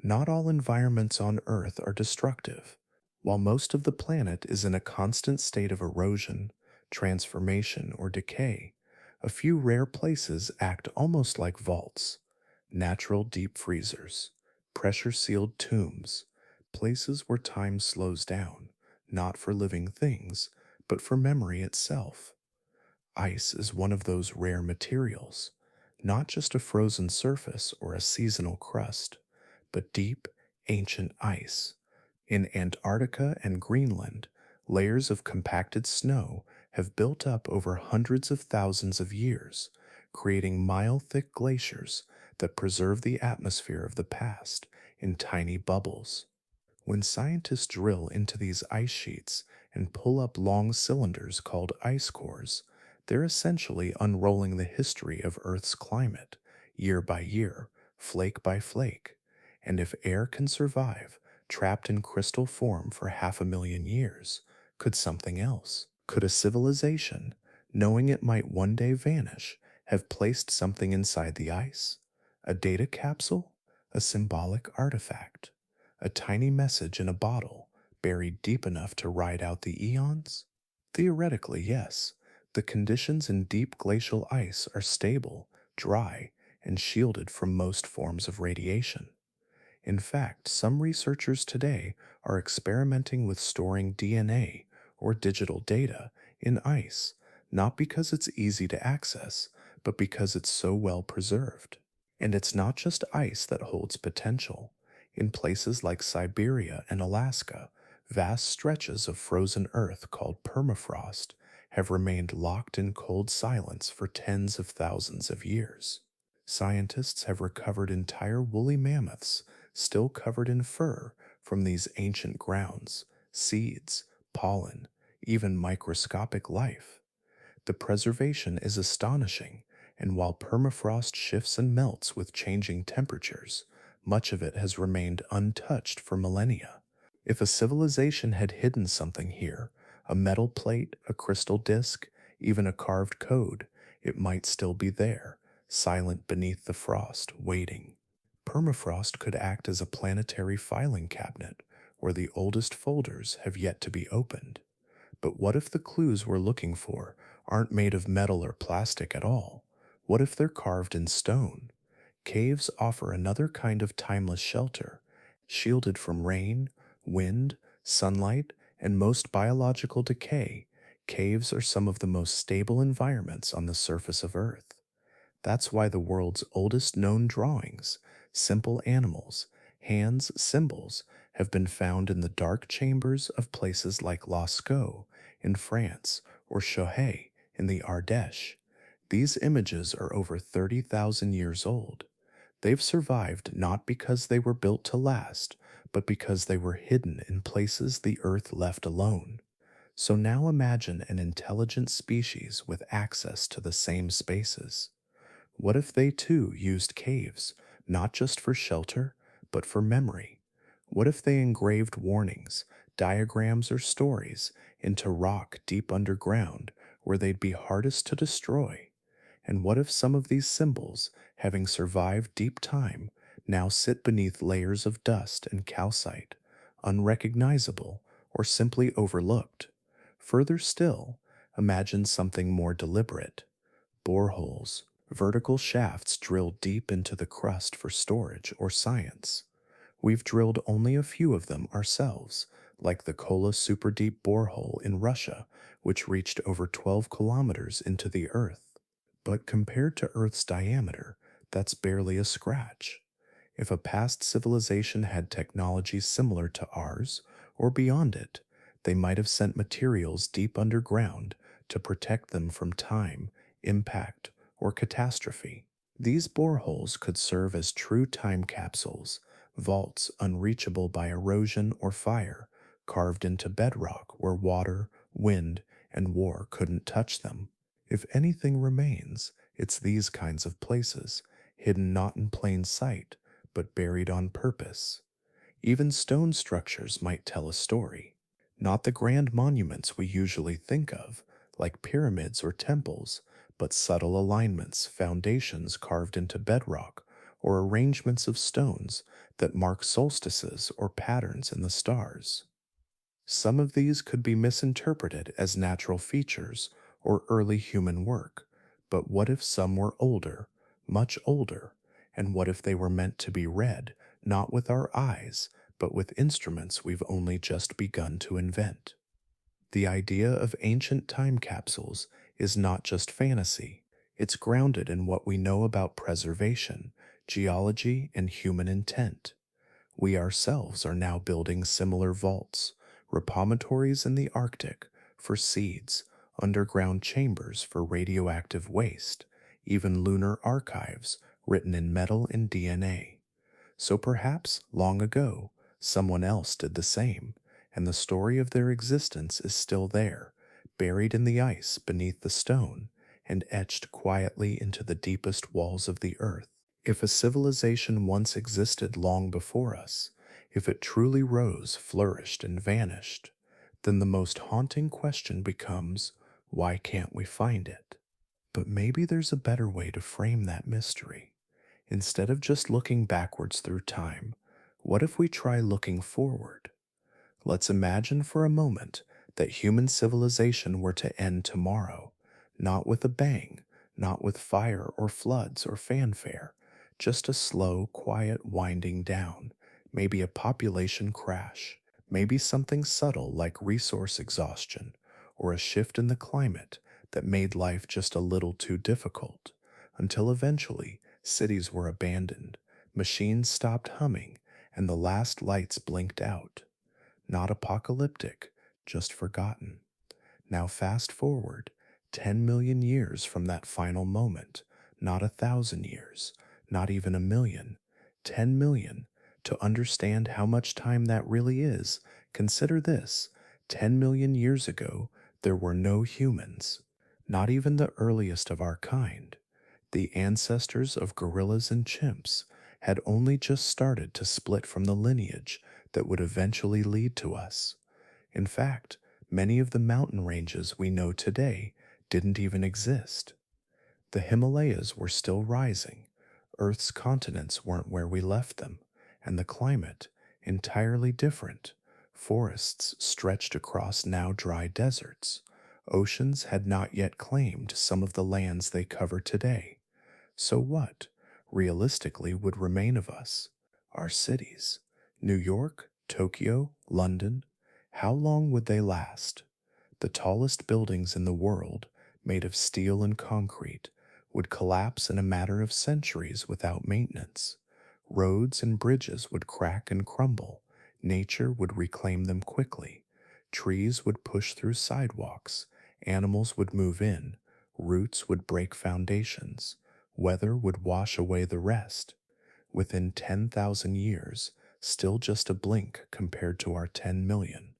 Not all environments on Earth are destructive. While most of the planet is in a constant state of erosion, transformation, or decay, a few rare places act almost like vaults: natural deep freezers, pressure-sealed tombs, places where time slows down, not for living things, but for memory itself. Ice is one of those rare materials, not just a frozen surface or a seasonal crust, but deep, ancient ice. In Antarctica and Greenland, layers of compacted snow have built up over hundreds of thousands of years, creating mile-thick glaciers that preserve the atmosphere of the past in tiny bubbles. When scientists drill into these ice sheets and pull up long cylinders called ice cores, they're essentially unrolling the history of Earth's climate, year by year, flake by flake. And if air can survive, trapped in crystal form for 500,000 years, could something else? Could a civilization, knowing it might one day vanish, have placed something inside the ice? A data capsule? A symbolic artifact? A tiny message in a bottle, buried deep enough to ride out the eons? Theoretically, yes. The conditions in deep glacial ice are stable, dry, and shielded from most forms of radiation. In fact, some researchers today are experimenting with storing DNA or digital data in ice, not because it's easy to access, but because it's so well preserved. And it's not just ice that holds potential. In places like Siberia and Alaska, vast stretches of frozen earth called permafrost have remained locked in cold silence for tens of thousands of years. Scientists have recovered entire woolly mammoths still covered in fur from these ancient grounds, seeds, pollen, even microscopic life. The preservation is astonishing, and while permafrost shifts and melts with changing temperatures, much of it has remained untouched for millennia. If a civilization had hidden something here, a metal plate, a crystal disk, even a carved code, it might still be there, silent beneath the frost, waiting. Permafrost could act as a planetary filing cabinet where the oldest folders have yet to be opened. But what if the clues we're looking for aren't made of metal or plastic at all? What if they're carved in stone? Caves offer another kind of timeless shelter, shielded from rain, wind, sunlight, and most biological decay. Caves are some of the most stable environments on the surface of Earth. That's why the world's oldest known drawings, simple animals, hands, symbols, have been found in the dark chambers of places like Lascaux in France or Chohet in the Ardèche. These images are over 30,000 years old. They've survived not because they were built to last, but because they were hidden in places the Earth left alone. So now imagine an intelligent species with access to the same spaces. What if they too used caves, not just for shelter, but for memory? What if they engraved warnings, diagrams, or stories into rock deep underground where they'd be hardest to destroy? And what if some of these symbols, having survived deep time, now sit beneath layers of dust and calcite, unrecognizable or simply overlooked? Further still, imagine something more deliberate. Boreholes, vertical shafts drilled deep into the crust for storage or science. We've drilled only a few of them ourselves, like the Kola Superdeep borehole in Russia, which reached over 12 kilometers into the Earth. But compared to Earth's diameter, that's barely a scratch. If a past civilization had technology similar to ours, or beyond it, they might have sent materials deep underground to protect them from time, impact, or catastrophe. These boreholes could serve as true time capsules, vaults unreachable by erosion or fire, carved into bedrock where water, wind, and war couldn't touch them. If anything remains, it's these kinds of places, hidden not in plain sight, but buried on purpose. Even stone structures might tell a story. Not the grand monuments we usually think of, like pyramids or temples, but subtle alignments, foundations carved into bedrock, or arrangements of stones that mark solstices or patterns in the stars. Some of these could be misinterpreted as natural features or early human work, but what if some were older, much older, and what if they were meant to be read, not with our eyes, but with instruments we've only just begun to invent? The idea of ancient time capsules is not just fantasy, it's grounded in what we know about preservation, geology, and human intent. We ourselves are now building similar vaults, repositories in the Arctic for seeds, underground chambers for radioactive waste, even lunar archives written in metal and DNA. So perhaps, long ago, someone else did the same, and the story of their existence is still there, buried in the ice beneath the stone, and etched quietly into the deepest walls of the earth. If a civilization once existed long before us, if it truly rose, flourished, and vanished, then the most haunting question becomes, why can't we find it? But maybe there's a better way to frame that mystery. Instead of just looking backwards through time, what if we try looking forward? Let's imagine for a moment that human civilization were to end tomorrow, not with a bang, not with fire or floods or fanfare, just a slow, quiet winding down, maybe a population crash, maybe something subtle like resource exhaustion, or a shift in the climate that made life just a little too difficult, until eventually cities were abandoned, machines stopped humming, and the last lights blinked out. Not apocalyptic, just forgotten. Now, fast forward 10 million years from that final moment, not 1,000 years, not even a million, 10 million. To understand how much time that really is, consider this: 10 million years ago, there were no humans, not even the earliest of our kind. The ancestors of gorillas and chimps had only just started to split from the lineage that would eventually lead to us. In fact, many of the mountain ranges we know today didn't even exist. The Himalayas were still rising, Earth's continents weren't where we left them, and the climate entirely different. Forests stretched across now dry deserts. Oceans had not yet claimed some of the lands they cover today. So what, realistically, would remain of us? Our cities. New York, Tokyo, London. How long would they last? The tallest buildings in the world, made of steel and concrete, would collapse in a matter of centuries without maintenance. Roads and bridges would crack and crumble. Nature would reclaim them quickly. Trees would push through sidewalks. Animals would move in. Roots would break foundations. Weather would wash away the rest. Within 10,000 years, still just a blink compared to our 10 million,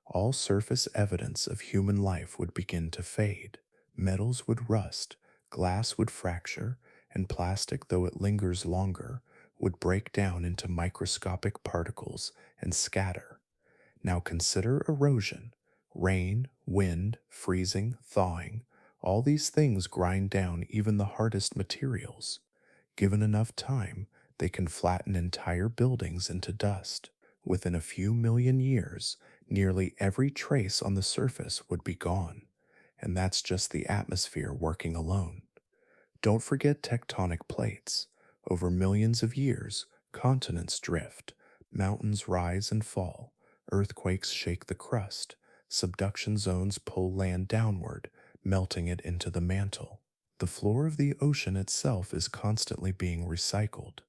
all surface evidence of human life would begin to fade. Metals would rust, glass would fracture, and plastic, though it lingers longer, would break down into microscopic particles and scatter. Now consider erosion. Rain, wind, freezing, thawing, all these things grind down even the hardest materials. Given enough time, they can flatten entire buildings into dust. Within a few million years, nearly every trace on the surface would be gone, and that's just the atmosphere working alone. Don't forget tectonic plates. Over millions of years, continents drift, mountains rise and fall, earthquakes shake the crust, subduction zones pull land downward, melting it into the mantle. The floor of the ocean itself is constantly being recycled.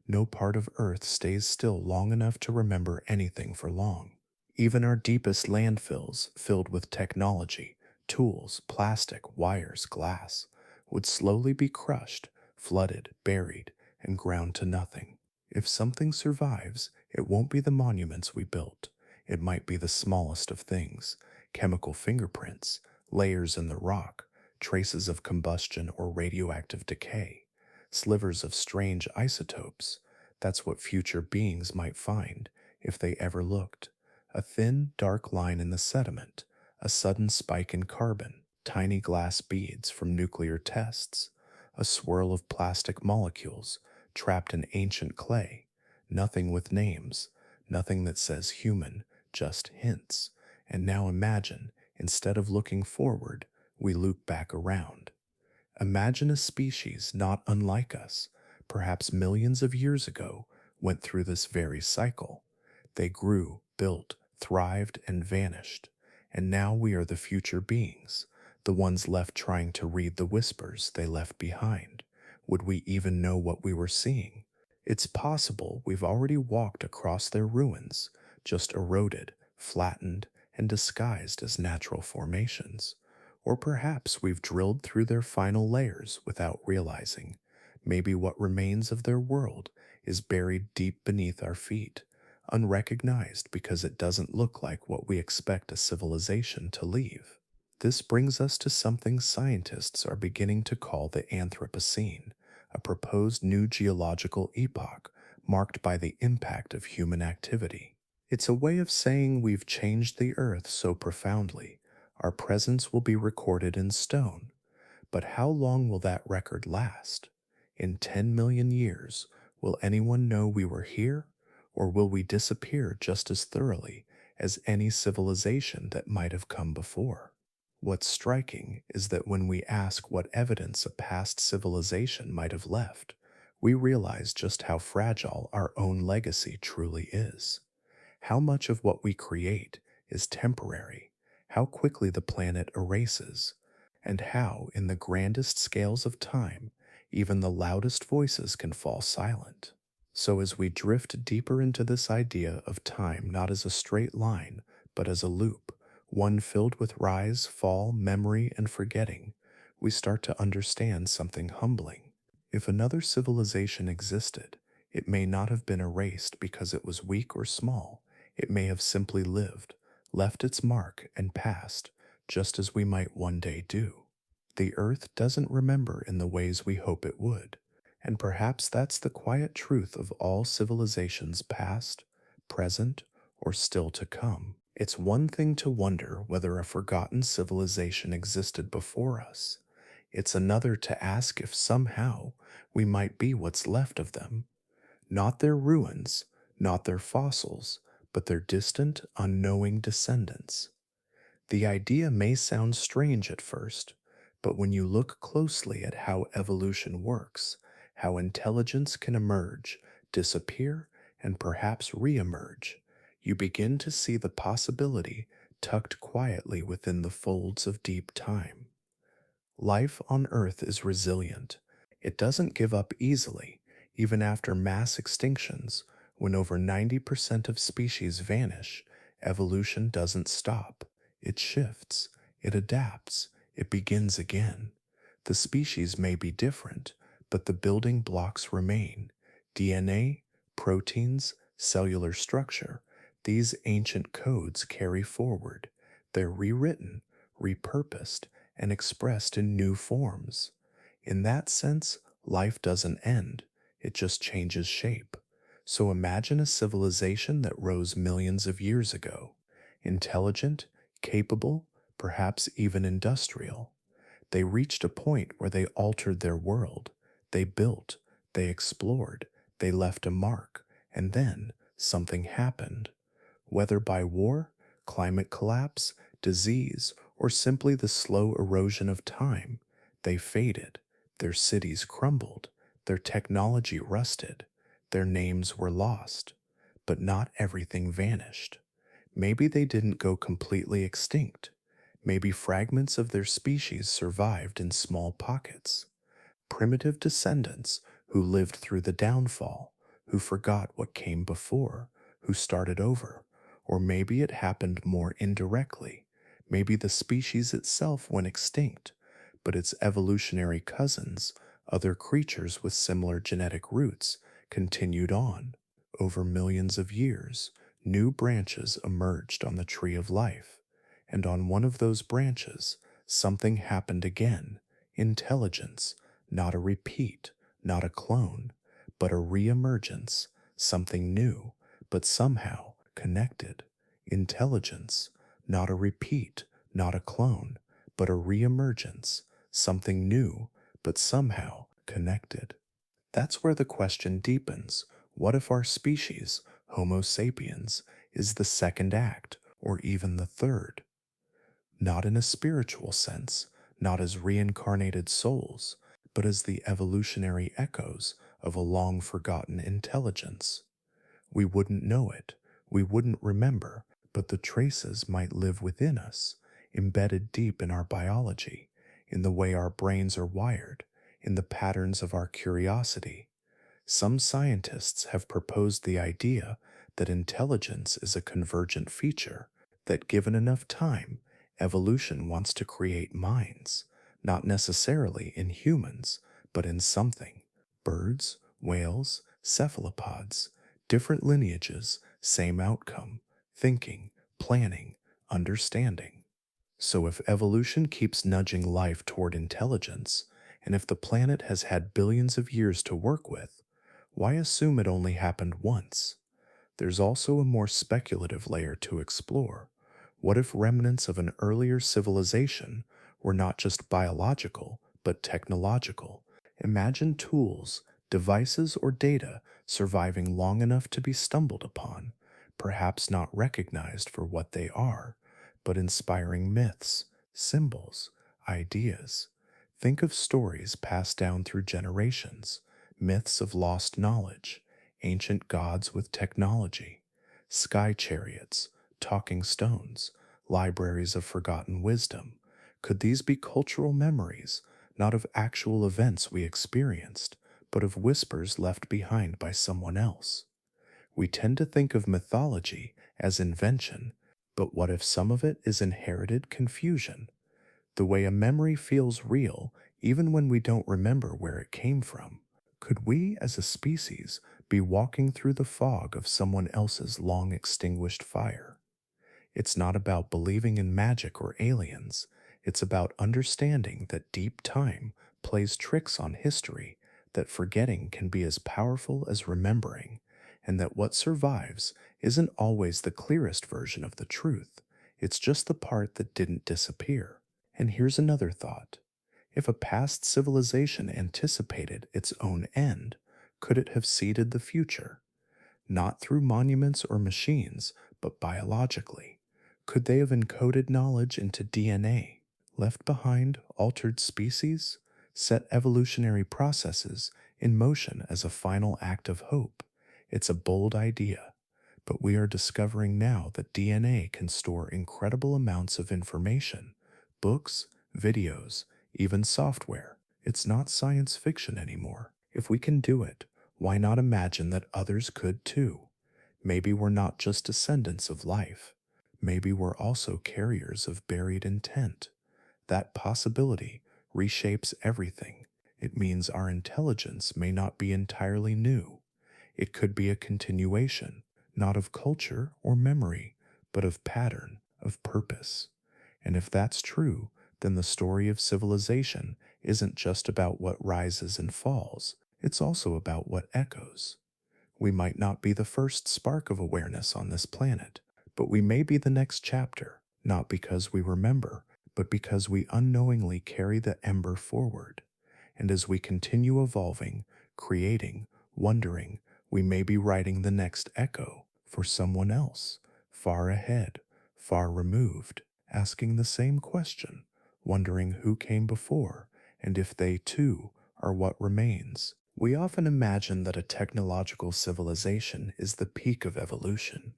No part of Earth stays still long enough to remember anything for long. Even our deepest landfills, filled with technology, tools, plastic, wires, glass, would slowly be crushed, flooded, buried, and ground to nothing. If something survives, it won't be the monuments we built. It might be the smallest of things: chemical fingerprints, layers in the rock, traces of combustion or radioactive decay, slivers of strange isotopes. That's what future beings might find if they ever looked. A thin, dark line in the sediment, a sudden spike in carbon, tiny glass beads from nuclear tests, a swirl of plastic molecules trapped in ancient clay. Nothing with names, nothing that says human, just hints. And now imagine, instead of looking forward, we loop back around. Imagine a species not unlike us, perhaps millions of years ago, went through this very cycle. They grew, built, thrived, and vanished. And now we are the future beings, the ones left trying to read the whispers they left behind. Would we even know what we were seeing? It's possible we've already walked across their ruins, just eroded, flattened, and disguised as natural formations. Or perhaps we've drilled through their final layers without realizing. Maybe what remains of their world is buried deep beneath our feet, unrecognized because it doesn't look like what we expect a civilization to leave. This brings us to something scientists are beginning to call the Anthropocene, a proposed new geological epoch marked by the impact of human activity. It's a way of saying we've changed the Earth so profoundly, our presence will be recorded in stone. But how long will that record last? In 10 million years, will anyone know we were here? Or will we disappear just as thoroughly as any civilization that might have come before? What's striking is that when we ask what evidence a past civilization might have left, we realize just how fragile our own legacy truly is. How much of what we create is temporary, how quickly the planet erases, and how, in the grandest scales of time, even the loudest voices can fall silent. So, as we drift deeper into this idea of time not as a straight line, but as a loop, one filled with rise, fall, memory, and forgetting, we start to understand something humbling. If another civilization existed, it may not have been erased because it was weak or small. It may have simply lived, left its mark, and passed, just as we might one day do. The Earth doesn't remember in the ways we hope it would, and perhaps that's the quiet truth of all civilizations past, present, or still to come. It's one thing to wonder whether a forgotten civilization existed before us. It's another to ask if somehow we might be what's left of them. Not their ruins, not their fossils, but their distant, unknowing descendants. The idea may sound strange at first, but when you look closely at how evolution works, how intelligence can emerge, disappear, and perhaps re-emerge, you begin to see the possibility tucked quietly within the folds of deep time. Life on Earth is resilient. It doesn't give up easily, even after mass extinctions. When over 90% of species vanish, evolution doesn't stop. It shifts, it adapts, it begins again. The species may be different, but the building blocks remain. DNA, proteins, cellular structure. These ancient codes carry forward. They're rewritten, repurposed, and expressed in new forms. In that sense, life doesn't end, it just changes shape. So imagine a civilization that rose millions of years ago, intelligent, capable, perhaps even industrial. They reached a point where they altered their world. They built, they explored, they left a mark, and then something happened. Whether by war, climate collapse, disease, or simply the slow erosion of time, they faded, their cities crumbled, their technology rusted, their names were lost. But not everything vanished. Maybe they didn't go completely extinct. Maybe fragments of their species survived in small pockets. Primitive descendants who lived through the downfall, who forgot what came before, who started over. Or maybe it happened more indirectly. Maybe the species itself went extinct, but its evolutionary cousins, other creatures with similar genetic roots, continued on. Over millions of years, new branches emerged on the tree of life, and on one of those branches, something happened again. Intelligence, not a repeat, not a clone, but a re-emergence, something new, but somehow connected. Intelligence, not a repeat, not a clone, but a re-emergence, something new, but somehow connected. That's where the question deepens. What if our species, Homo sapiens, is the second act, or even the third? Not in a spiritual sense, not as reincarnated souls, but as the evolutionary echoes of a long forgotten intelligence. We wouldn't know it, we wouldn't remember, but the traces might live within us, embedded deep in our biology, in the way our brains are wired, in the patterns of our curiosity. Some scientists have proposed the idea that intelligence is a convergent feature, that given enough time, evolution wants to create minds, not necessarily in humans, but in something. Birds, whales, cephalopods, different lineages, same outcome, thinking, planning, understanding. So if evolution keeps nudging life toward intelligence, and if the planet has had billions of years to work with, why assume it only happened once? There's also a more speculative layer to explore. What if remnants of an earlier civilization were not just biological, but technological? Imagine tools, devices, or data surviving long enough to be stumbled upon, perhaps not recognized for what they are, but inspiring myths, symbols, ideas. Think of stories passed down through generations, myths of lost knowledge, ancient gods with technology, sky chariots, talking stones, libraries of forgotten wisdom. Could these be cultural memories, not of actual events we experienced, but of whispers left behind by someone else? We tend to think of mythology as invention, But what if some of it is inherited confusion? The way a memory feels real even when we don't remember where it came from. Could we, as a species, be walking through the fog of someone else's long extinguished fire? It's not about believing in magic or aliens. It's about understanding that deep time plays tricks on history, that forgetting can be as powerful as remembering, and that what survives isn't always the clearest version of the truth. It's just the part that didn't disappear. And here's another thought. If a past civilization anticipated its own end, could it have seeded the future? Not through monuments or machines, but biologically. Could they have encoded knowledge into DNA, left behind altered species, set evolutionary processes in motion as a final act of hope? It's a bold idea, but we are discovering now that DNA can store incredible amounts of information, books, videos, even software. It's not science fiction anymore. If we can do it, why not imagine that others could too? Maybe we're not just descendants of life. Maybe we're also carriers of buried intent. That possibility reshapes everything. It means our intelligence may not be entirely new. It could be a continuation, not of culture or memory, but of pattern, of purpose. And if that's true, then the story of civilization isn't just about what rises and falls, it's also about what echoes. We might not be the first spark of awareness on this planet, but we may be the next chapter, not because we remember, but because we unknowingly carry the ember forward. And as we continue evolving, creating, wondering, we may be writing the next echo for someone else, far ahead, far removed, asking the same question, wondering who came before, and if they too are what remains. We often imagine that a technological civilization is the peak of evolution,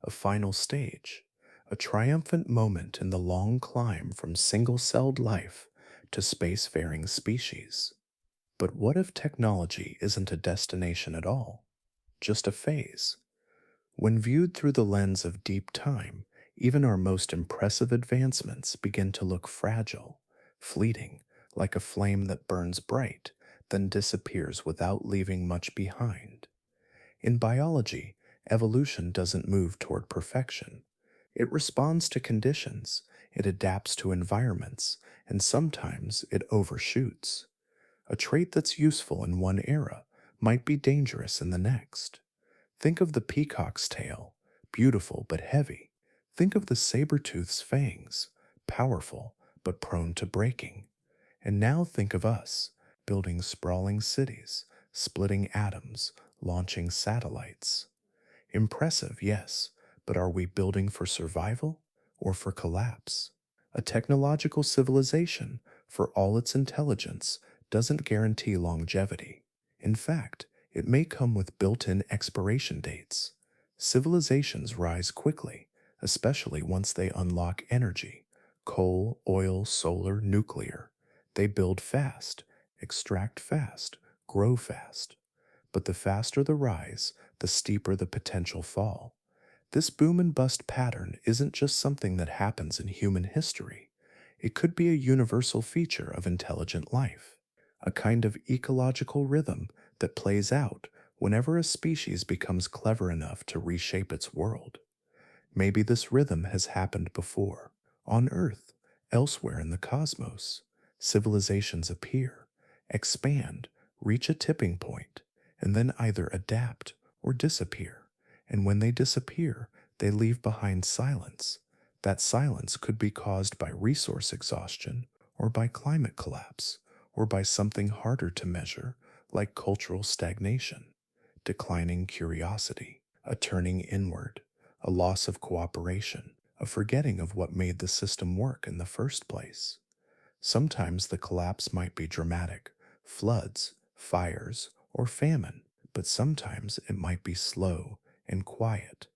a final stage, a triumphant moment in the long climb from single-celled life to spacefaring species. But what if technology isn't a destination at all, just a phase? When viewed through the lens of deep time, even our most impressive advancements begin to look fragile, fleeting, like a flame that burns bright, then disappears without leaving much behind. In biology, evolution doesn't move toward perfection. It responds to conditions, it adapts to environments, and sometimes it overshoots. A trait that's useful in one era might be dangerous in the next. Think of the peacock's tail, beautiful but heavy. Think of the saber-tooth's fangs, powerful but prone to breaking. And now think of us, building sprawling cities, splitting atoms, launching satellites. Impressive, yes, but are we building for survival or for collapse? A technological civilization, for all its intelligence, doesn't guarantee longevity. In fact, it may come with built-in expiration dates. Civilizations rise quickly, especially once they unlock energy: coal, oil, solar, nuclear. They build fast, extract fast, grow fast. But the faster the rise, the steeper the potential fall. This boom and bust pattern isn't just something that happens in human history. It could be a universal feature of intelligent life, a kind of ecological rhythm that plays out whenever a species becomes clever enough to reshape its world. Maybe this rhythm has happened before, on Earth, elsewhere in the cosmos. Civilizations appear, expand, reach a tipping point, and then either adapt or disappear. And when they disappear, they leave behind silence. That silence could be caused by resource exhaustion, or by climate collapse, or by something harder to measure, like cultural stagnation, declining curiosity, a turning inward, a loss of cooperation, a forgetting of what made the system work in the first place. Sometimes the collapse might be dramatic: floods, fires, or famine, but sometimes it might be slow and quiet.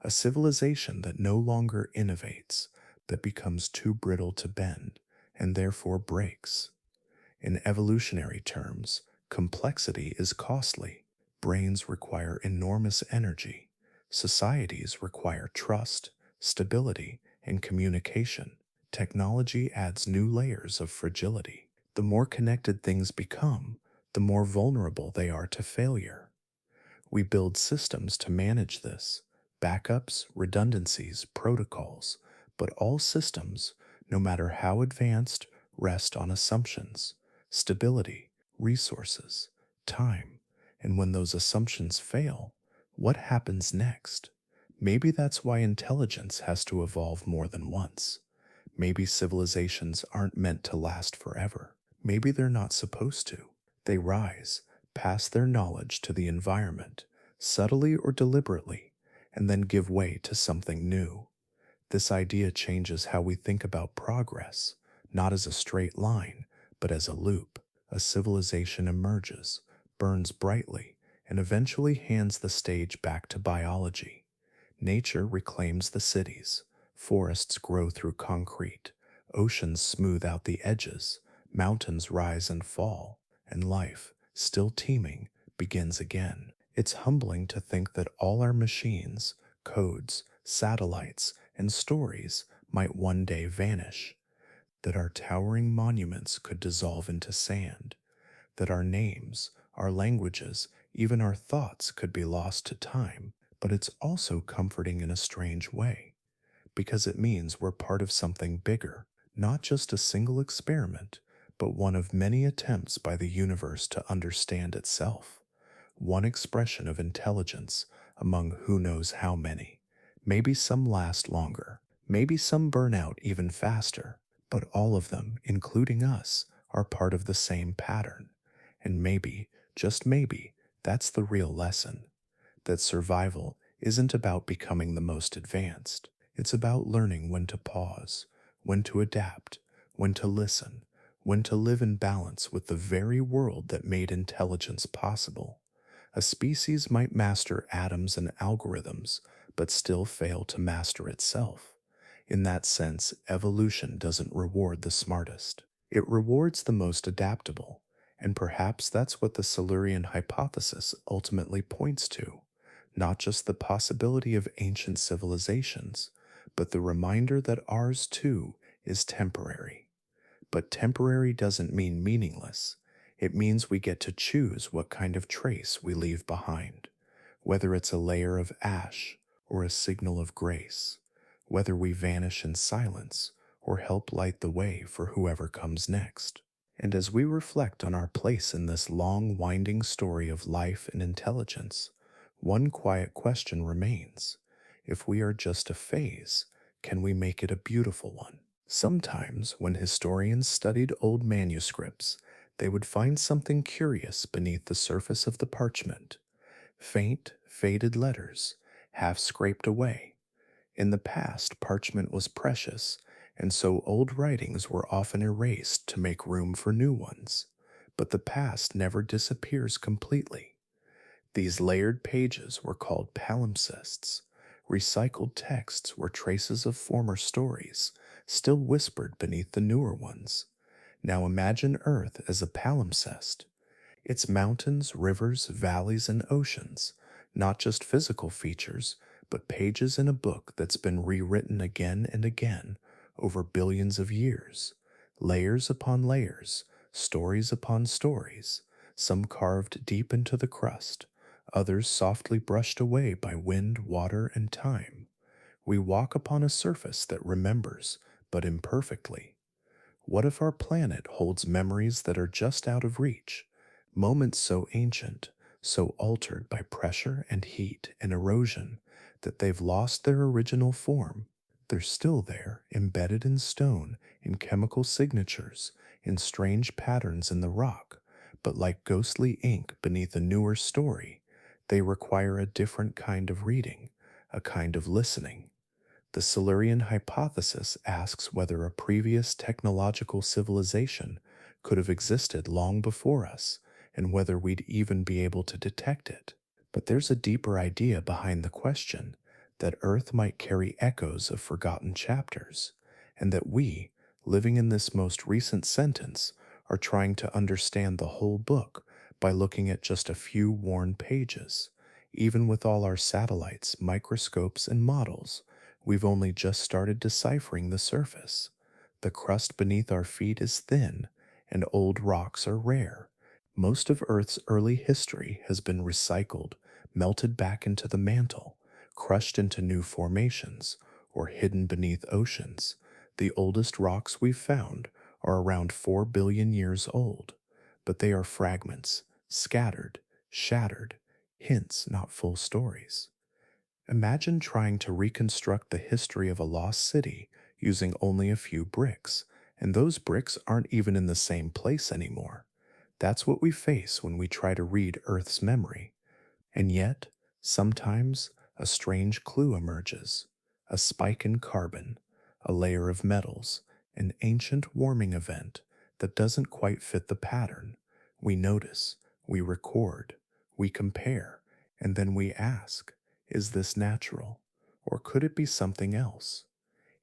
A civilization that no longer innovates, that becomes too brittle to bend, and therefore breaks. In evolutionary terms, complexity is costly. Brains require enormous energy. Societies require trust, stability, and communication. Technology adds new layers of fragility. The more connected things become, the more vulnerable they are to failure. We build systems to manage this, backups, redundancies, protocols, but all systems, no matter how advanced, rest on assumptions, stability, resources, time, and when those assumptions fail, what happens next? Maybe that's why intelligence has to evolve more than once. Maybe civilizations aren't meant to last forever. Maybe they're not supposed to. They rise, pass their knowledge to the environment, subtly or deliberately, and then give way to something new. This idea changes how we think about progress, not as a straight line, but as a loop. A civilization emerges, burns brightly, and eventually hands the stage back to biology. Nature reclaims the cities, forests grow through concrete, oceans smooth out the edges, mountains rise and fall, and life, still teeming, begins again. It's humbling to think that all our machines, codes, satellites, and stories might one day vanish, that our towering monuments could dissolve into sand, that our names, our languages, even our thoughts could be lost to time. But it's also comforting in a strange way, because it means we're part of something bigger, not just a single experiment, but one of many attempts by the universe to understand itself. One expression of intelligence among who knows how many. Maybe some last longer, maybe some burn out even faster, but all of them, including us, are part of the same pattern. And maybe, just maybe, that's the real lesson. That survival isn't about becoming the most advanced. It's about learning when to pause, when to adapt, when to listen, when to live in balance with the very world that made intelligence possible. A species might master atoms and algorithms, but still fail to master itself. In that sense, evolution doesn't reward the smartest. It rewards the most adaptable, and perhaps that's what the Silurian hypothesis ultimately points to. Not just the possibility of ancient civilizations, but the reminder that ours too is temporary. But temporary doesn't mean meaningless. It means we get to choose what kind of trace we leave behind, whether it's a layer of ash or a signal of grace, whether we vanish in silence or help light the way for whoever comes next. And as we reflect on our place in this long, winding story of life and intelligence, one quiet question remains. If we are just a phase, can we make it a beautiful one? Sometimes, when historians studied old manuscripts, they would find something curious beneath the surface of the parchment. Faint, faded letters, half scraped away. In the past, parchment was precious, and so old writings were often erased to make room for new ones. But the past never disappears completely. These layered pages were called palimpsests. Recycled texts were traces of former stories, still whispered beneath the newer ones. Now imagine Earth as a palimpsest. Its mountains, rivers, valleys, and oceans, not just physical features, but pages in a book that's been rewritten again and again over billions of years. Layers upon layers, stories upon stories, some carved deep into the crust, others softly brushed away by wind, water, and time. We walk upon a surface that remembers, but imperfectly. What if our planet holds memories that are just out of reach, moments so ancient, so altered by pressure and heat and erosion that they've lost their original form? They're still there, embedded in stone, in chemical signatures, in strange patterns in the rock, but like ghostly ink beneath a newer story, they require a different kind of reading, a kind of listening. The Silurian hypothesis asks whether a previous technological civilization could have existed long before us, and whether we'd even be able to detect it. But there's a deeper idea behind the question, that Earth might carry echoes of forgotten chapters, and that we, living in this most recent sentence, are trying to understand the whole book by looking at just a few worn pages. Even with all our satellites, microscopes, and models, We've only just started deciphering the surface. The crust beneath our feet is thin, and old rocks are rare. Most of Earth's early history has been recycled, melted back into the mantle, crushed into new formations, or hidden beneath oceans. The oldest rocks we've found are around 4 billion years old, but they are fragments, scattered, shattered, hints, not full stories. Imagine trying to reconstruct the history of a lost city using only a few bricks, and those bricks aren't even in the same place anymore. That's what we face when we try to read Earth's memory. And yet, sometimes a strange clue emerges: a spike in carbon, a layer of metals, an ancient warming event that doesn't quite fit the pattern. We notice, we record, we compare, and then we ask, is this natural? Or could it be something else?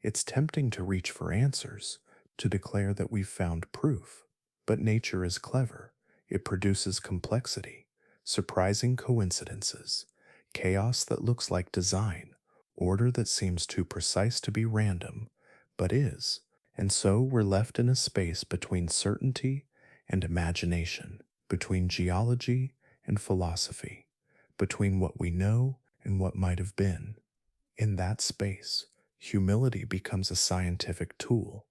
It's tempting to reach for answers, to declare that we've found proof. But nature is clever. It produces complexity, surprising coincidences, chaos that looks like design, order that seems too precise to be random, but is. And so we're left in a space between certainty and imagination, between geology and philosophy, between what we know and what might have been. In that space, humility becomes a scientific tool,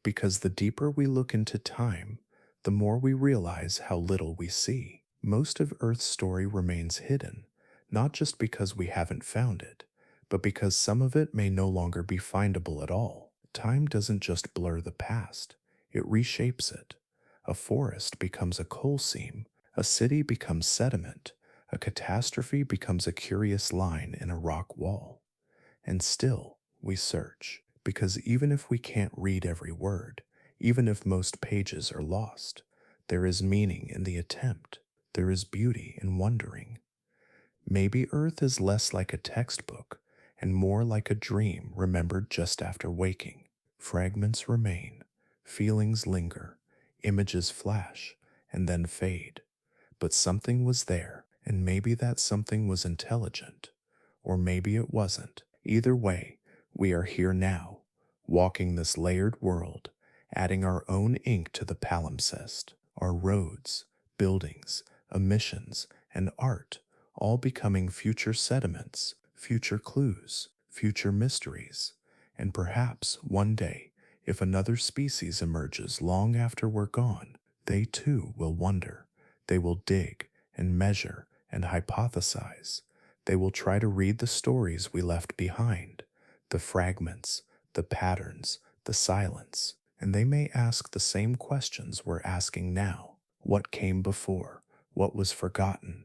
because the deeper we look into time, the more we realize how little we see. Most of Earth's story remains hidden, not just because we haven't found it, but because some of it may no longer be findable at all. Time doesn't just blur the past, it reshapes it. A forest becomes a coal seam, a city becomes sediment, a catastrophe becomes a curious line in a rock wall. And still, we search, because even if we can't read every word, even if most pages are lost, there is meaning in the attempt. There is beauty in wondering. Maybe Earth is less like a textbook and more like a dream remembered just after waking. Fragments remain, feelings linger, images flash, and then fade. But something was there, and maybe that something was intelligent, or maybe it wasn't. Either way, we are here now, walking this layered world, adding our own ink to the palimpsest, our roads, buildings, emissions, and art, all becoming future sediments, future clues, future mysteries. And perhaps one day, if another species emerges long after we're gone, they too will wonder. They will dig and measure and hypothesize. They will try to read the stories we left behind, the fragments, the patterns, the silence, and they may ask the same questions we're asking now. What came before? What was forgotten?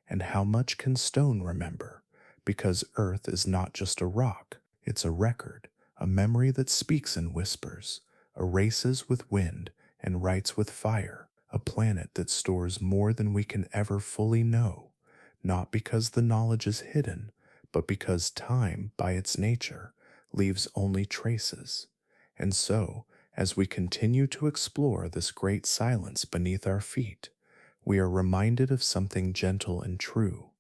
And how much can stone remember? Because Earth is not just a rock, it's a record, a memory that speaks in whispers, erases with wind, and writes with fire, a planet that stores more than we can ever fully know, not because the knowledge is hidden, but because time, by its nature, leaves only traces. And so, as we continue to explore this great silence beneath our feet, we are reminded of something gentle and true.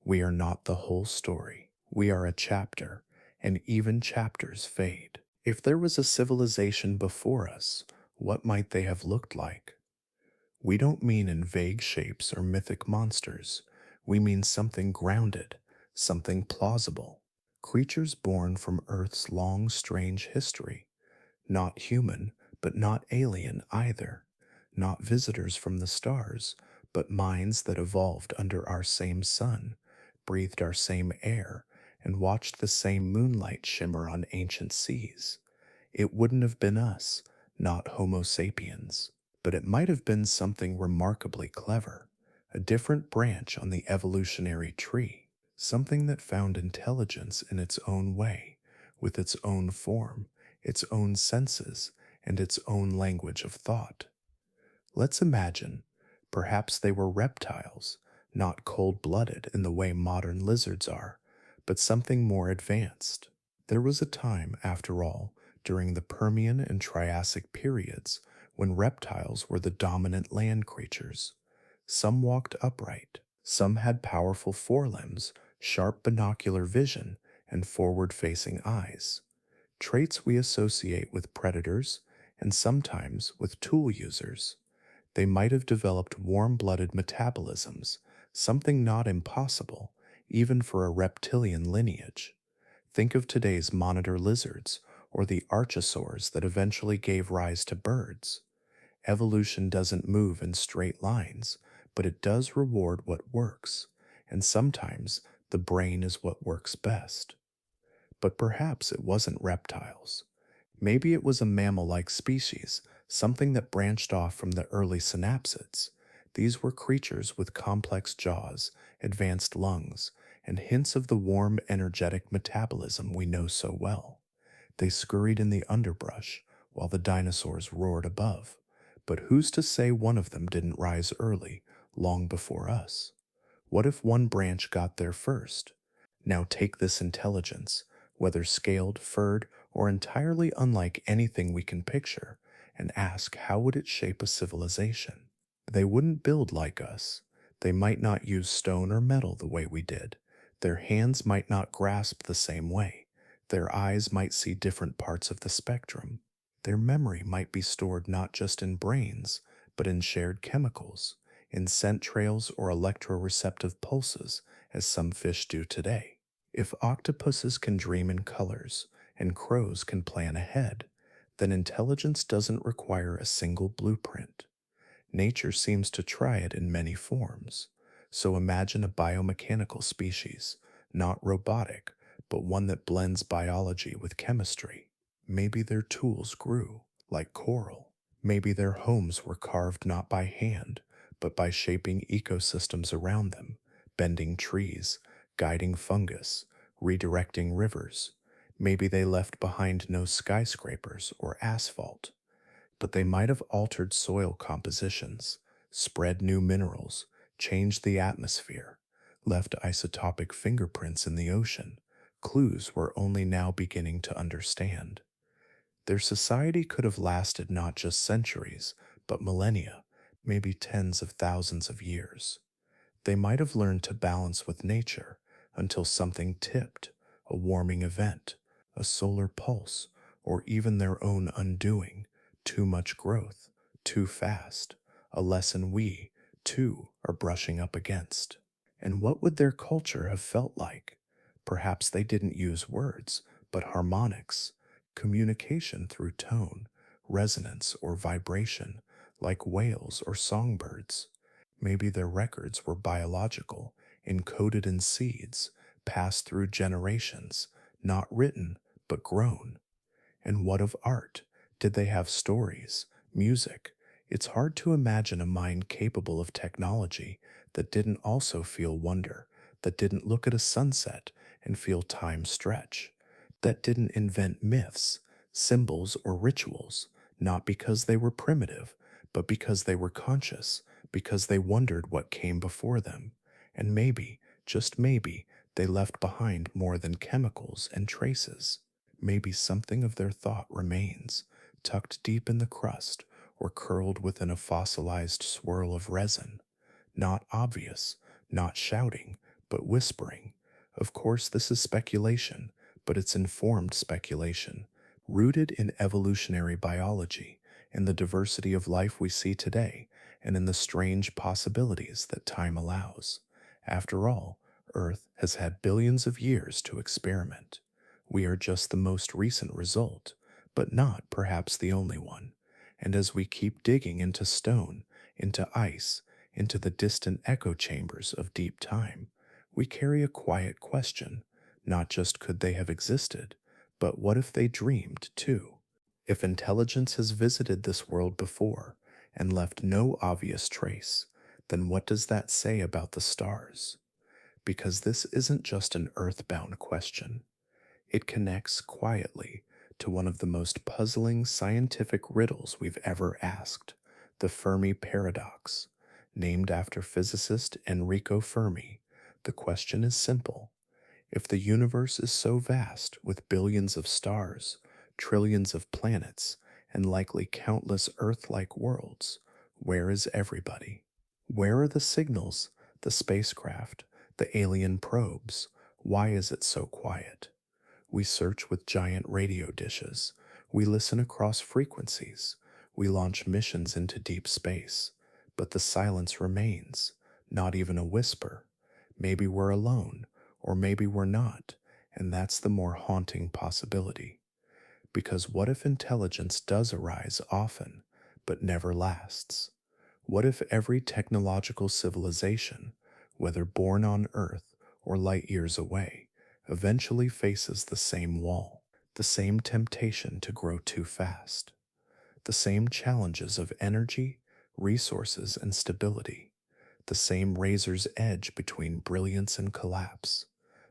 We are not the whole story. We are a chapter, and even chapters fade. If there was a civilization before us, what might they have looked like? We don't mean in vague shapes or mythic monsters. We mean something grounded, something plausible. Creatures born from Earth's long, strange history. Not human, but not alien either. Not visitors from the stars, but minds that evolved under our same sun, breathed our same air, and watched the same moonlight shimmer on ancient seas. It wouldn't have been us, not Homo sapiens, but it might have been something remarkably clever, a different branch on the evolutionary tree, something that found intelligence in its own way, with its own form, its own senses, and its own language of thought. Let's imagine, perhaps they were reptiles, not cold-blooded in the way modern lizards are, but something more advanced. There was a time, after all, during the Permian and Triassic periods, when reptiles were the dominant land creatures. Some walked upright, some had powerful forelimbs, sharp binocular vision, and forward-facing eyes, traits we associate with predators and sometimes with tool users. They might have developed warm-blooded metabolisms, something not impossible, even for a reptilian lineage. Think of today's monitor lizards or the archosaurs that eventually gave rise to birds. Evolution doesn't move in straight lines, but it does reward what works, and sometimes the brain is what works best. But perhaps it wasn't reptiles. Maybe it was a mammal-like species, something that branched off from the early synapsids. These were creatures with complex jaws, advanced lungs, and hints of the warm, energetic metabolism we know so well. They scurried in the underbrush while the dinosaurs roared above. But who's to say one of them didn't rise early, long before us? What if one branch got there first? Now take this intelligence, whether scaled, furred, or entirely unlike anything we can picture, and ask how would it shape a civilization? They wouldn't build like us. They might not use stone or metal the way we did. Their hands might not grasp the same way. Their eyes might see different parts of the spectrum. Their memory might be stored not just in brains, but in shared chemicals, in scent trails or electroreceptive pulses, as some fish do today. If octopuses can dream in colors and crows can plan ahead, then intelligence doesn't require a single blueprint. Nature seems to try it in many forms. So imagine a biomechanical species, not robotic, but one that blends biology with chemistry. Maybe their tools grew, like coral. Maybe their homes were carved not by hand, but by shaping ecosystems around them, bending trees, guiding fungus, redirecting rivers. Maybe they left behind no skyscrapers or asphalt, but they might have altered soil compositions, spread new minerals, changed the atmosphere, left isotopic fingerprints in the ocean, clues we're only now beginning to understand. Their society could have lasted not just centuries, but millennia, maybe tens of thousands of years. They might have learned to balance with nature until something tipped, a warming event, a solar pulse, or even their own undoing, too much growth, too fast, a lesson we, too, are brushing up against. And what would their culture have felt like? Perhaps they didn't use words, but harmonics, communication through tone, resonance, or vibration, like whales or songbirds. Maybe their records were biological, encoded in seeds, passed through generations, not written, but grown. And what of art? Did they have stories, music? It's hard to imagine a mind capable of technology that didn't also feel wonder, that didn't look at a sunset and feel time stretch, that didn't invent myths, symbols, or rituals, not because they were primitive, but because they were conscious, because they wondered what came before them. And maybe, just maybe, they left behind more than chemicals and traces. Maybe something of their thought remains, tucked deep in the crust or curled within a fossilized swirl of resin. Not obvious, not shouting, but whispering. Of course, this is speculation, but it's informed speculation, rooted in evolutionary biology, in the diversity of life we see today, and in the strange possibilities that time allows. After all, Earth has had billions of years to experiment. We are just the most recent result, but not perhaps the only one. And as we keep digging into stone, into ice, into the distant echo chambers of deep time, we carry a quiet question. Not just could they have existed, but what if they dreamed too? If intelligence has visited this world before and left no obvious trace, then what does that say about the stars? Because this isn't just an earthbound question. It connects quietly to one of the most puzzling scientific riddles we've ever asked, the Fermi Paradox. Named after physicist Enrico Fermi, the question is simple. If the universe is so vast with billions of stars, trillions of planets, and likely countless Earth-like worlds, where is everybody? Where are the signals, the spacecraft, the alien probes? Why is it so quiet? We search with giant radio dishes. We listen across frequencies. We launch missions into deep space. But the silence remains, not even a whisper. Maybe we're alone, or maybe we're not, and that's the more haunting possibility. Because what if intelligence does arise often, but never lasts? What if every technological civilization, whether born on Earth or light years away, eventually faces the same wall, the same temptation to grow too fast, the same challenges of energy, resources, and stability, the same razor's edge between brilliance and collapse,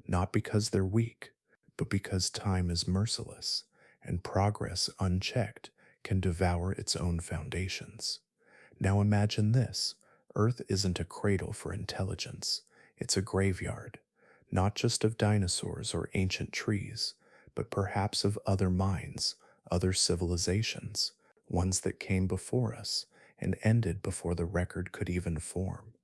not because they're weak, but because time is merciless and progress unchecked can devour its own foundations. Now imagine this: Earth isn't a cradle for intelligence, it's a graveyard, not just of dinosaurs or ancient trees, but perhaps of other minds, other civilizations, ones that came before us and ended before the record could even form.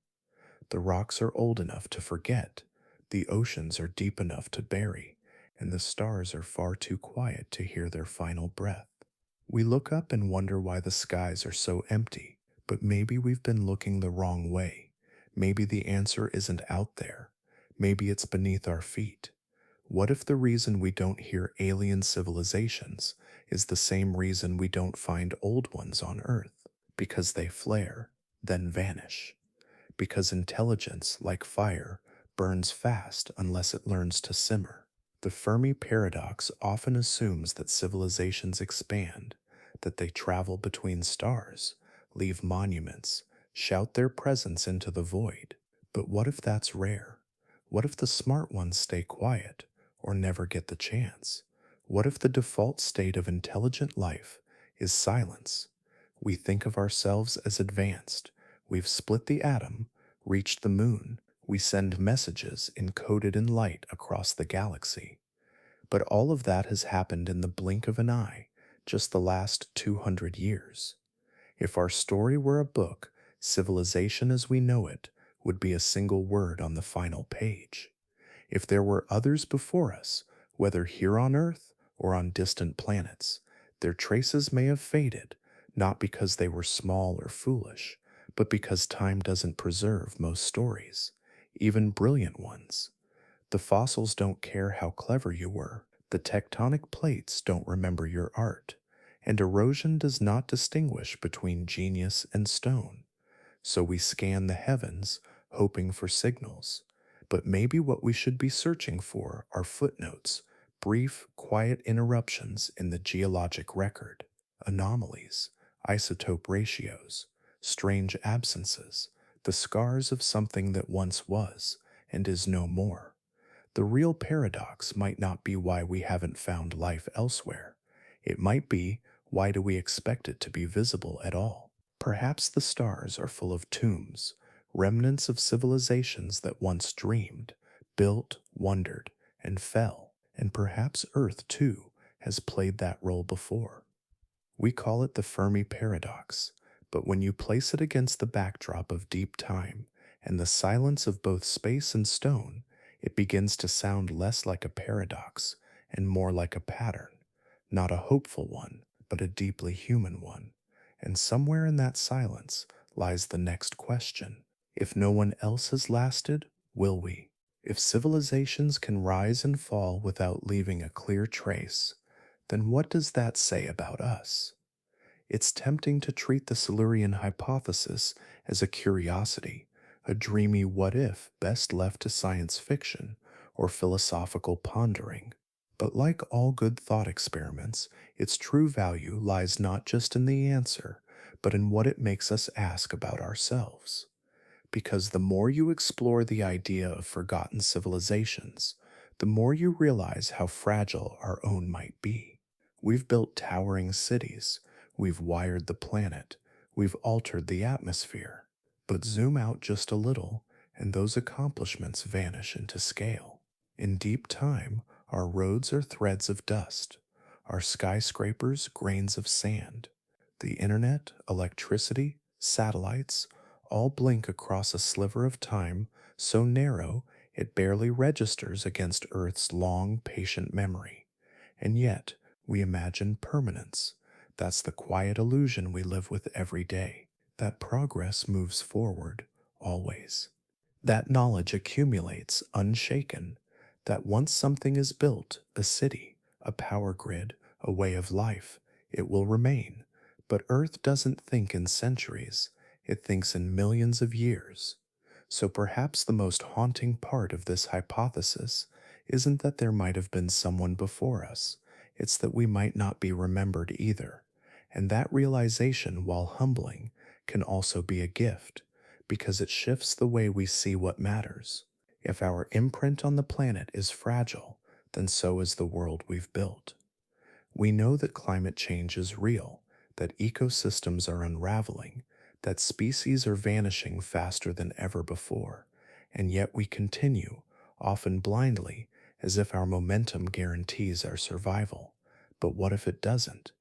The rocks are old enough to forget, the oceans are deep enough to bury, and the stars are far too quiet to hear their final breath. We look up and wonder why the skies are so empty, but maybe we've been looking the wrong way. Maybe the answer isn't out there. Maybe it's beneath our feet. What if the reason we don't hear alien civilizations is the same reason we don't find old ones on Earth? Because they flare, then vanish. Because intelligence, like fire, burns fast unless it learns to simmer. The Fermi Paradox often assumes that civilizations expand, that they travel between stars, leave monuments, shout their presence into the void. But what if that's rare? What if the smart ones stay quiet or never get the chance? What if the default state of intelligent life is silence? We think of ourselves as advanced. We've split the atom, reached the moon. We send messages encoded in light across the galaxy. But all of that has happened in the blink of an eye, just the last 200 years. If our story were a book, civilization as we know it would be a single word on the final page. If there were others before us, whether here on Earth or on distant planets, their traces may have faded, not because they were small or foolish, but because time doesn't preserve most stories, even brilliant ones. The fossils don't care how clever you were, the tectonic plates don't remember your art, and erosion does not distinguish between genius and stone. So we scan the heavens, hoping for signals. But maybe what we should be searching for are footnotes, brief, quiet interruptions in the geologic record, anomalies, isotope ratios, strange absences, the scars of something that once was and is no more. The real paradox might not be why we haven't found life elsewhere. It might be, why do we expect it to be visible at all? Perhaps the stars are full of tombs, remnants of civilizations that once dreamed, built, wondered, and fell, and perhaps Earth, too, has played that role before. We call it the Fermi Paradox, but when you place it against the backdrop of deep time and the silence of both space and stone, it begins to sound less like a paradox and more like a pattern, not a hopeful one, but a deeply human one. And somewhere in that silence lies the next question. If no one else has lasted, will we? If civilizations can rise and fall without leaving a clear trace, then what does that say about us? It's tempting to treat the Silurian hypothesis as a curiosity, a dreamy what if best left to science fiction or philosophical pondering. But like all good thought experiments, its true value lies not just in the answer, but in what it makes us ask about ourselves. Because the more you explore the idea of forgotten civilizations, the more you realize how fragile our own might be. We've built towering cities, we've wired the planet, we've altered the atmosphere. But zoom out just a little, and those accomplishments vanish into scale. In deep time, our roads are threads of dust, our skyscrapers grains of sand. The internet, electricity, satellites, all blink across a sliver of time so narrow it barely registers against Earth's long, patient memory. And yet, we imagine permanence. That's the quiet illusion we live with every day, that progress moves forward, always. That knowledge accumulates unshaken, that once something is built, a city, a power grid, a way of life, it will remain. But Earth doesn't think in centuries, it thinks in millions of years. So perhaps the most haunting part of this hypothesis isn't that there might have been someone before us, it's that we might not be remembered either. And that realization, while humbling, can also be a gift, because it shifts the way we see what matters. If our imprint on the planet is fragile, then so is the world we've built. We know that climate change is real, that ecosystems are unraveling, that species are vanishing faster than ever before, and yet we continue, often blindly, as if our momentum guarantees our survival. But what if it doesn't?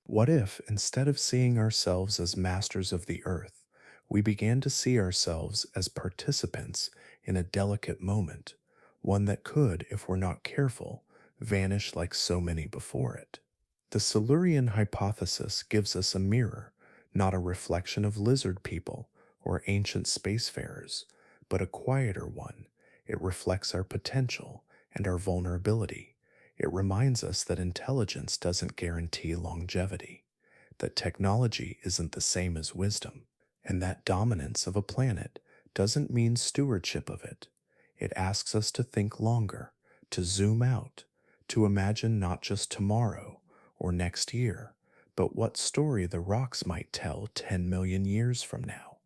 What if, instead of seeing ourselves as masters of the earth, we began to see ourselves as participants in a delicate moment, one that could, if we're not careful, vanish like so many before it? The Silurian hypothesis gives us a mirror, not a reflection of lizard people or ancient spacefarers, but a quieter one. It reflects our potential and our vulnerability. It reminds us that intelligence doesn't guarantee longevity, that technology isn't the same as wisdom, and that dominance of a planet doesn't mean stewardship of it. It asks us to think longer, to zoom out, to imagine not just tomorrow or next year, but what story the rocks might tell 10 million years from now.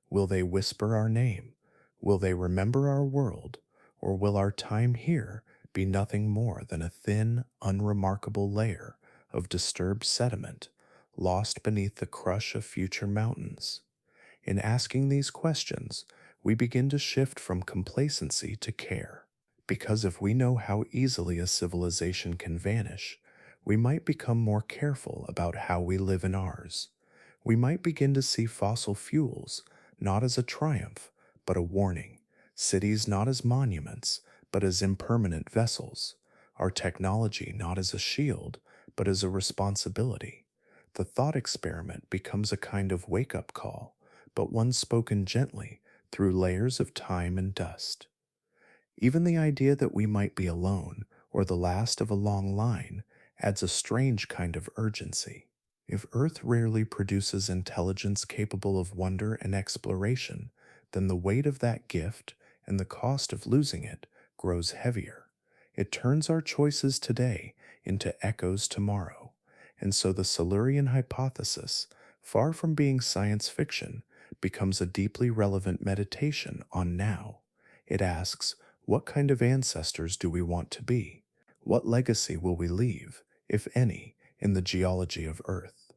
Will they whisper our name? Will they remember our world? Or will our time here be nothing more than a thin, unremarkable layer of disturbed sediment lost beneath the crush of future mountains? In asking these questions, we begin to shift from complacency to care. Because if we know how easily a civilization can vanish, we might become more careful about how we live in ours. We might begin to see fossil fuels not as a triumph, but a warning, cities not as monuments, but as impermanent vessels, our technology not as a shield, but as a responsibility. The thought experiment becomes a kind of wake up call, but one spoken gently through layers of time and dust. Even the idea that we might be alone, or the last of a long line, adds a strange kind of urgency. If Earth rarely produces intelligence capable of wonder and exploration, then the weight of that gift and the cost of losing it grows heavier. It turns our choices today into echoes tomorrow. And so the Silurian hypothesis, far from being science fiction, becomes a deeply relevant meditation on now. It asks, what kind of ancestors do we want to be? What legacy will we leave, if any, in the geology of Earth?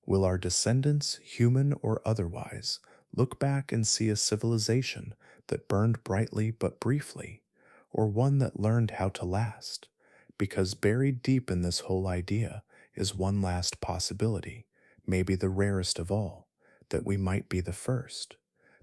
Will our descendants, human or otherwise, look back and see a civilization that burned brightly but briefly, or one that learned how to last? Because buried deep in this whole idea is one last possibility, maybe the rarest of all, that we might be the first,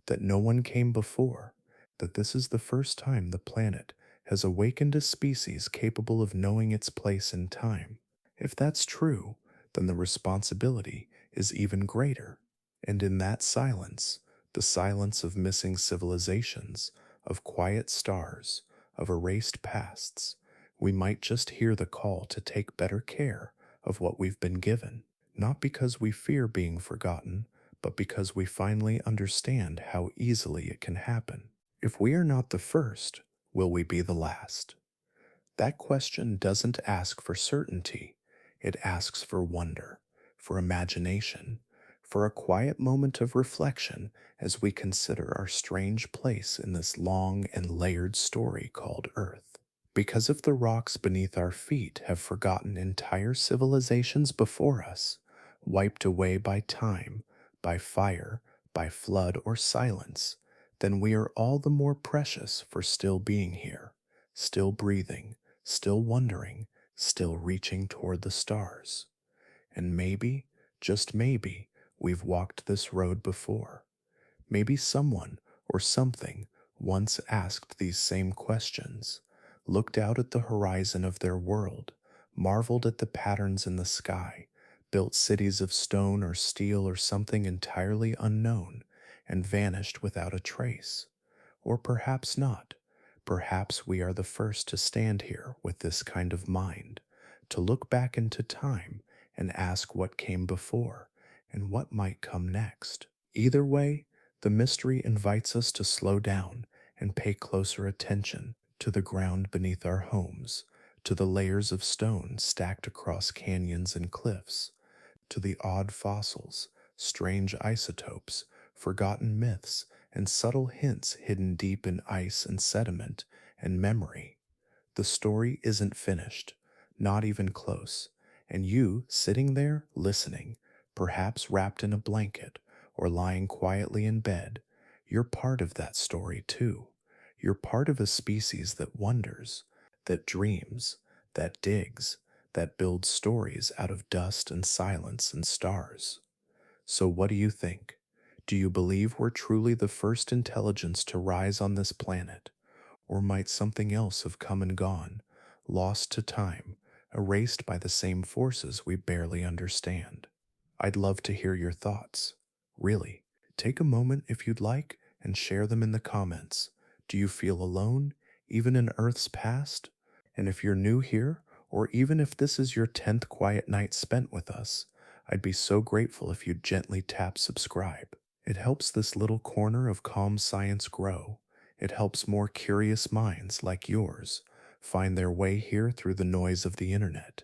that no one came before, that this is the first time the planet has awakened a species capable of knowing its place in time. If that's true, then the responsibility is even greater. And in that silence, the silence of missing civilizations, of quiet stars, of erased pasts, we might just hear the call to take better care of what we've been given, not because we fear being forgotten, but because we finally understand how easily it can happen. If we are not the first, will we be the last? That question doesn't ask for certainty, it asks for wonder, for imagination, for a quiet moment of reflection as we consider our strange place in this long and layered story called Earth. Because if the rocks beneath our feet have forgotten entire civilizations before us, wiped away by time, by fire, by flood or silence, then we are all the more precious for still being here, still breathing, still wondering, still reaching toward the stars. And maybe, just maybe, we've walked this road before. Maybe someone or something once asked these same questions, looked out at the horizon of their world, marveled at the patterns in the sky, built cities of stone or steel or something entirely unknown, and vanished without a trace. Or perhaps not. Perhaps we are the first to stand here with this kind of mind, to look back into time and ask what came before and what might come next. Either way, the mystery invites us to slow down and pay closer attention to the ground beneath our homes, to the layers of stone stacked across canyons and cliffs, to the odd fossils, strange isotopes, forgotten myths, and subtle hints hidden deep in ice and sediment and memory. The story isn't finished, not even close, and you, sitting there, listening, perhaps wrapped in a blanket or lying quietly in bed, you're part of that story too. You're part of a species that wonders, that dreams, that digs, that builds stories out of dust and silence and stars. So, what do you think? Do you believe we're truly the first intelligence to rise on this planet? Or might something else have come and gone, lost to time, erased by the same forces we barely understand? I'd love to hear your thoughts. Really, take a moment if you'd like and share them in the comments. Do you feel alone, even in Earth's past? And if you're new here, or even if this is your 10th quiet night spent with us, I'd be so grateful if you'd gently tap subscribe. It helps this little corner of calm science grow. It helps more curious minds like yours find their way here through the noise of the internet.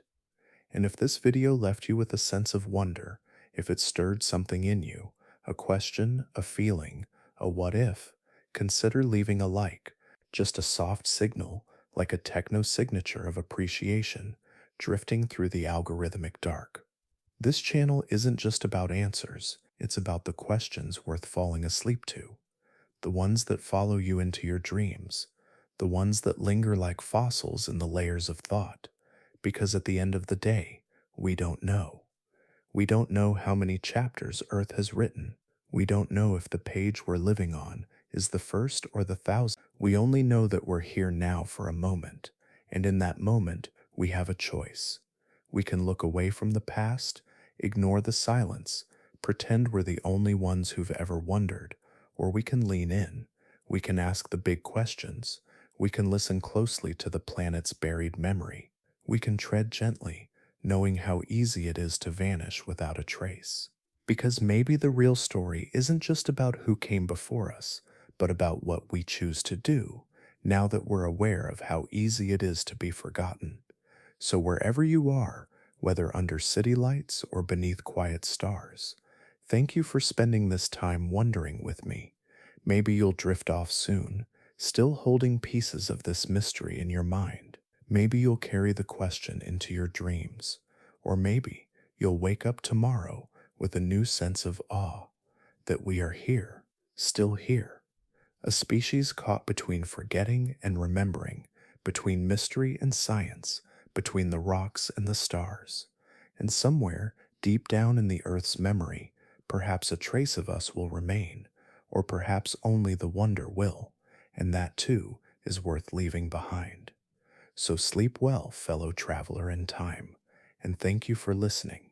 And if this video left you with a sense of wonder, if it stirred something in you, a question, a feeling, a what if, consider leaving a like, just a soft signal like a technosignature of appreciation drifting through the algorithmic dark. This channel isn't just about answers, it's about the questions worth falling asleep to, the ones that follow you into your dreams, the ones that linger like fossils in the layers of thought, because at the end of the day, we don't know. We don't know how many chapters Earth has written. We don't know if the page we're living on is the first or the thousandth. We only know that we're here now for a moment, and in that moment, we have a choice. We can look away from the past, ignore the silence, pretend we're the only ones who've ever wondered, or we can lean in. We can ask the big questions. We can listen closely to the planet's buried memory. We can tread gently, knowing how easy it is to vanish without a trace. Because maybe the real story isn't just about who came before us, but about what we choose to do, now that we're aware of how easy it is to be forgotten. So wherever you are, whether under city lights or beneath quiet stars, thank you for spending this time wondering with me. Maybe you'll drift off soon, still holding pieces of this mystery in your mind. Maybe you'll carry the question into your dreams, or maybe you'll wake up tomorrow with a new sense of awe that we are here, still here, a species caught between forgetting and remembering, between mystery and science, between the rocks and the stars. And somewhere deep down in the Earth's memory, perhaps a trace of us will remain, or perhaps only the wonder will, and that too is worth leaving behind. So sleep well, fellow traveler in time, and thank you for listening.